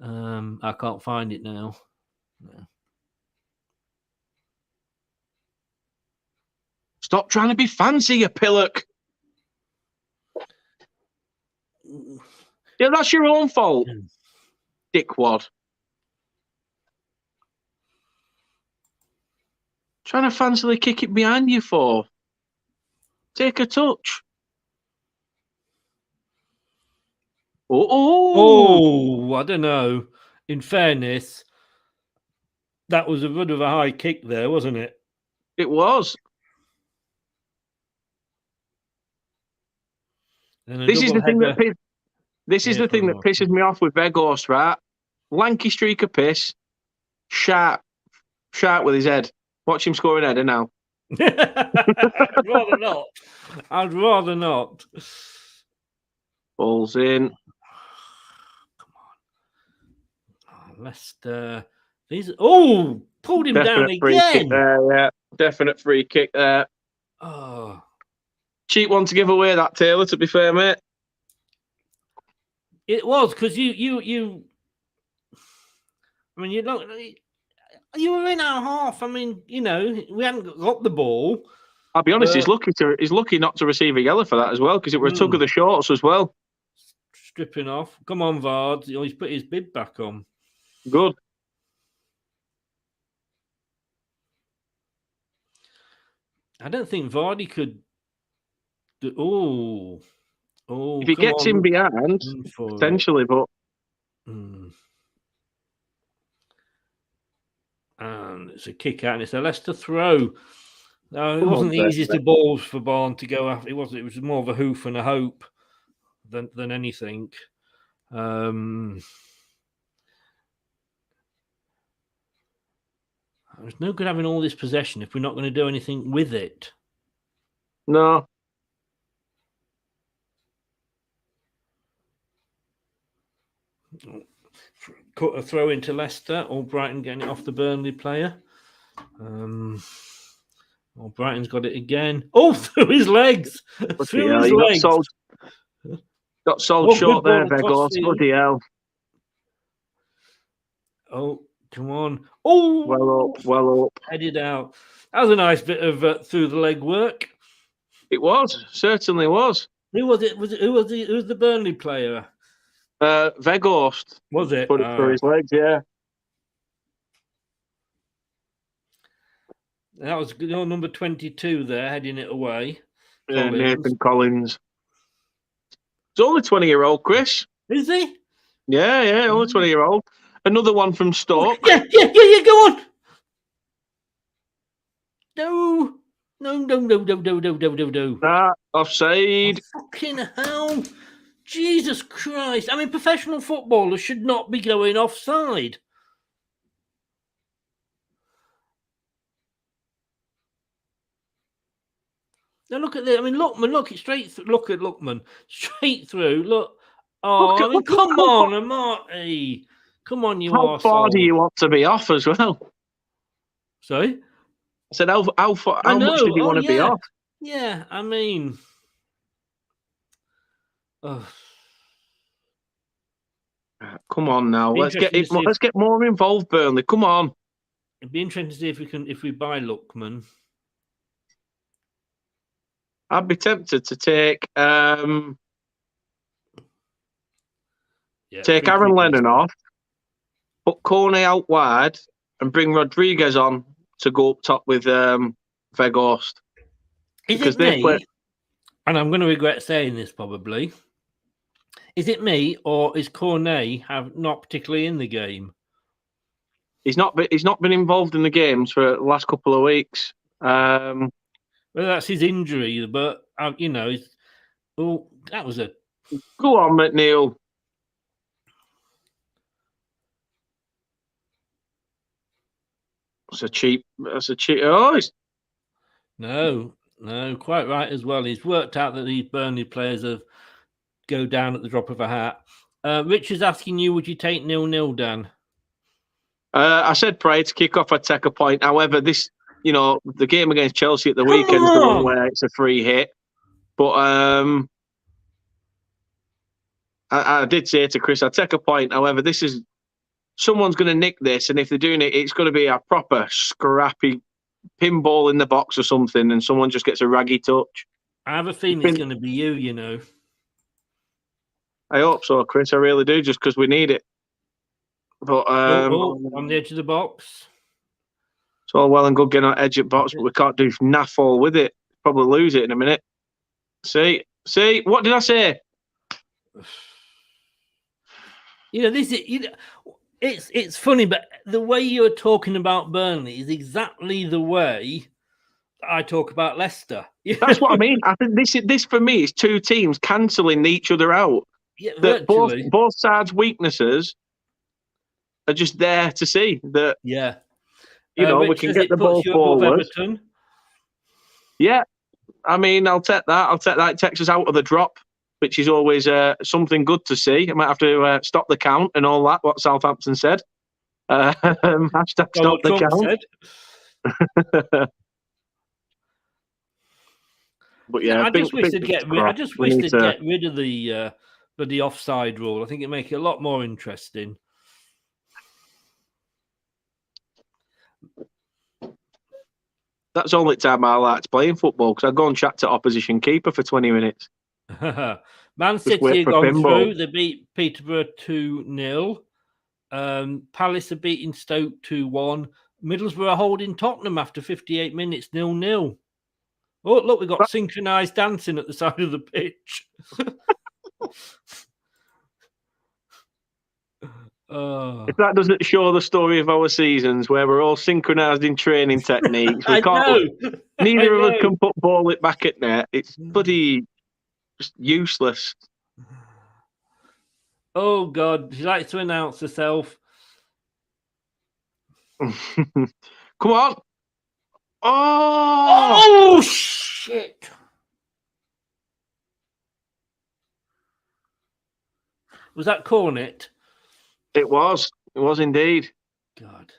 Speaker 8: I can't find it now. No.
Speaker 10: Stop trying to be fancy, you pillock. Yeah, that's your own fault, dickwad. Trying to fancily kick it behind you for. Take a touch.
Speaker 8: Oh, I don't know. In fairness, that was a bit of a high kick there, wasn't it?
Speaker 10: It was. This is the thing that pisses me off with Weghorst, right? Lanky streak of piss, sharp with his head. Watch him score an header now.
Speaker 8: I'd rather not.
Speaker 10: Ball's in.
Speaker 8: Come on. Leicester. Pulled him down again.
Speaker 10: Free kick there, yeah. Definite free kick there.
Speaker 8: Oh.
Speaker 10: Cheap one to give away, that Taylor, to be fair, mate.
Speaker 8: It was, because you I mean, you were in our half. I mean, we hadn't got the ball.
Speaker 10: I'll be honest, he's lucky not to receive a yellow for that as well, because it was a tug of the shorts as well.
Speaker 8: Stripping off. Come on, Vard. He's put his bid back on.
Speaker 10: Good.
Speaker 8: I don't think Vardy could.
Speaker 10: If he gets him behind, potentially, but.
Speaker 8: And it's a kick out, and it's a Leicester throw. No, it wasn't the easiest of balls for Barn to go after. It was more of a hoof and a hope than anything. It's no good having all this possession if we're not going to do anything with it.
Speaker 10: No.
Speaker 8: Cut a throw into Leicester, or Brighton getting it off the Burnley player. Brighton's got it again. Oh, through his legs! Through his legs.
Speaker 10: Got sold short there, Weghorst. Bloody hell.
Speaker 8: Oh, come on. Oh!
Speaker 10: Well up.
Speaker 8: Headed out. That was a nice bit of through the leg work.
Speaker 10: It was. Certainly was.
Speaker 8: Who was it? Who was the Burnley player?
Speaker 10: Weghorst.
Speaker 8: Was it?
Speaker 10: Put it through his legs, yeah.
Speaker 8: That was number 22 there, heading it away.
Speaker 10: Yeah, Nathan Collins. He's only 20-year-old, Chris.
Speaker 8: Is he?
Speaker 10: Yeah, only 20-year-old. Another one from Stoke.
Speaker 8: Yeah, go on. No.
Speaker 10: Offside.
Speaker 8: Oh, fucking hell. Jesus Christ. I mean, professional footballers should not be going offside. Now look at this. I mean, Lookman, look at Lookman. Straight through. Look. Oh, come on, Marty. Come on, you arsehole.
Speaker 10: How far do you want to be off as well?
Speaker 8: Sorry?
Speaker 10: I said, how much did you want to be off?
Speaker 8: Yeah, I mean...
Speaker 10: Come on now. Let's get more involved, Burnley. Come on.
Speaker 8: It'd be interesting to see if we buy Lookman.
Speaker 10: I'd be tempted to take
Speaker 8: Yeah,
Speaker 10: take
Speaker 8: free
Speaker 10: Aaron
Speaker 8: kick
Speaker 10: Lennon
Speaker 8: Leicester.
Speaker 10: off, put Cornet out wide, and bring Rodriguez on to go up top with Weghorst.
Speaker 8: Is
Speaker 10: Because
Speaker 8: it
Speaker 10: they
Speaker 8: me?
Speaker 10: play...
Speaker 8: And I'm going to regret saying this probably. Is it me or is Cornet not particularly in the game?
Speaker 10: He's not been involved in the games for the last couple of weeks.
Speaker 8: Well, that's his injury, but you know, that was a.
Speaker 10: Go on, McNeil. That's a cheap. Oh,
Speaker 8: No, quite right as well. He's worked out that these Burnley players go down at the drop of a hat. Richard's asking you, would you take 0-0, Dan?
Speaker 10: I said prior to kick off, I'd take a point. However, the game against Chelsea at the weekend's the one where it's a free hit. But I did say to Chris, I'd take a point. However, someone's going to nick this, and if they're doing it, it's going to be a proper scrappy pinball in the box or something, and someone just gets a raggy touch.
Speaker 8: I have a feeling it's going to be you, you know.
Speaker 10: I hope so, Chris. I really do, just because we need it. But
Speaker 8: on the edge of the box.
Speaker 10: It's all well and good getting on edge of the box, but we can't do naff all with it. Probably lose it in a minute. See, what did I say?
Speaker 8: It's funny, but the way you're talking about Burnley is exactly the way I talk about Leicester.
Speaker 10: That's what I mean. I think this for me is two teams cancelling each other out.
Speaker 8: Yeah,
Speaker 10: that both sides' weaknesses are just there to see that.
Speaker 8: Yeah,
Speaker 10: we can get the ball forward. Yeah, I mean, I'll take that. It takes us out of the drop, which is always something good to see. I might have to stop the count and all that. What Southampton said. Hashtag stop the count. But yeah,
Speaker 8: I just wish they'd get rid of the offside rule. I think it'd make it a lot more interesting.
Speaker 10: That's the only time I liked playing football, because I'd go and chat to opposition keeper for 20 minutes.
Speaker 8: Man City have gone through. They beat Peterborough 2-0. Palace are beating Stoke 2-1. Middlesbrough are holding Tottenham after 58 minutes 0-0. Oh, look, we've got synchronised dancing at the side of the pitch.
Speaker 10: If that doesn't show the story of our seasons, where we're all synchronised in training techniques, neither of us can ball it back at net. It's bloody just useless.
Speaker 8: Oh, God. She likes to announce herself.
Speaker 10: Come on.
Speaker 8: Oh, shit. Was that Cornet?
Speaker 10: It was. It was indeed.
Speaker 8: God.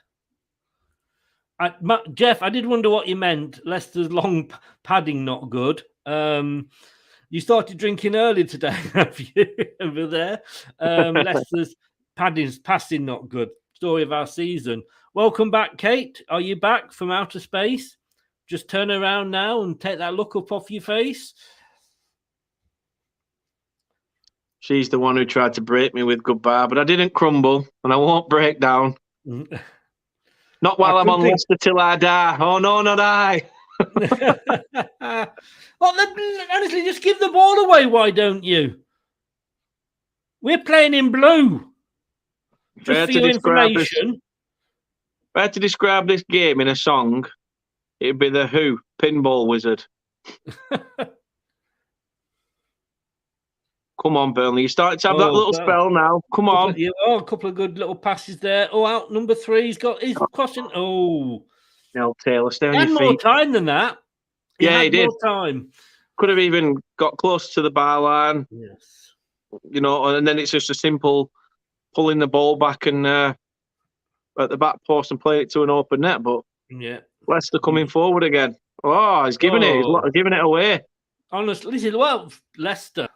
Speaker 8: Jeff, I did wonder what you meant. Leicester's long padding not good. You started drinking early today, have you, over there? Leicester's passing not good. Story of our season. Welcome back, Kate. Are you back from outer space? Just turn around now and take that look up off your face.
Speaker 10: She's the one who tried to break me with goodbye, but I didn't crumble, and I won't break down. Not while I'm on Leicester till I die. Oh, no, not I.
Speaker 8: Honestly, just give the ball away, why don't you? We're playing in blue. Just for your information.
Speaker 10: If I had to describe this game in a song, it'd be the Who, Pinball Wizard. Come on, Burnley. You started to have that little spell now. Come on.
Speaker 8: A couple of good little passes there. Oh, out number 3. He's crossing. Oh.
Speaker 10: Nell Taylor, stay on your feet.
Speaker 8: He had more time than that.
Speaker 10: He did.
Speaker 8: More time.
Speaker 10: Could have even got close to the bar line.
Speaker 8: Yes.
Speaker 10: And then it's just a simple pulling the ball back and at the back post and playing it to an open net. But Leicester coming forward again. Oh, he's giving it. He's giving it away.
Speaker 8: Honestly, this is Leicester.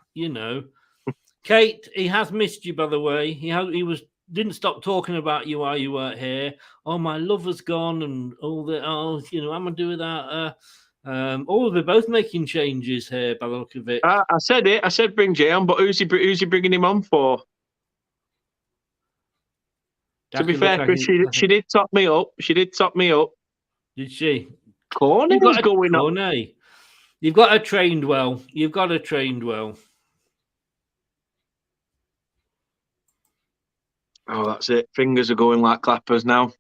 Speaker 8: Kate, he has missed you, by the way. He didn't stop talking about you while you weren't here. Oh, my lover's gone, and all that. Oh, I'm gonna do that. They're both making changes here by the look of it.
Speaker 10: I said it. I said bring Jay on, but who's he bringing him on for? To be fair, Chris, she did top me up. She did top me up.
Speaker 8: Did she?
Speaker 10: Corner is going up.
Speaker 8: You've got her trained well. You've got her trained well.
Speaker 10: Oh, that's it. Fingers are going like clappers now.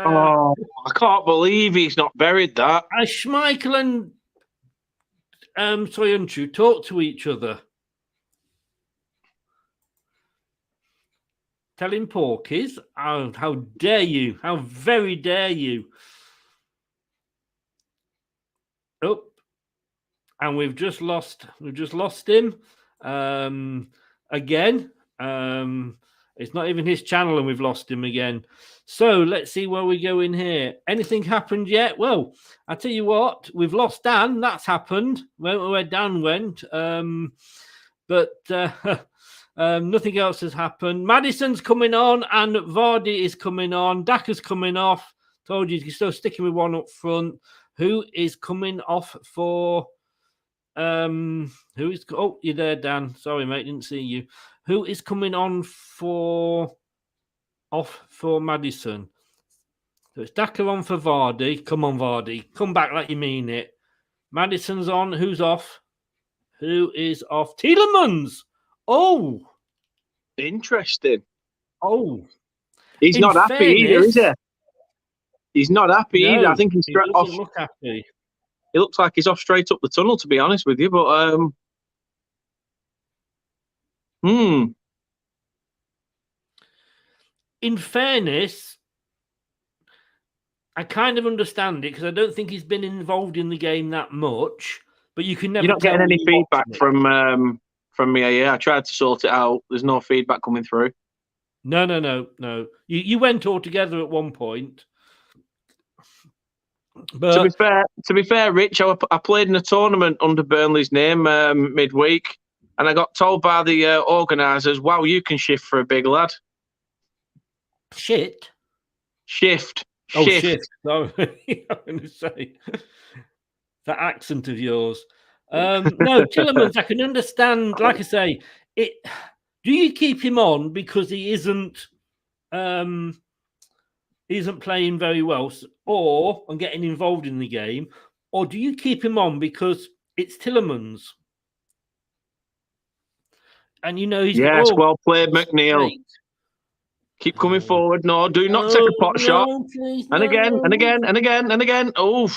Speaker 10: Oh, I can't believe he's not buried that.
Speaker 8: Schmeichel and Soyuncu talk to each other. Telling Porkies, oh, how dare you? How very dare you? Oh, and we've just lost him again. It's not even his channel, and we've lost him again. So let's see where we go in here. Anything happened yet? Well, I tell you what, we've lost Dan. That's happened. Where Dan went, but nothing else has happened. Maddison's coming on, and Vardy is coming on. Daka's coming off. Told you he's still sticking with one up front. Who is coming off for? Who is? Oh, you're there, Dan. Sorry, mate, didn't see you. Who is coming on for? Off for Maddison. So it's Daka on for Vardy. Come on, Vardy. Come back like you mean it. Maddison's on. Who's off? Who is off? Tielemans. Oh.
Speaker 10: Interesting.
Speaker 8: Oh.
Speaker 10: He's not happy either, is he? He's not happy either. I think he's off.
Speaker 8: Look happy.
Speaker 10: He looks like he's off straight up the tunnel, to be honest with you. But
Speaker 8: in fairness, I kind of understand it because I don't think he's been involved in the game that much. But you can never.
Speaker 10: You're not getting any feedback from me. Yeah, I tried to sort it out. There's no feedback coming through.
Speaker 8: No. You went all together at one point. But
Speaker 10: to be fair, Rich, I played in a tournament under Burnley's name midweek, and I got told by the organisers, "Wow, you can shift for a big lad."
Speaker 8: Shift.
Speaker 10: Oh,
Speaker 8: shift. No, I'm going to say that accent of yours. No, Tielemans, I can understand. Like I say, it. Do you keep him on because he isn't playing very well, or and getting involved in the game, or do you keep him on because it's Tielemans? And you know he's
Speaker 10: well played, McNeil. Great. Keep coming forward. No, do not take a pot shot.
Speaker 8: Please,
Speaker 10: and again, and again, and again, and again. Oh.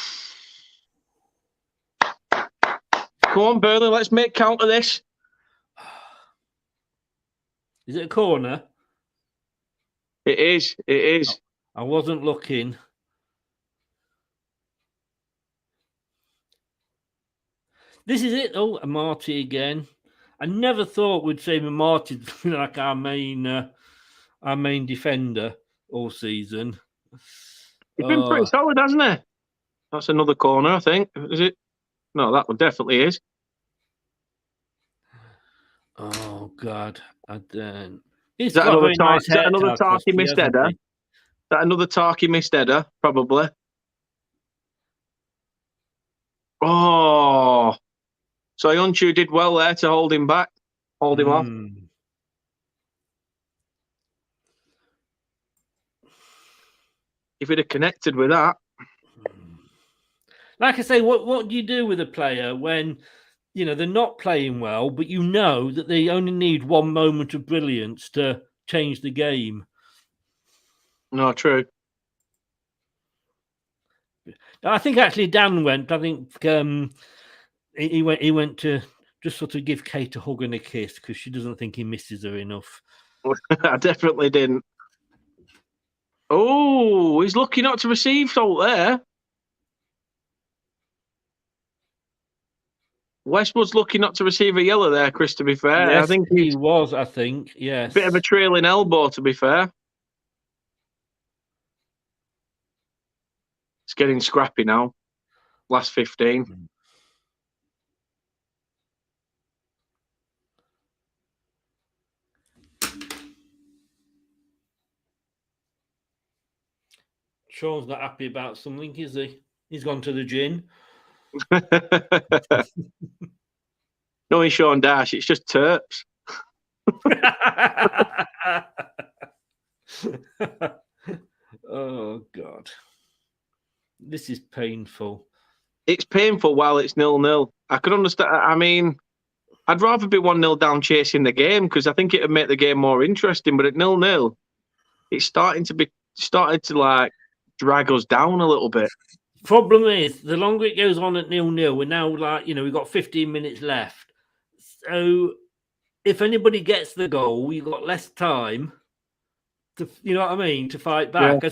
Speaker 10: Come on, Burnley, let's make count of this.
Speaker 8: Is it a corner?
Speaker 10: It is. It is.
Speaker 8: I wasn't looking. This is it. Oh, a Marty again. I never thought we'd see Marty like our main defender all season.
Speaker 10: He's been pretty solid, hasn't he? That's another corner, I think. Is it? No, that one definitely is.
Speaker 8: Oh God, I don't.
Speaker 10: Is that another Tarky missed header? Is that another Tarky missed header? Probably. Oh, so Soyuncu did well there to hold him back, hold him off. If he'd have connected with that.
Speaker 8: Like I say, what do you do with a player when, you know, they're not playing well, but you know that they only need one moment of brilliance to change the game?
Speaker 10: No, true.
Speaker 8: I think actually Dan went. I think he went to just sort of give Kate a hug and a kiss because she doesn't think he misses her enough.
Speaker 10: I definitely didn't. Oh, he's lucky not to receive salt there. Westwood's lucky not to receive a yellow there, Chris, to be fair.
Speaker 8: Yes,
Speaker 10: I think
Speaker 8: he was, yes.
Speaker 10: Bit of a trailing elbow, to be fair. It's getting scrappy now. Last 15.
Speaker 8: Sean's not happy about something, is he? He's gone to the gin.
Speaker 10: Knowing Sean Dash, it's just terps.
Speaker 8: Oh God, this is painful.
Speaker 10: It's painful while it's 0-0. I could understand. I mean, I'd rather be 1-0 down chasing the game because I think it would make the game more interesting. But at 0-0, it's starting to like drag us down a little bit.
Speaker 8: Problem is, the longer it goes on at 0-0, we're now like, we've got 15 minutes left. So if anybody gets the goal, you've got less time to, you know what I mean, to fight back. Yeah.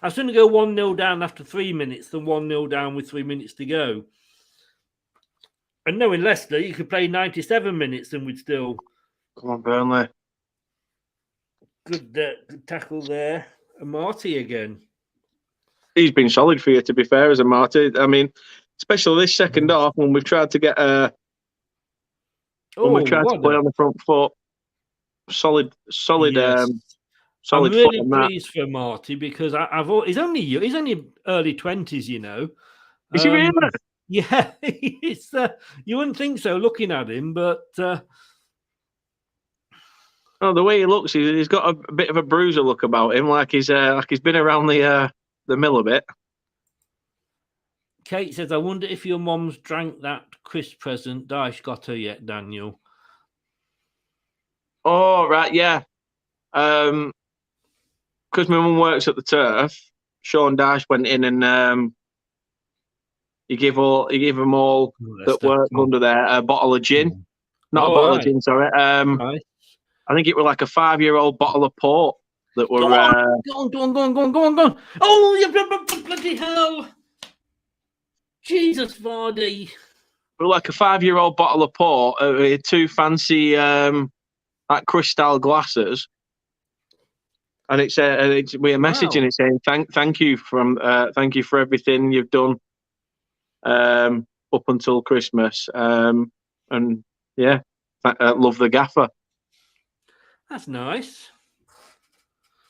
Speaker 8: I'd sooner go 1-0 down after 3 minutes than 1-0 down with 3 minutes to go. And knowing Leicester, you could play 97 minutes and we'd still.
Speaker 10: Come on, Burnley.
Speaker 8: Good tackle there. And Marty again.
Speaker 10: He's been solid for you, to be fair, as a Marty. I mean, especially this second half when we've tried to get when we've tried to play on the front foot. Solid.
Speaker 8: Yes.
Speaker 10: Solid.
Speaker 8: I'm really pleased for Marty because he's only early 20s, you know.
Speaker 10: Is he really?
Speaker 8: Yeah, it's you wouldn't think so looking at him, but
Speaker 10: the way he looks, he's got a bit of a bruiser look about him, like he's been around the mill a bit.
Speaker 8: Kate says, "I wonder if your mom's drank that Chris present Dyche got her yet, Daniel."
Speaker 10: Oh right, yeah. Because my mum works at the Turf, Sean Dyche went in and he gave them all that work under there a bottle of gin. Not a bottle of gin, sorry.
Speaker 8: Nice.
Speaker 10: I think it was like a 5-year-old bottle of port that were.
Speaker 8: Go on. Oh, you bloody hell. Jesus, Vardy.
Speaker 10: It was like a 5-year-old bottle of port with 2 fancy like crystal glasses. And it's with a message in it saying thank you for everything you've done up until Christmas. And yeah, love the gaffer.
Speaker 8: That's nice.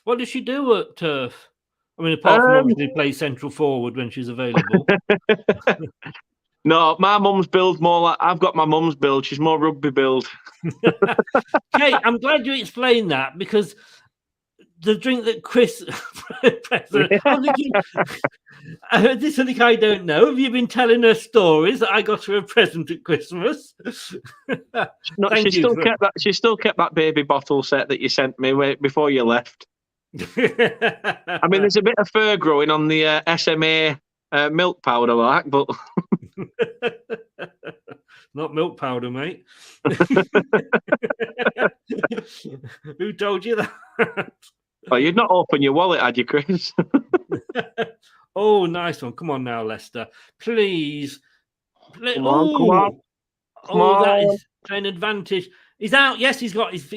Speaker 8: What does she do at Turf? I mean, apart from obviously play central forward when she's available.
Speaker 10: No, my mum's build more like I've got my mum's build. She's more rugby build.
Speaker 8: Kate, I'm glad you explained that because the drink that Chris this is something I don't know. Have you been telling her stories that I got her a present at Christmas?
Speaker 10: She still kept that baby bottle set that you sent me before you left. I mean, there's a bit of fur growing on the SMA milk powder, like, but
Speaker 8: not milk powder, mate. Who told you that?
Speaker 10: Oh, you'd not open your wallet, had you, Chris?
Speaker 8: Oh, nice one. Come on now, Leicester. Please.
Speaker 10: Come on.
Speaker 8: That is playing advantage. He's out. Yes, he's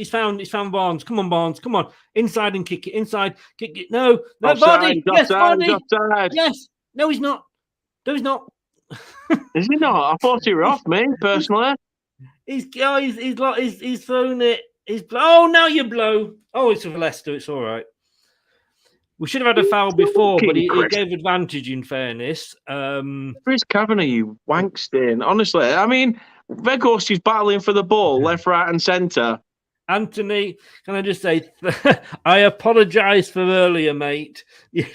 Speaker 8: found Barnes. Come on, Barnes. Come on. Inside and kick it. Inside. Kick it. No, Vardy. Yes, Vardy. Yes. No, he's not. No, he's not.
Speaker 10: Is he not? I thought he were off me, personally.
Speaker 8: He's thrown it. Oh, now you blow. Oh, it's for Leicester. It's all right. We should have had a foul before, but he gave advantage in fairness.
Speaker 10: Chris Kavanagh, you wank stain. Honestly, I mean, Weghorst is battling for the ball, left, right, and centre.
Speaker 8: Anthony, can I just say, I apologise for earlier, mate. You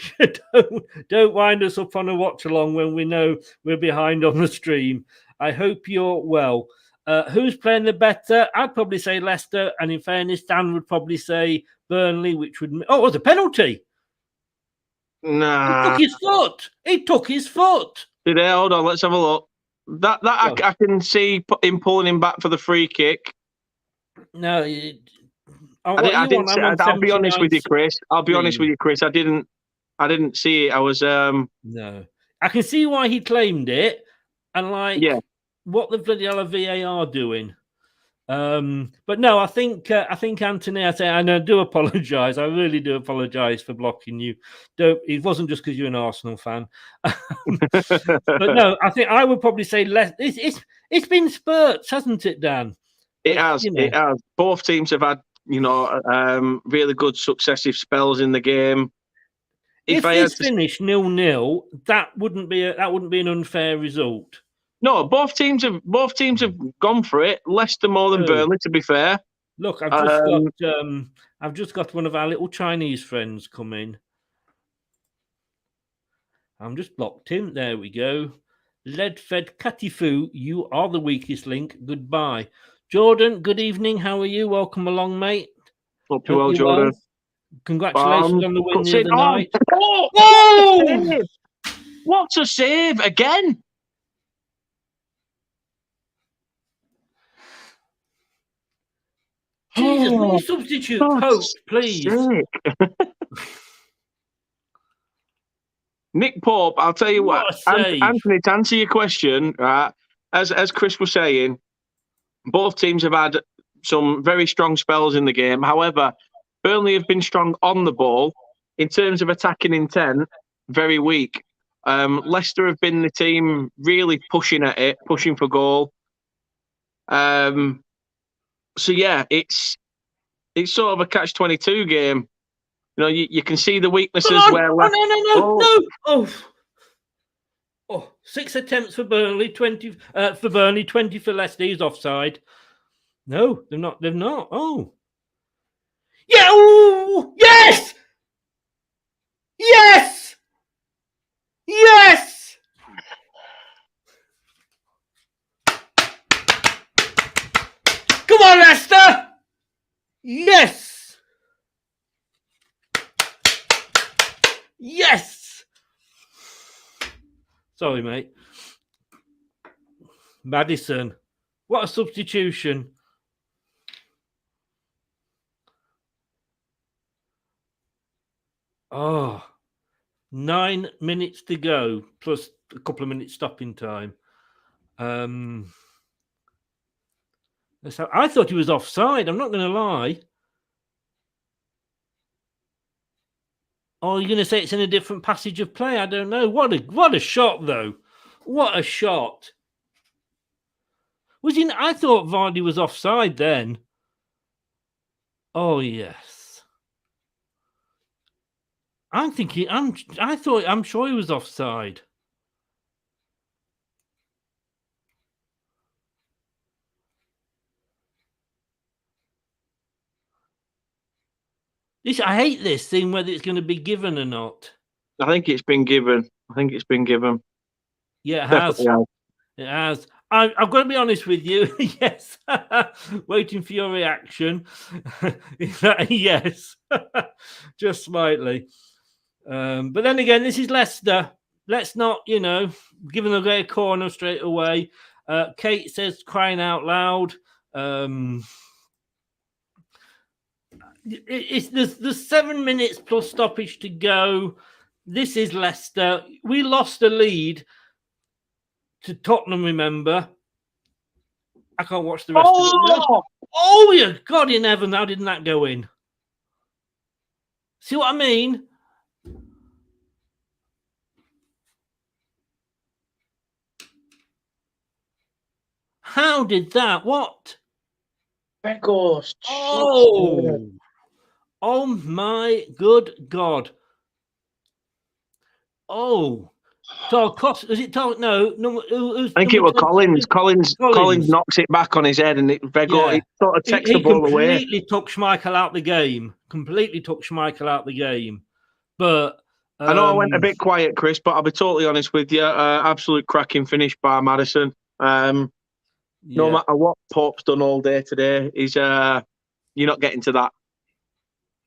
Speaker 8: don't wind us up on a watch along when we know we're behind on the stream. I hope you're well. Who's playing the better? I'd probably say Leicester, and in fairness, Dan would probably say Burnley, which would... Oh, it was a penalty.
Speaker 10: Nah.
Speaker 8: He took his foot.
Speaker 10: Did he? Hold on, let's have a look. I can see him pulling him back for the free kick.
Speaker 8: No,
Speaker 10: I'll be honest with you, Chris. I didn't see it. I was
Speaker 8: No. I can see why he claimed it, and what the bloody hell are VAR doing? But no, I think Anthony, and I do apologise. I really do apologise for blocking you. It wasn't just because you're an Arsenal fan. But no, I think I would probably say less. It's been spurts, hasn't it, Dan?
Speaker 10: It has. It has. Both teams have had, really good successive spells in the game.
Speaker 8: If this finished 0-0, that wouldn't be an unfair result.
Speaker 10: No, both teams have gone for it. Leicester more than Burnley, to be fair.
Speaker 8: Look, I've just got one of our little Chinese friends come in. I'm just blocked him. There we go. Lead-fed Katifu, you are the weakest link. Goodbye. Jordan, good evening. How are you? Welcome along, mate.
Speaker 10: Hope you're well, Jordan.
Speaker 8: Congratulations on the win the other night.
Speaker 10: Oh! What a save again!
Speaker 8: Jesus, will you substitute Pope, please?
Speaker 10: Nick Pope, I'll tell you what, Anthony, to answer your question, as Chris was saying, both teams have had some very strong spells in the game. However, Burnley have been strong on the ball. In terms of attacking intent, very weak. Leicester have been the team really pushing at it, pushing for goal. So yeah, it's sort of a catch-22 game. You know, you can see the weaknesses where.
Speaker 8: No! Oh, 6 attempts for Burnley, 20 for Burnley, 20 for Leicester. He's offside. No, they're not. They're not. Oh, yeah! Ooh, yes! Yes! Yes! Come on, Leicester! Yes! Yes! Sorry, mate. Maddison. What a substitution. Oh, 9 minutes to go, plus a couple of minutes stopping time. So I thought he was offside. I'm not going to lie. Or you're going to say it's in a different passage of play? I don't know. What a shot, though. What a shot. I thought Vardy was offside then. Oh, yes. I'm sure he was offside. I hate this thing, whether it's going to be given or not.
Speaker 10: I think it's been given.
Speaker 8: Yeah, it has. It has. I've got to be honest with you. Yes. Waiting for your reaction. Yes. Just slightly. But then again, this is Leicester. Let's not, give them a great corner straight away. Kate says, crying out loud. There's 7 minutes plus stoppage to go. This is Leicester. We lost a lead to Tottenham, remember? I can't watch the rest of it. Oh, yeah. God in heaven, how didn't that go in? See what I mean? How did that? What?
Speaker 10: Begos.
Speaker 8: Oh my good God. Oh. So is it Todd? No.
Speaker 10: I think it was Collins. Collins knocks it back on his head, and it sort of takes the ball away.
Speaker 8: He completely took Schmeichel out the game. But
Speaker 10: I know I went a bit quiet, Chris, but I'll be totally honest with you. Absolute cracking finish by Maddison. No matter what Pope's done all day today, you're not getting to that.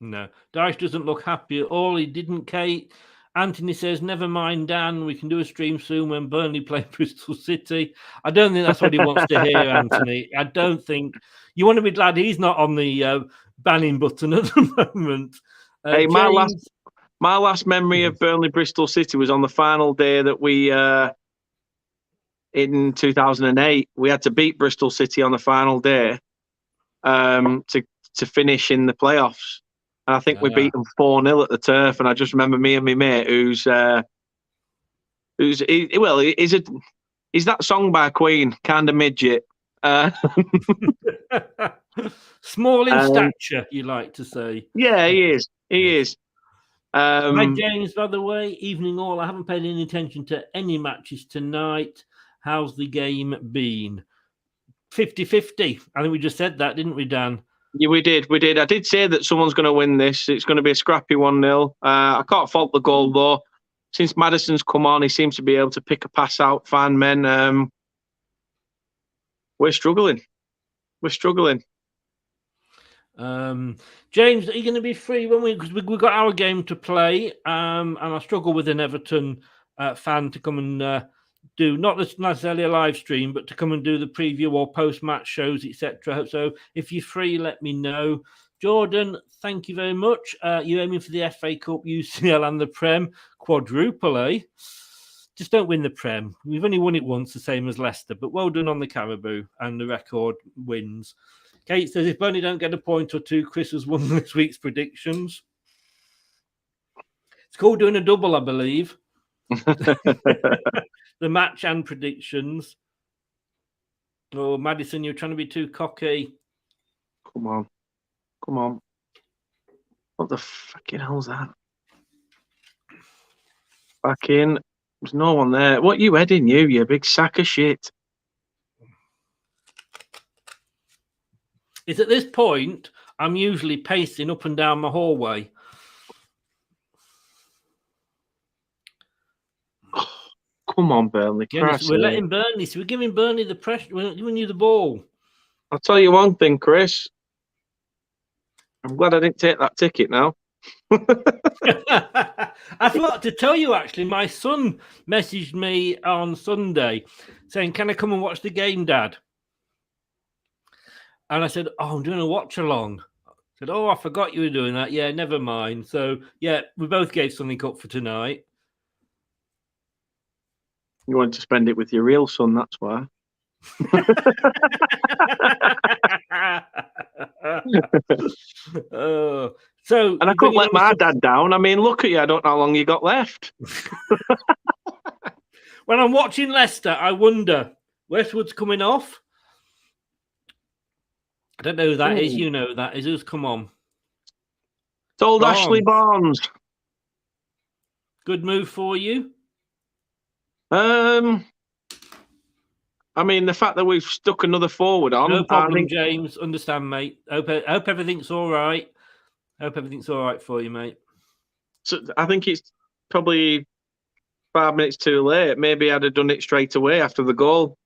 Speaker 8: No. Dyche doesn't look happy at all. He didn't, Kate. Anthony says, never mind, Dan. We can do a stream soon when Burnley play Bristol City. I don't think that's what he wants to hear, Anthony. I don't think. You want to be glad he's not on the banning button at the moment.
Speaker 10: Hey, my last memory of Burnley Bristol City was on the final day that we, in 2008, we had to beat Bristol City on the final day to finish in the playoffs. And I think we beat them 4-0 at the turf. And I just remember me and my mate, he's that song by Queen, kind of midget.
Speaker 8: Small in stature, you like to say.
Speaker 10: Yeah, he is.
Speaker 8: Hi, James, by the way. Evening all. I haven't paid any attention to any matches tonight. How's the game been? 50-50. I think we just said that, didn't we, Dan?
Speaker 10: Yeah, we did. I did say that someone's going to win this. It's going to be a scrappy 1-0. I can't fault the goal, though. Since Maddison's come on, he seems to be able to pick a pass out, fan men. We're struggling.
Speaker 8: James, are you going to be free when because we've got our game to play? And I struggle with an Everton fan to come and do not necessarily a live stream, but to come and do the preview or post-match shows, etc. So if you're free, let me know. Jordan, thank you very much. You're aiming for the FA Cup, UCL and the Prem. Quadruple, eh? Just don't win the Prem. We've only won it once, the same as Leicester, but well done on the Caribou and the record wins. Kate says, if Burnley don't get a point or two, Chris has won this week's predictions. It's called doing a double, I believe. The match and predictions. Oh, Maddison, you're trying to be too cocky.
Speaker 10: Come on. What the fucking hell's that? Back in. There's no one there. What you heading, you big sack of shit?
Speaker 8: It's at this point I'm usually pacing up and down my hallway.
Speaker 10: Come on, Burnley.
Speaker 8: Yes, we're letting Burnley, so we're giving Burnley the pressure. We're not giving you the ball.
Speaker 10: I'll tell you one thing, Chris. I'm glad I didn't take that ticket now.
Speaker 8: I forgot to tell you, actually, my son messaged me on Sunday saying, can I come and watch the game, Dad? And I said, oh, I'm doing a watch-along. I said, oh, I forgot you were doing that. Yeah, never mind. So, yeah, we both gave something up for tonight.
Speaker 10: You wanted to spend it with your real son, that's why. And I couldn't let my dad down. I mean, look at you. I don't know how long you got left.
Speaker 8: When I'm watching Leicester, I wonder, Westwood's coming off. I don't know who that is. You know who that is. Who's come on?
Speaker 10: It's old Ashley Barnes.
Speaker 8: Good move for you.
Speaker 10: I mean, the fact that we've stuck another forward on.
Speaker 8: No problem, James. Understand, mate. Hope everything's all right. Hope everything's all right for you, mate.
Speaker 10: So I think it's probably 5 minutes too late. Maybe I'd have done it straight away after the goal.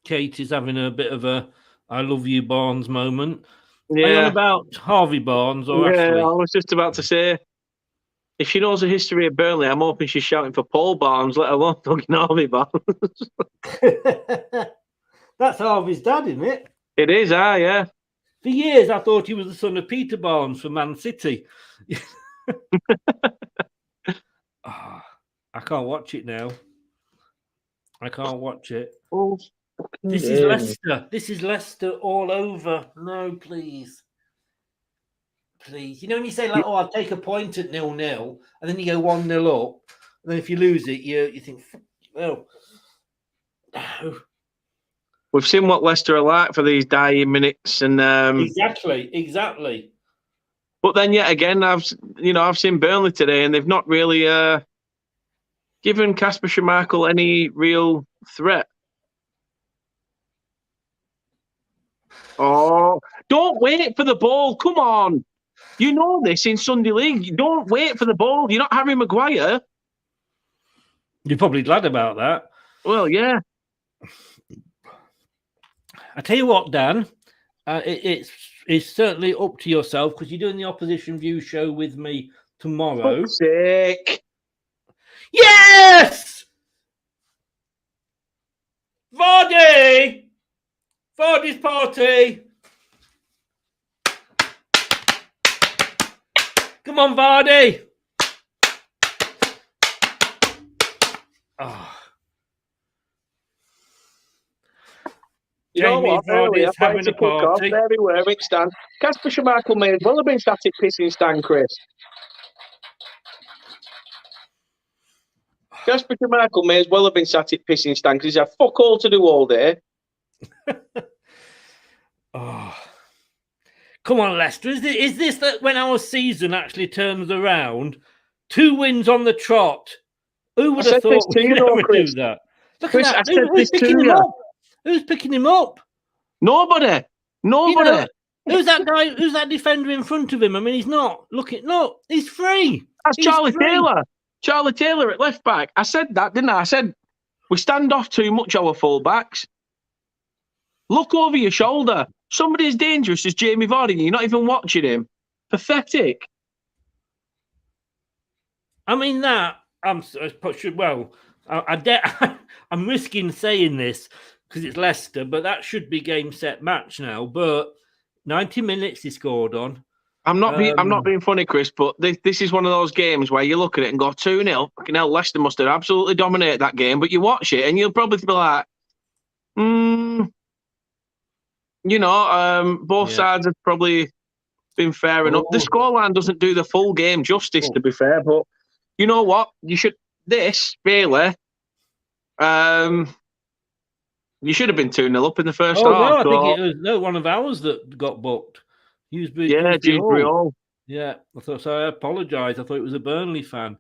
Speaker 8: Kate is having a bit of a I love you, Barnes moment.
Speaker 10: Yeah.
Speaker 8: Are you on about Harvey Barnes or Ashley?
Speaker 10: I was just about to say, if she knows the history of Burnley, I'm hoping she's shouting for Paul Barnes, let alone fucking Harvey Barnes.
Speaker 8: That's Harvey's dad, isn't it?
Speaker 10: It is, yeah.
Speaker 8: For years, I thought he was the son of Peter Barnes from Man City. I can't watch it now. I can't watch it.
Speaker 10: Oh,
Speaker 8: this is Leicester. This is Leicester all over. No, please. Please. You know when you say, like, oh, I'll take a point at 0-0, and then you go 1-0 up, and then if you lose it, you think, oh. No.
Speaker 10: We've seen what Leicester are like for these dying minutes, and
Speaker 8: exactly.
Speaker 10: But then, yet again, I've seen Burnley today, and they've not really given Kasper Schmeichel any real threat. Oh, don't wait for the ball! Come on, you know this in Sunday League. You don't wait for the ball. You're not Harry Maguire.
Speaker 8: You're probably glad about that.
Speaker 10: Well, yeah.
Speaker 8: I tell you what, Dan, it's certainly up to yourself because you're doing the Opposition View show with me tomorrow.
Speaker 10: Fuck's sake.
Speaker 8: Yes! Vardy's party! Come on, Vardy! Oh.
Speaker 10: You know what? Earlier, having a party. There we were, it stands. Kasper Schmeichel may as well have been static pissing stand, Chris. Kasper Schmeichel may as well have been static pissing stand because he's had fuck all to do all day.
Speaker 8: Oh. Come on, Leicester. Is this that when our season actually turns around, 2 wins on the trot? Who would have thought we'd never do that? Look
Speaker 10: Chris,
Speaker 8: at that.
Speaker 10: I said
Speaker 8: Who's
Speaker 10: this
Speaker 8: picking
Speaker 10: to
Speaker 8: him
Speaker 10: you.
Speaker 8: up? Who's picking him up?
Speaker 10: Nobody. Nobody.
Speaker 8: Who's that guy? Who's that defender in front of him? I mean, he's not looking. No, he's free.
Speaker 10: That's
Speaker 8: He's
Speaker 10: Charlie
Speaker 8: free.
Speaker 10: Taylor. Charlie Taylor at left back. I said that, didn't I? I said we stand off too much, our full-backs. Look over your shoulder. Somebody as dangerous as Jamie Vardy, you're not even watching him. Pathetic.
Speaker 8: I mean, I'm risking saying this because it's Leicester, but that should be game, set, match now. But 90 minutes he scored on.
Speaker 10: I'm not being funny, Chris, but this is one of those games where you look at it and go 2-0. Fucking hell, Leicester must have absolutely dominated that game. But you watch it and you'll probably be like, both sides have probably been fair enough. The scoreline doesn't do the full game justice, to be fair. But you know what? You should you should have been 2-0 up in the first half.
Speaker 8: No, I think it was one of ours that got booked. James Briol. Yeah, I thought so. I apologise. I thought it was a Burnley fan.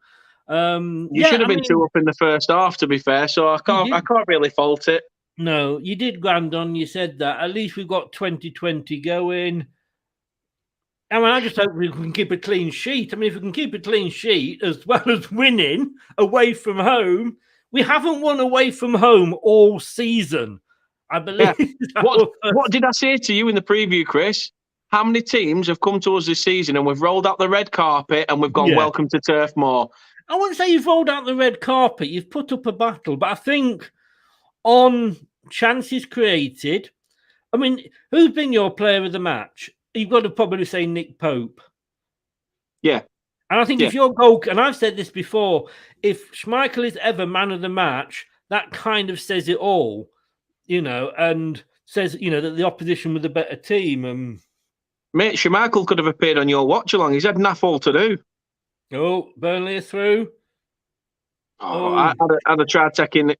Speaker 10: You should have been 2 up in the first half, to be fair. So I can't really fault it.
Speaker 8: No, you did grand on. You said that. At least we've got 2020 going. I mean, I just hope we can keep a clean sheet. I mean, if we can keep a clean sheet as well as winning away from home, we haven't won away from home all season, I believe.
Speaker 10: Yeah. What did I say to you in the preview, Chris? How many teams have come to us this season and we've rolled out the red carpet and we've gone, welcome to Turf Moor?
Speaker 8: I wouldn't say you've rolled out the red carpet. You've put up a battle. But I think on chances created, I mean, who's been your player of the match? You've got to probably say Nick Pope.
Speaker 10: Yeah.
Speaker 8: And I think if your goal, and I've said this before, if Schmeichel is ever man of the match, that kind of says it all, and says, that the opposition was a better team.
Speaker 10: Mate, Schmeichel could have appeared on your watch-along. He's had naff all to do.
Speaker 8: Oh, Burnley are through.
Speaker 10: I'd have tried taking it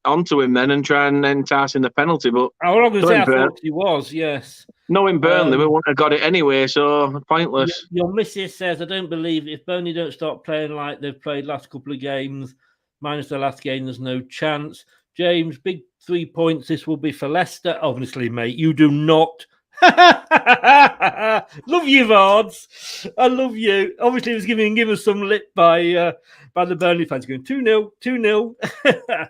Speaker 10: onto him then and try and entice in the penalty. But
Speaker 8: I thought he was, yes.
Speaker 10: Knowing Burnley, we wouldn't have got it anyway, so pointless.
Speaker 8: Your missus says, I don't believe if Burnley don't start playing like they've played last couple of games, minus the last game, there's no chance. James, big 3 points. This will be for Leicester. Obviously, mate, you do not. Love you, Vards. I love you. Obviously, it was given us some lip by the Burnley fans going 2-0, 2-0.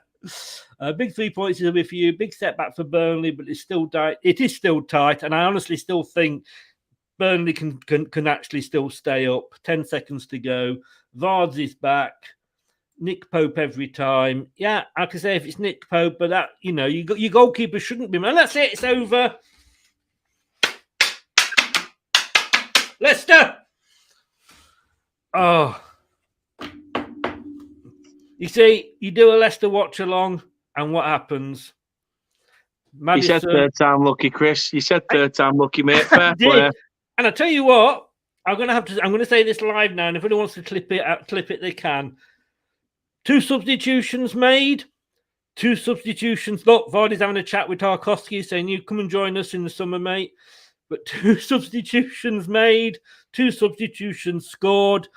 Speaker 8: Big 3 points will be for you. Big setback for Burnley, but it's still tight. It is still tight, and I honestly still think Burnley can actually still stay up. 10 seconds to go. Vards is back. Nick Pope every time. Yeah, I can say if it's Nick Pope, but that your goalkeeper shouldn't be. Man, that's it. It's over. Leicester. Oh, you see, you do a Leicester watch along, and what happens? Madison,
Speaker 10: you said third time lucky, Chris. You said third time lucky, mate. Fair play.
Speaker 8: And I tell you what, I'm going to say this live now, and if anyone wants to clip it, they can. 2 substitutions made. 2 substitutions. Look, Vardy's having a chat with Tarkowski, saying, "You come and join us in the summer, mate." But 2 substitutions made, 2 substitutions scored.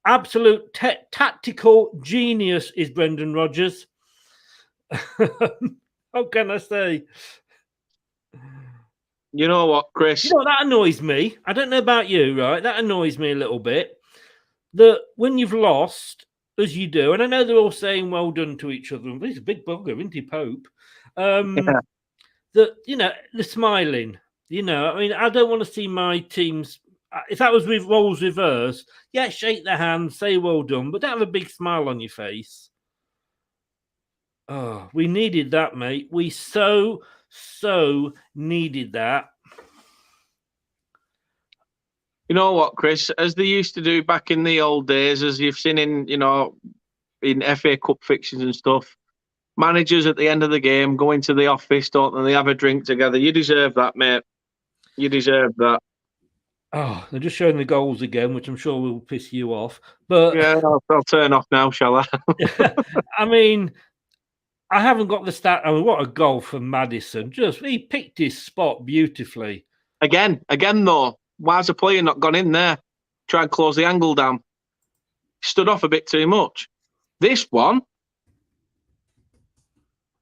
Speaker 8: Absolute tactical genius is Brendan Rodgers. How can I say?
Speaker 10: You know what, Chris?
Speaker 8: That annoys me. I don't know about you, right? That annoys me a little bit. That when you've lost, as you do, and I know they're all saying well done to each other. He's a big bugger, isn't he, Pope? That, they're smiling. I mean, I don't want to see my teams. If that was with roles reversed, shake their hand, say well done, but don't have a big smile on your face. Oh, we needed that, mate. We so needed that.
Speaker 10: You know what, Chris? As they used to do back in the old days, as you've seen in FA Cup fixtures and stuff, managers at the end of the game go into the office, don't they? They have a drink together. You deserve that, mate. You deserve that.
Speaker 8: Oh, they're just showing the goals again, which I'm sure will piss you off. But
Speaker 10: yeah, I'll turn off now, shall I?
Speaker 8: I mean, I haven't got the stat. I mean, what a goal from Maddison! He picked his spot beautifully.
Speaker 10: Again, though, why's the player not gone in there? Try and close the angle down. Stood off a bit too much. This one,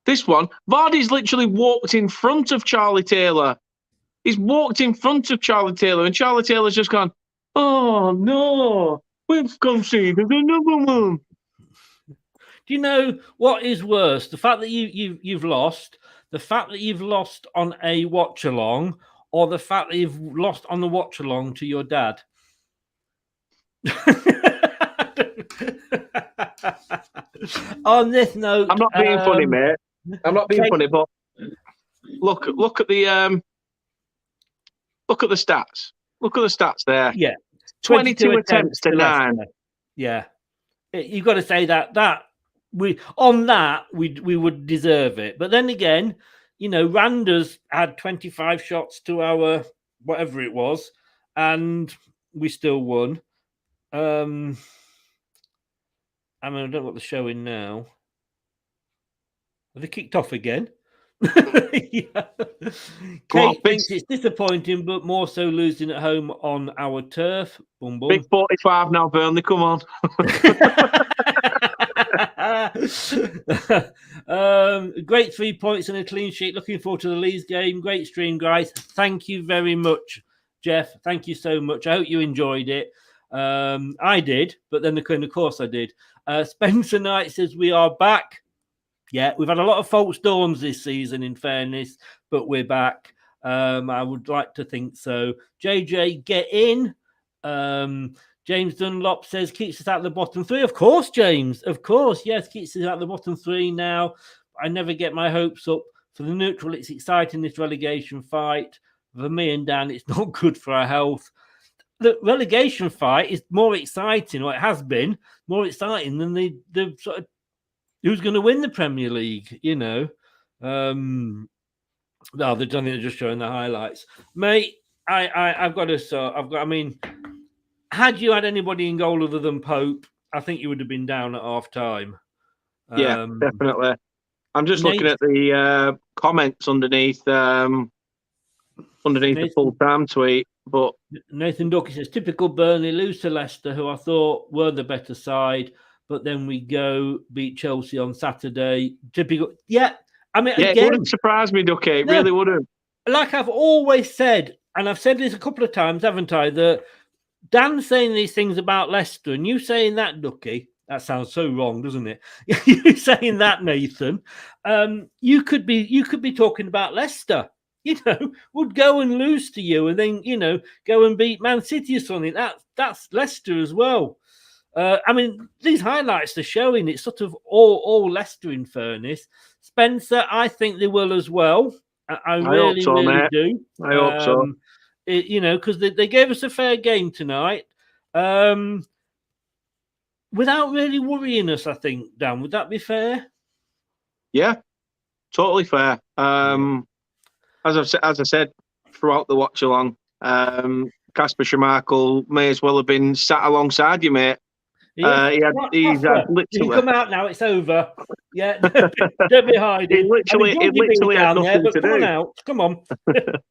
Speaker 10: This one, Vardy's literally walked in front of Charlie Taylor. He's walked in front of Charlie Taylor, and Charlie Taylor's just gone, oh, no, we've conceded another one.
Speaker 8: Do you know what is worse? The fact that you've lost, the fact that you've lost on a watch-along, or the fact that you've lost on the watch-along to your dad? On this note,
Speaker 10: I'm not being funny, mate. I'm not being funny, but look at the stats. Look at the stats there.
Speaker 8: Yeah,
Speaker 10: 22 attempts to 9.
Speaker 8: Yeah, you've got to say that we would deserve it. But then again, you know, Randers had 25 shots to our whatever it was, and we still won. I mean, I don't know what they're showing now. Have they kicked off again? Yeah. Kate thinks it's disappointing, but more so losing at home on our turf. Boom, boom.
Speaker 10: Big 45 now, Burnley. Come on.
Speaker 8: Great 3 points and a clean sheet. Looking forward to the Leeds game. Great stream, guys. Thank you very much, Jeff. Thank you so much. I hope you enjoyed it. I did, but then of course I did. Spencer Knight says we are back. Yeah, we've had a lot of false dawns this season, in fairness, but we're back. I would like to think so. JJ, get in. James Dunlop says keeps us out of the bottom 3. Of course, James. Of course, yes, keeps us out of the bottom 3 now. I never get my hopes up. For the neutral, it's exciting, this relegation fight. For me and Dan, it's not good for our health. The relegation fight is more exciting, or it has been more exciting than the sort of who's going to win the Premier League, you know. No, they're just showing the highlights. Mate, I've got to I mean, had you had anybody in goal other than Pope, I think you would have been down at half time.
Speaker 10: Yeah, definitely. I'm just looking at the comments underneath the full-time tweet. But
Speaker 8: Nathan Ducky says, typical Burnley, lose to Leicester, who I thought were the better side, but then we go beat Chelsea on Saturday. Typical. Yeah, I mean,
Speaker 10: yeah,
Speaker 8: again,
Speaker 10: it wouldn't surprise me, Ducky. It really wouldn't.
Speaker 8: Like I've always said, and I've said this a couple of times, haven't I, that Dan saying these things about Leicester and you saying that, Ducky, that sounds so wrong, doesn't it? You saying that, Nathan, you could be talking about Leicester. You know, would go and lose to you and then, you know, go and beat Man City or something. That's Leicester as well. I mean, these highlights are showing it's sort of all Leicester, in fairness. Spencer, I think they will as well. I really,
Speaker 10: hope so,
Speaker 8: really
Speaker 10: mate.
Speaker 8: do.
Speaker 10: I hope so.
Speaker 8: You know, because they gave us a fair game tonight without really worrying us, I think, Dan. Would that be fair?
Speaker 10: Yeah, totally fair. As I said throughout the watch along, Kasper Schmeichel may as well have been sat alongside you, mate. He's had literally.
Speaker 8: You come out now. It's over. Yeah, don't be hiding.
Speaker 10: He literally had nothing to do.
Speaker 8: Out. Come on.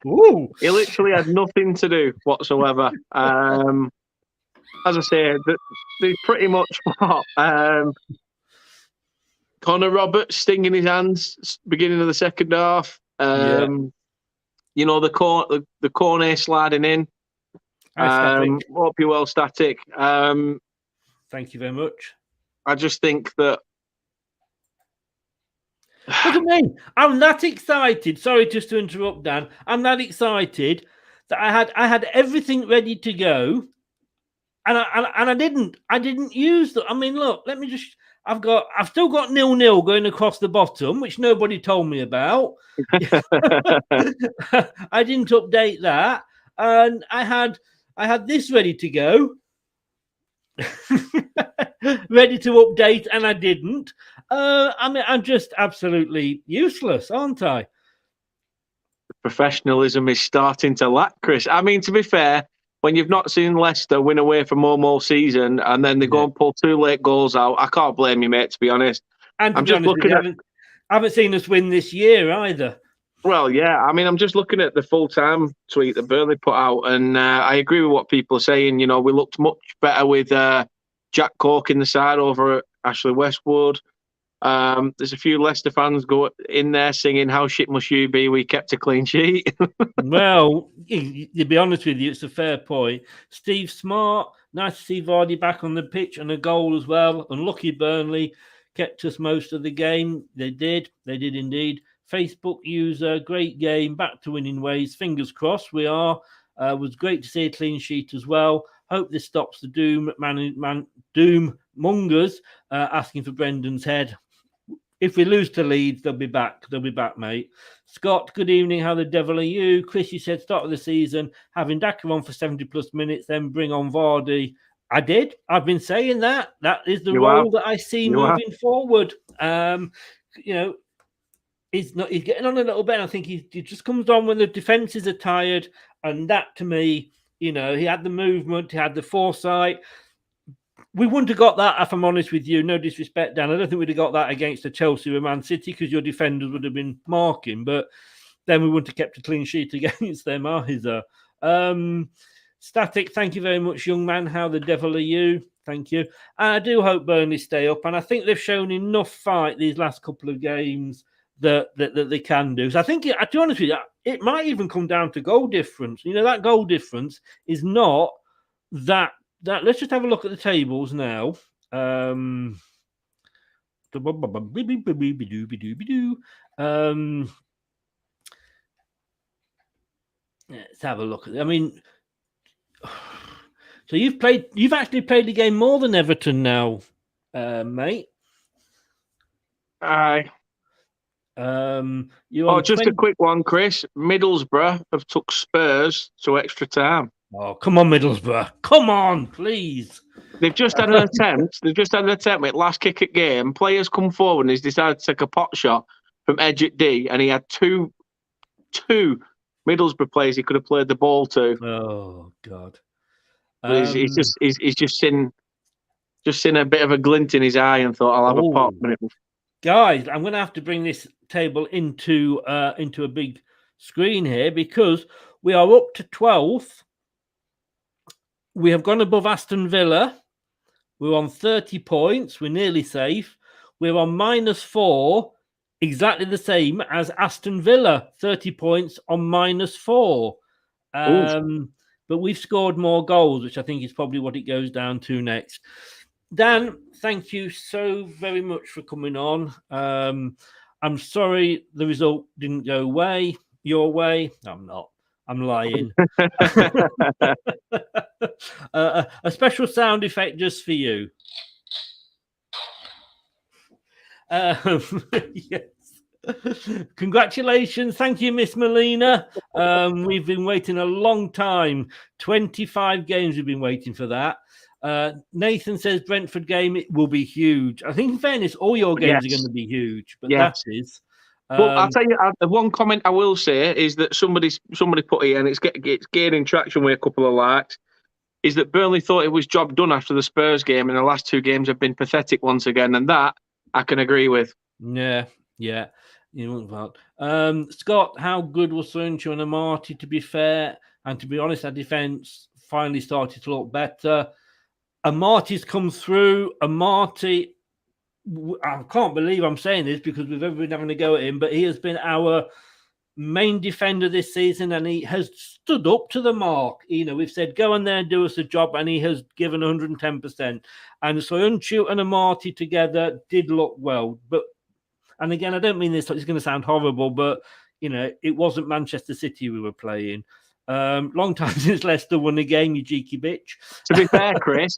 Speaker 8: Ooh.
Speaker 10: He literally had nothing to do whatsoever. As I said, they pretty much what Conor Roberts stinging his hands beginning of the second half. You know, the corner sliding in. Hope you're well, Static.
Speaker 8: Thank you very much.
Speaker 10: I just think that.
Speaker 8: Look at me. I'm that excited. Sorry just to interrupt, Dan. I'm that excited that I had everything ready to go, and I didn't use them. I mean, look. Let me just. I've still got 0-0 going across the bottom, which nobody told me about. I didn't update that, and I had this ready to go, ready to update, and I didn't. I mean, I'm just absolutely useless, aren't I?
Speaker 10: Professionalism is starting to lack, Chris. I mean, to be fair, when you've not seen Leicester win away from home all season and then they go and pull 2 late goals out, I can't blame you, mate, to be honest.
Speaker 8: And I'm just looking at. I haven't seen us win this year either.
Speaker 10: Well, yeah. I mean, I'm just looking at the full-time tweet that Burnley put out, and I agree with what people are saying. You know, we looked much better with Jack Cork in the side over at Ashley Westwood. There's a few Leicester fans go in there singing "How shit must you be? We kept a clean sheet."
Speaker 8: Well, to be honest with you, it's a fair point. Steve Smart, nice to see Vardy back on the pitch and a goal as well. Unlucky Burnley kept us most of the game. They did indeed. Facebook user, great game, back to winning ways. Fingers crossed. We are. Was great to see a clean sheet as well. Hope this stops the doom mongers asking for Brendan's head. If we lose to Leeds, they'll be back. They'll be back, mate. Scott, good evening. How the devil are you? Chris, you said start of the season, having Daka on for 70 plus minutes, then bring on Vardy. I did. I've been saying that. That is the role that I see moving forward. He's getting on a little bit. I think he just comes on when the defenses are tired. And that, to me, he had the movement, he had the foresight. We wouldn't have got that, if I'm honest with you. No disrespect, Dan. I don't think we'd have got that against the Chelsea or Man City because your defenders would have been marking. But then we wouldn't have kept a clean sheet against them, Static, thank you very much, young man. How the devil are you? Thank you. I do hope Burnley stay up. And I think they've shown enough fight these last couple of games that they can do. So I think, to be honest with you, it might even come down to goal difference. That goal difference is not that. Let's just have a look at the tables now. Let's have a look at it. I mean, so you've actually played the game more than Everton now, mate.
Speaker 10: Aye. Just a quick one, Chris. Middlesbrough have took Spurs to extra time.
Speaker 8: Oh, come on, Middlesbrough. Come on, please.
Speaker 10: They've just had an attempt. With last kick at game. Players come forward and he's decided to take a pot shot from edge at D, and he had two Middlesbrough players he could have played the ball to.
Speaker 8: Oh God.
Speaker 10: He's just seen a bit of a glint in his eye and thought, I'll have a pot.
Speaker 8: Guys, I'm going to have to bring this table into a big screen here because we are up to 12th. We have gone above Aston Villa. We're on 30 points. We're nearly safe. We're on -4, exactly the same as Aston Villa, 30 points on -4. But we've scored more goals, which I think is probably what it goes down to next. Dan, thank you so very much for coming on. I'm sorry the result didn't go your way. I'm not. I'm lying. A special sound effect just for you. Yes. Congratulations. Thank you, Miss Melina. We've been waiting a long time. 25 games we've been waiting for that. Nathan says Brentford game, it will be huge. I think in fairness, all your games are going to be huge, but that is.
Speaker 10: Well, I'll tell you, one comment I will say is that somebody put here, and it's gaining traction with a couple of likes, is that Burnley thought it was job done after the Spurs game, and the last two games have been pathetic once again, and that I can agree with.
Speaker 8: Yeah. Scott, how good was Sancho and Amati, to be fair? And to be honest, our defence finally started to look better. Amati's come through. Amati, I can't believe I'm saying this because we've been having a go at him, but he has been our main defender this season and he has stood up to the mark. We've said, go in there and do us a job, and he has given 110%. And so Unchu and Amati together did look well. And again, I don't mean this, it's going to sound horrible, but, it wasn't Manchester City we were playing. Long time since Leicester won a game, you cheeky bitch.
Speaker 10: To be fair, Chris,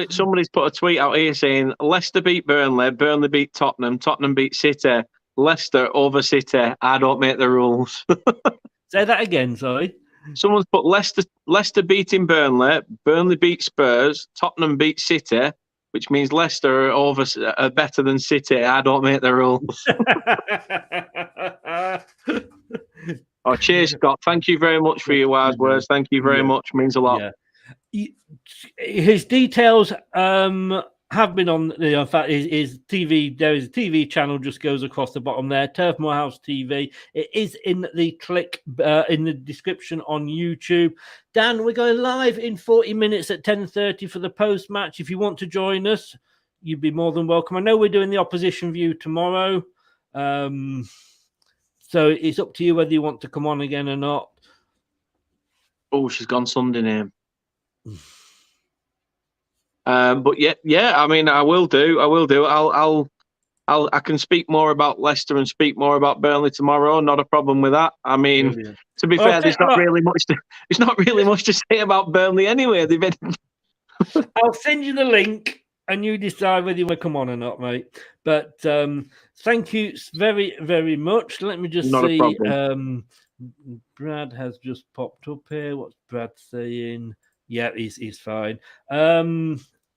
Speaker 10: somebody's put a tweet out here saying Leicester beat Burnley, Burnley beat Tottenham, Tottenham beat City, Leicester over City. I don't make the rules.
Speaker 8: Say that again, sorry.
Speaker 10: Someone's put Leicester beating Burnley, Burnley beat Spurs, Tottenham beat City, which means Leicester are better than City. I don't make the rules. Oh, cheers, Scott. Thank you very much for your wise words. Thank you very much. Means a lot.
Speaker 8: Yeah. His details have been on. In fact, his TV. There is a TV channel just goes across the bottom there. Turf Moorhouse TV. It is in the click in the description on YouTube. Dan, we're going live in 40 minutes at 10:30 for the post match. If you want to join us, you'd be more than welcome. I know we're doing the opposition view tomorrow. So it's up to you whether you want to come on again or not.
Speaker 10: Oh, she's gone Sunday name. But yeah. I mean, I will do. I can speak more about Leicester and speak more about Burnley tomorrow. Not a problem with that. I mean,
Speaker 8: Brilliant.
Speaker 10: to be fair, there's not really much. There's not really much to say about Burnley anyway. They've been.
Speaker 8: I'll send you the link, and you decide whether you want to come on or not, mate. But thank you very, very much. Let me just see. Brad has just popped up here. What's Brad saying? Yeah, he's fine.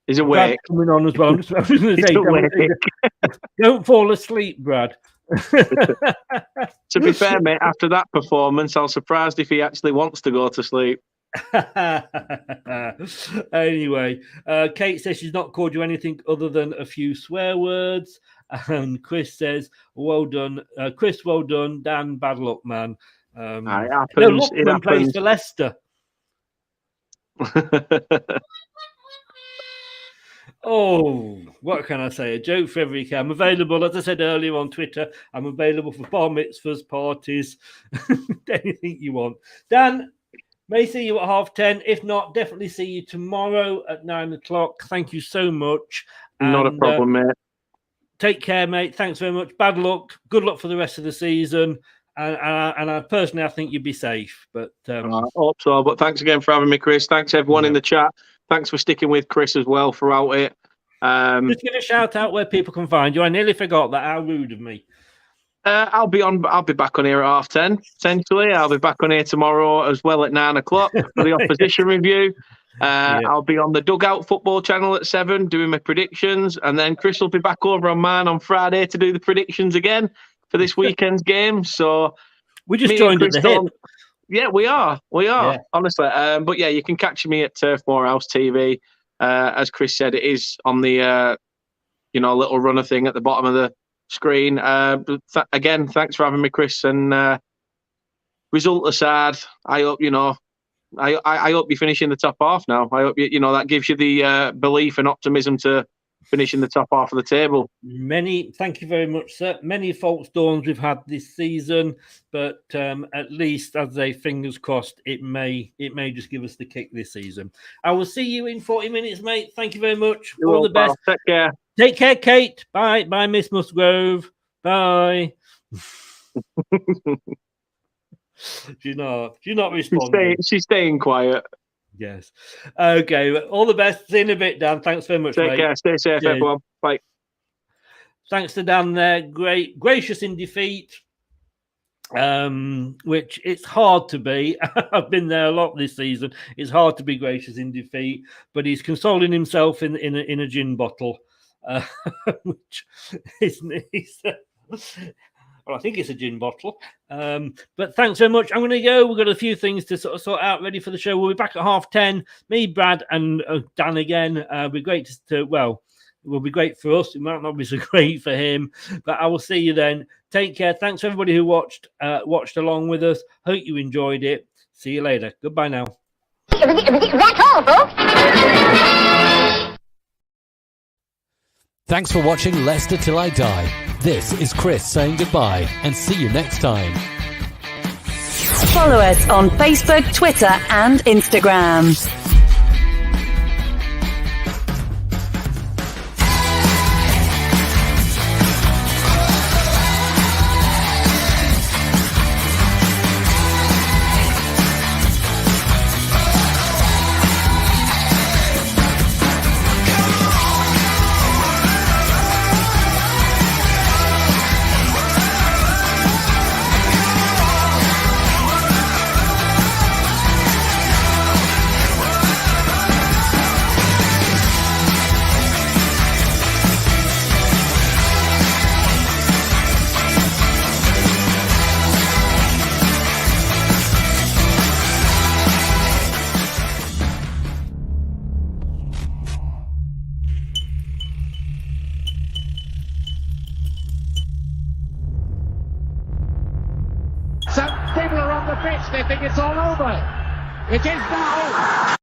Speaker 10: He's awake.
Speaker 8: Coming on as well. I'm just going to say, don't fall asleep, Brad.
Speaker 10: To be fair, mate, after that performance, I was surprised if he actually wants to go to sleep.
Speaker 8: Anyway, Kate says she's not called you anything other than a few swear words. And Chris says, well done. Chris, well done. Dan, bad luck, man.
Speaker 10: It happens.
Speaker 8: Lookman plays for Leicester. Oh, what can I say? A joke for every cat. I'm available, as I said earlier, on Twitter. I'm available for bar mitzvahs, parties, anything you want. Dan, may see you at 10:30. If not, definitely see you tomorrow at 9 o'clock. Thank you so much.
Speaker 10: Not a problem, mate.
Speaker 8: Take care, mate. Thanks very much. Bad luck. Good luck for the rest of the season. And I personally, I think you'd be safe. But
Speaker 10: I hope so. But thanks again for having me, Chris. Thanks everyone in the chat. Thanks for sticking with Chris as well throughout it.
Speaker 8: Just give a shout out where people can find you. I nearly forgot that. How rude of me.
Speaker 10: I'll be back on here at 10:30. Essentially, I'll be back on here tomorrow as well at 9 o'clock for the opposition review. I'll be on the Dugout Football channel at 7 doing my predictions, and then Chris will be back over on mine on Friday to do the predictions again for this weekend's game. So
Speaker 8: we just joined at the hip.
Speaker 10: Yeah, we are, honestly. But yeah, you can catch me at Turf Morehouse TV. As Chris said, it is on the little runner thing at the bottom of the screen. But again, thanks for having me, Chris. And result aside, I hope I hope you finish in the top half now. I hope that gives you the belief and optimism to finish in the top half of the table.
Speaker 8: Thank you very much, sir. Many false dawns we've had this season, but at least, as they fingers crossed, it may just give us the kick this season. I will see you in 40 minutes, mate. Thank you very much. All the best.
Speaker 10: Take care.
Speaker 8: Take care, Kate. Bye, Miss Musgrove. Bye. She's not responding.
Speaker 10: She's staying quiet.
Speaker 8: Yes. Okay. All the best. See you in a bit, Dan. Thanks very much,
Speaker 10: Take care. Stay safe, everyone. Bye.
Speaker 8: Thanks to Dan there. Gracious in defeat, which it's hard to be. I've been there a lot this season. It's hard to be gracious in defeat, but he's consoling himself in a gin bottle, which isn't. Well, I think it's a gin bottle. But thanks very much. I'm going to go. We've got a few things to sort out ready for the show. We'll be back at 10:30. Me, Brad, and Dan again. It'll be great it will be great for us. It might not be so great for him, but I will see you then. Take care. Thanks to everybody who watched along with us. Hope you enjoyed it. See you later. Goodbye now.
Speaker 12: That's all, folks.
Speaker 7: Thanks for watching Leicester Till I Die. This is Chris saying goodbye and see you next time.
Speaker 12: Follow us on Facebook, Twitter, and Instagram.
Speaker 13: Some people are on the pitch, they think it's all over. It is now.